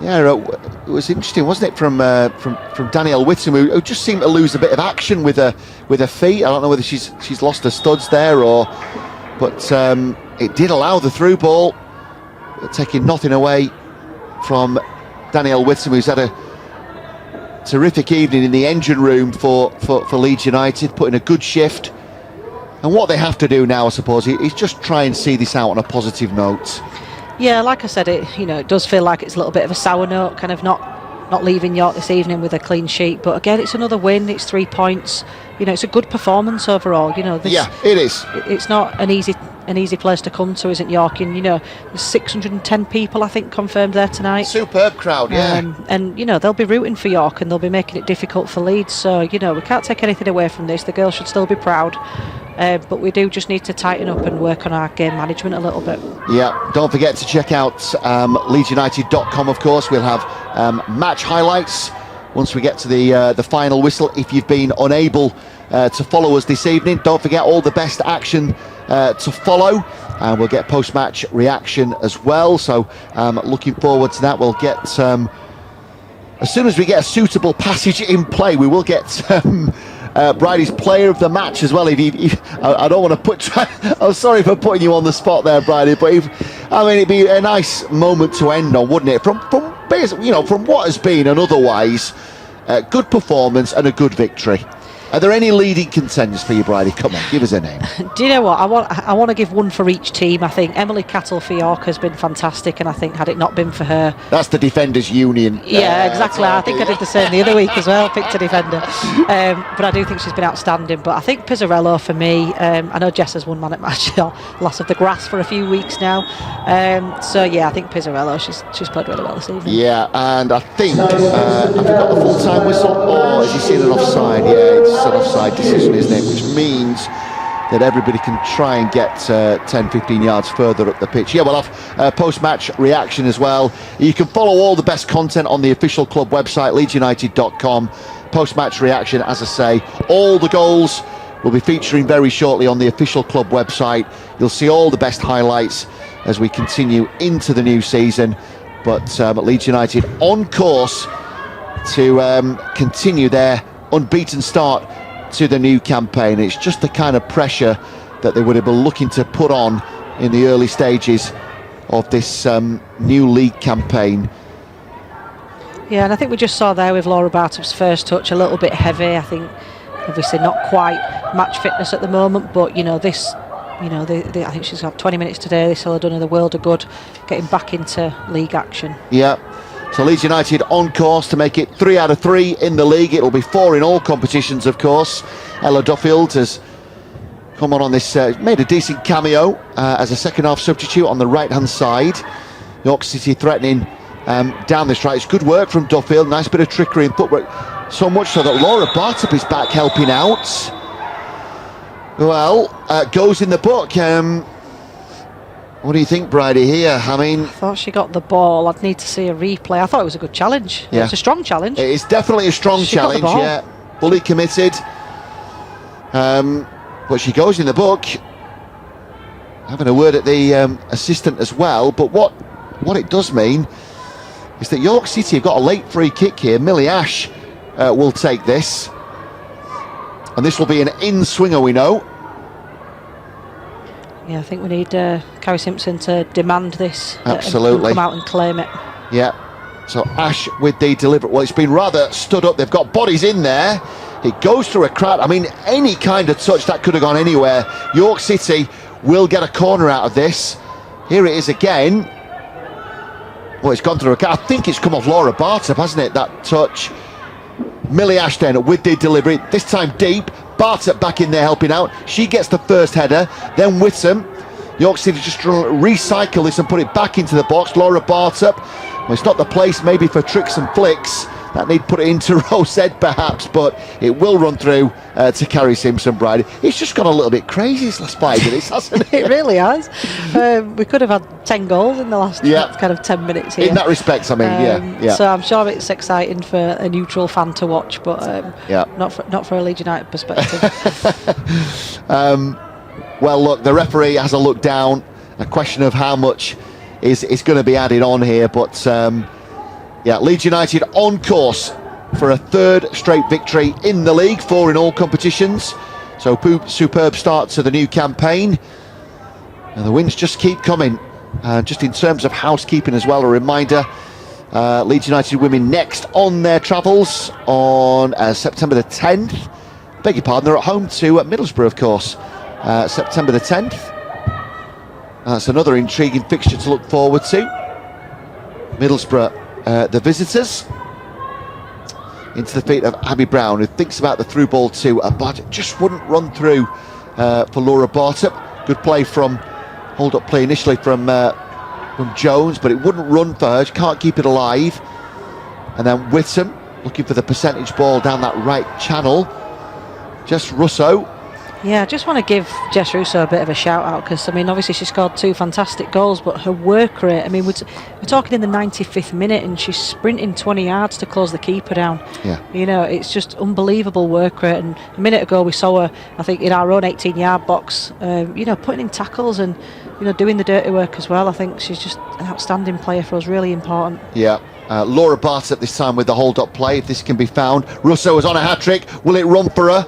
Yeah, it was interesting, wasn't it, from Danielle Whittam, who just seemed to lose a bit of action with her feet. I don't know whether she's lost her studs there but it did allow the through ball, taking nothing away from Danielle Whittam, who's had a terrific evening in the engine room for Leeds United, putting a good shift. And what they have to do now, I suppose, is just try and see this out on a positive note. Yeah, like I said, it does feel like it's a little bit of a sour note, kind of not leaving York this evening with a clean sheet. But again, it's another win. It's 3 points. it's a good performance overall. Yeah, it is. It's not an easy place to come to, isn't York? And there's 610 people, I think, confirmed there tonight. Superb crowd, yeah. And they'll be rooting for York, and they'll be making it difficult for Leeds. So we can't take anything away from this. The girls should still be proud. But we do just need to tighten up and work on our game management a little bit. Yeah, don't forget to check out leedsunited.com, of course. We'll have match highlights once we get to the final whistle. If you've been unable to follow us this evening, don't forget all the best action to follow, and we'll get post-match reaction as well. So looking forward to that. We'll get as soon as we get a suitable passage in play, we will get Bridie's player of the match as well. I don't want to put. I'm sorry for putting you on the spot there, Bridie, but it'd be a nice moment to end on, wouldn't it? From what has been an otherwise good performance and a good victory. Are there any leading contenders for you, Bridie? Come on, give us a name. Do you know what? I want to give one for each team. I think Emily Cattle for York has been fantastic, and I think had it not been for her... That's the Defenders Union. Yeah, exactly. I think I did the same the other week as well, picked a defender. But I do think she's been outstanding. But I think Pizzarello for me, I know Jess has won man at match, loss of the grass for a few weeks now. So yeah, I think Pizzarello, she's played really well this evening. Yeah, and I think, have we got the full-time whistle, or has he seen an offside? Yeah, it's an offside decision, isn't it? Which means that everybody can try and get 10-15 yards further up the pitch. Yeah, we'll have post-match reaction as well. You can follow all the best content on the official club website, leedsunited.com. Post-match reaction, as I say, all the goals will be featuring very shortly on the official club website. You'll see all the best highlights as we continue into the new season. But Leeds United on course to continue their unbeaten start to the new campaign. It's just the kind of pressure that they would have been looking to put on in the early stages of this new league campaign. Yeah, and I think we just saw there with Laura Bartop's first touch, a little bit heavy. I think obviously not quite match fitness at the moment, but this, I think she's got 20 minutes today. This will have done her the world of good, getting back into league action. Yeah. So Leeds United on course to make it 3 out of 3 in the league. It'll be 4 in all competitions, of course. Ella Duffield has come on this, made a decent cameo as a second-half substitute on the right-hand side. York City threatening down the strike. It's good work from Duffield. Nice bit of trickery and footwork. So much so that Laura Bartop is back helping out. Well, goes in the book. What do you think, Bridie, here? I thought she got the ball. I'd need to see a replay. I thought it was a good challenge. Yeah. It's a strong challenge. It is definitely a strong challenge, yeah. Fully committed. But she goes in the book. Having a word at the assistant as well. But what it does mean is that York City have got a late free kick here. Millie Ash will take this. And this will be an in-swinger, we know. Yeah, I think we need Carrie Simpson to demand this. Absolutely. And come out and claim it. Yeah. So Ash with the delivery. Well, it's been rather stood up. They've got bodies in there. It goes through a crowd. Any kind of touch that could have gone anywhere. York City will get a corner out of this. Here it is again. Well, it's gone through a crowd. I think it's come off Laura Bartop, hasn't it? That touch. Millie Ashton with the delivery. This time deep. Bartop back in there helping out. She gets the first header. Then Whittam. York City just trying to recycle this and put it back into the box. Laura Bartop. Well, it's not the place maybe for tricks and flicks. That need put it into Rosette perhaps, but it will run through to Carrie Simpson, Bridie. It's just gone a little bit crazy this last 5 minutes, hasn't it? It really has. We could have had 10 goals in the last kind of 10 minutes here. In that respect, So I'm sure it's exciting for a neutral fan to watch, but not for a Leeds United perspective. Well, look, the referee has a look down. A question of how much is going to be added on here, but Leeds United on course for a 3rd straight victory in the league, 4 in all competitions. So superb start to the new campaign. And the wins just keep coming. Just in terms of housekeeping as well, a reminder, Leeds United Women next on their travels on September the 10th. Beg your pardon, they're at home to Middlesbrough, of course, September the 10th. That's another intriguing fixture to look forward to. Middlesbrough, the visitors. into the feet of Abby Brown, who thinks about the through ball to but just wouldn't run through for Laura Bartup. Good play from hold-up play initially from Jones, but it wouldn't run for her. She can't keep it alive. And then Whittam looking for the percentage ball down that right channel. Jess Russo. Yeah, I just want to give Jess Russo a bit of a shout out, because I mean, obviously she scored 2 fantastic goals, but her work rate, I mean, we're talking in the 95th minute and she's sprinting 20 yards to close the keeper down. Yeah. You know, it's just unbelievable work rate. And a minute ago we saw her, I think, in our own 18-yard box, you know, putting in tackles and, you know, doing the dirty work as well. I think she's just an outstanding player for us, really important. Yeah. Laura Bartup this time with the hold-up play, if this can be found. Russo was on a hat-trick. Will it run for her?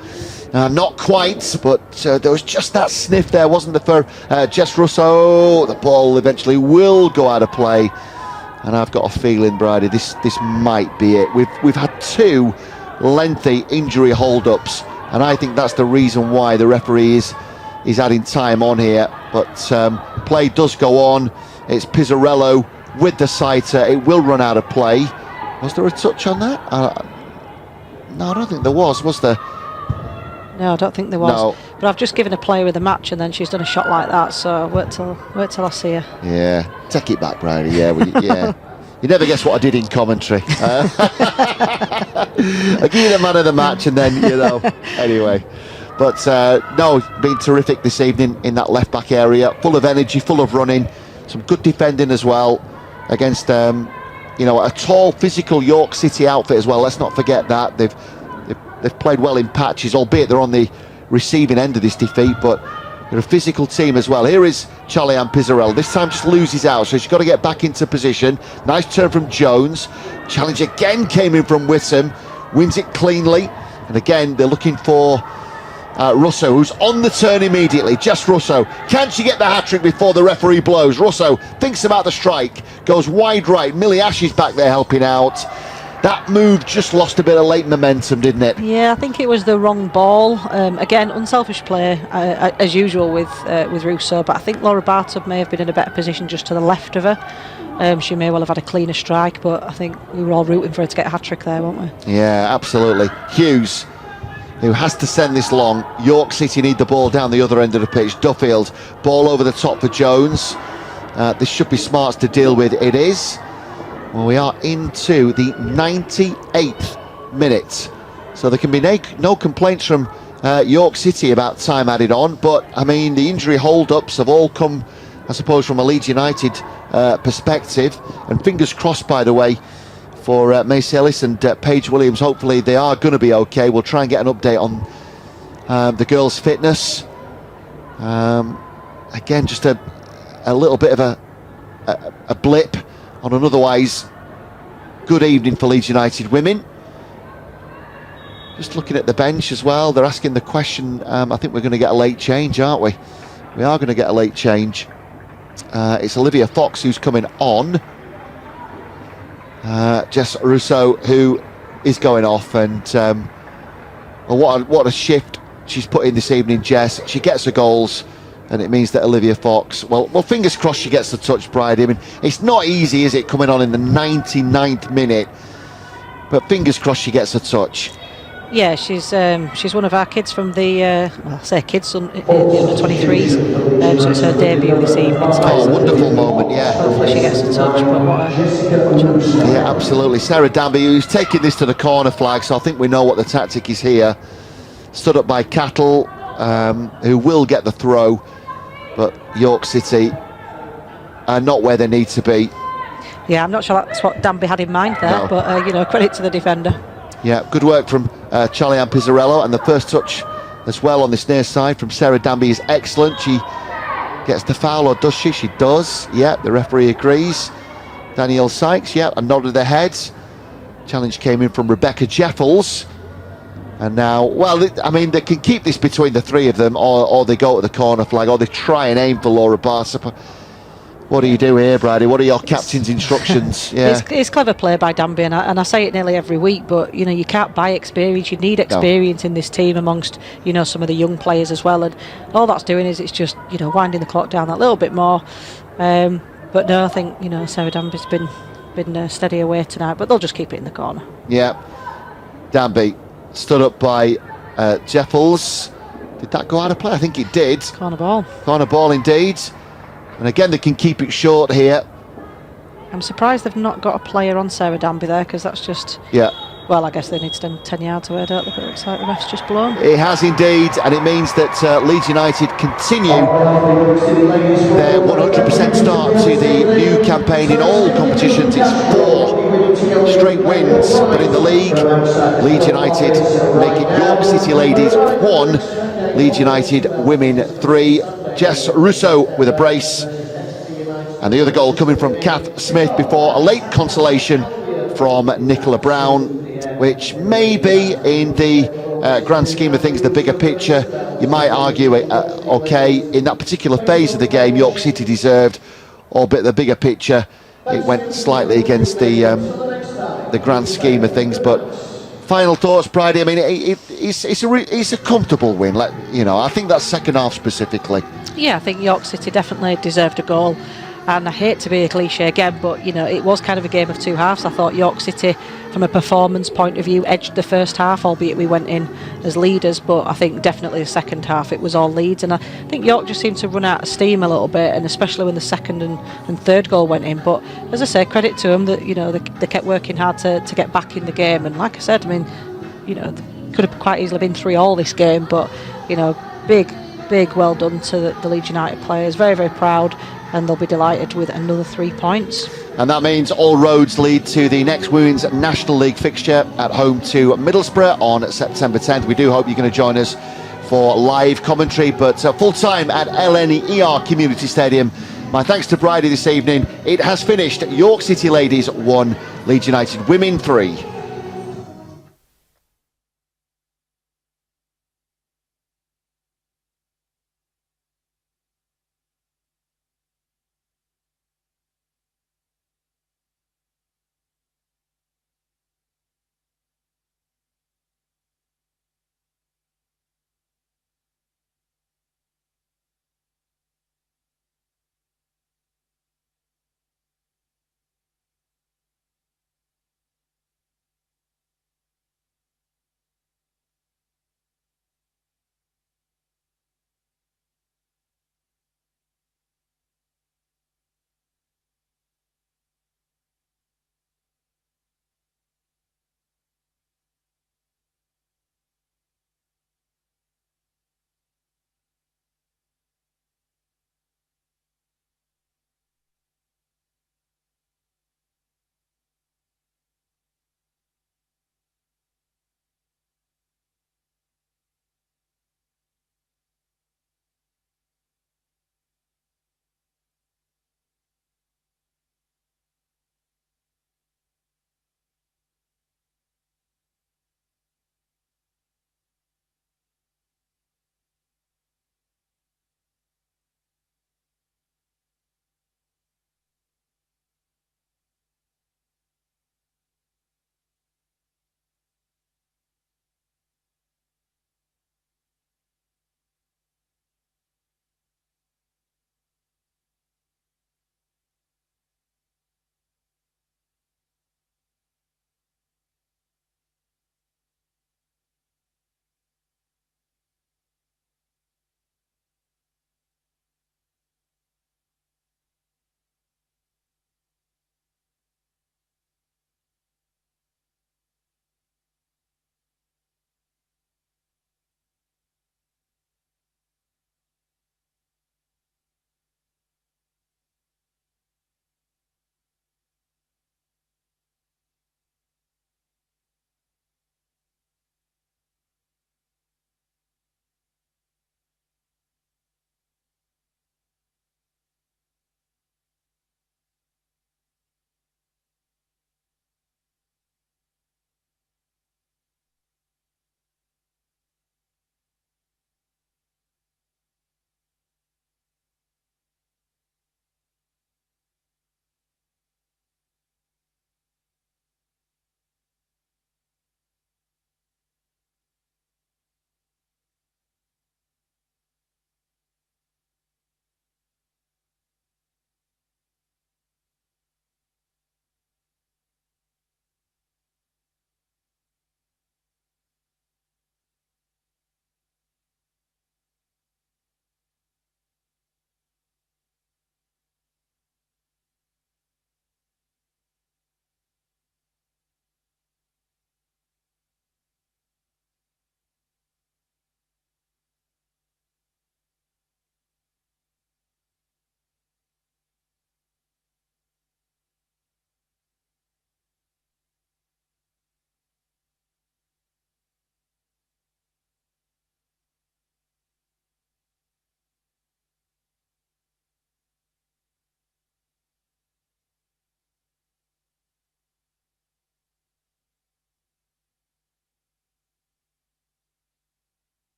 Not quite, but there was just that sniff there, wasn't there, for Jess Russo? The ball eventually will go out of play, and I've got a feeling, Bridie, this might be it. We've had 2 lengthy injury hold-ups, and I think that's the reason why the referee is adding time on here. But play does go on. It's Pizzarello with the sighter. It will run out of play. Was there a touch on that? No, I don't think there was there? No, I don't think there was. No. But I've just given a player of the match, and then she's done a shot like that. So wait till I see her. Yeah, take it back, Bridie. Yeah, yeah. You never guess what I did in commentary. I give you the man of the match, and then, you know, anyway. But no, been terrific this evening in that left back area. Full of energy, full of running. Some good defending as well against, you know, a tall, physical York City outfit as well. Let's not forget that. They've played well in patches, albeit they're on the receiving end of this defeat, but they're a physical team as well. Here is Charlie-Anne Pizzarello. This time just loses out, so she's got to get back into position. Nice turn from Jones. Challenge again came in from Whittam. Wins it cleanly. And again, they're looking for Russo, who's on the turn immediately. Just Russo. Can she get the hat-trick before the referee blows? Russo thinks about the strike. Goes wide right. Millie Ash is back there helping out. That move just lost a bit of late momentum, didn't it? Yeah, I think it was the wrong ball. Again, unselfish play as usual with Russo, but I think Laura Bartup may have been in a better position just to the left of her. She may well have had a cleaner strike, but I think we were all rooting for her to get a hat-trick there, weren't we? Yeah, absolutely. Hughes, who has to send this long. York City need the ball down the other end of the pitch. Duffield, ball over the top for Jones. This should be Smarts to deal with. It is. Well, we are into the 98th minute, so there can be no complaints from York City about time added on. But I mean, the injury hold-ups have all come, I suppose, from a Leeds United perspective. And fingers crossed, by the way, for Mace Ellis and Paige Williams. Hopefully they are going to be okay. We'll try and get an update on the girls' fitness. Again, just a little bit of a blip on an otherwise good evening for Leeds United Women. Just looking at the bench as well, they're asking the question. I think we're going to get a late change, aren't we? We are going to get a late change. It's Olivia Fox who's coming on. Jess Russo, who is going off, and well, what a shift she's put in this evening, Jess. She gets her goals, and it means that Olivia Fox, well, fingers crossed she gets the touch, Bridie. I mean, it's not easy, is it, coming on in the 99th minute? But fingers crossed she gets a touch. Yeah, she's one of our kids from the, well, I say kids, in the under-23s, so it's her debut this evening. So wonderful moment, yeah. Hopefully she gets a touch, but what a yeah, absolutely. Sarah Danby, who's taking this to the corner flag, so I think we know what the tactic is here. Stood up by Cattle, who will get the throw, but York City are not where they need to be. Yeah, I'm not sure that's what Danby had in mind there, but, you know, credit to the defender. Yeah, good work from Charlie-Anne Pizzarello, and the first touch as well on this near side from Sarah Danby is excellent. She gets the foul, or does she? She does. Yeah, the referee agrees. Danielle Sykes, yeah, a nod of their heads. Challenge came in from Rebecca Jeffels. And now, well, I mean, they can keep this between the three of them, or they go to the corner flag, or they try and aim for Laura Bartup. What do you do here, Bridie? What are your captain's instructions? Yeah, it's clever play by Danby, and I say it nearly every week, but, you know, you can't buy experience. You need experience in this team amongst, you know, some of the young players as well, and all that's doing is it's just, you know, winding the clock down that little bit more. But no, I think, you know, Sarah Danby's been steady away tonight, but they'll just keep it in the corner. Yeah. Danby, stood up by Jeffels. Did that go out of play? I think it did. Corner ball. Corner ball indeed. And again, they can keep it short here. I'm surprised they've not got a player on Sarah Danby there, because that's just... Yeah. Well, I guess they need to stand 10 yards away, don't they? But it looks like the ref's just blown. It has indeed, and it means that Leeds United continue their 100% start to the new campaign in all competitions. It's 4 straight wins, but in the league, Leeds United make it York City Ladies 1, Leeds United Women 3. Jess Russo with a brace, and the other goal coming from Kath Smith before a late consolation from Nicola Brown, which may be, in the grand scheme of things, the bigger picture, you might argue it okay. In that particular phase of the game, York City deserved, albeit the bigger picture, it went slightly against the grand scheme of things. But final thoughts, Bridie. I mean, it's a comfortable win. I think that second half specifically. Yeah, I think York City definitely deserved a goal. And I hate to be a cliche again, but it was kind of a game of two halves. I thought York City, from a performance point of view, edged the first half, albeit we went in as leaders. But I think definitely the second half it was all Leeds, and I think York just seemed to run out of steam a little bit, and especially when the second and third goal went in. But as I say, credit to them that they kept working hard to get back in the game. And like I said, I mean, could have quite easily been 3-3 this game, but big well done to the Leeds United players. Very, very proud. And they'll be delighted with another 3 points. And that means all roads lead to the next Women's National League fixture at home to Middlesbrough on September 10th. We do hope you're going to join us for live commentary, but full time at LNER Community Stadium. My thanks to Bridie this evening. It has finished York City Ladies 1, Leeds United Women 3.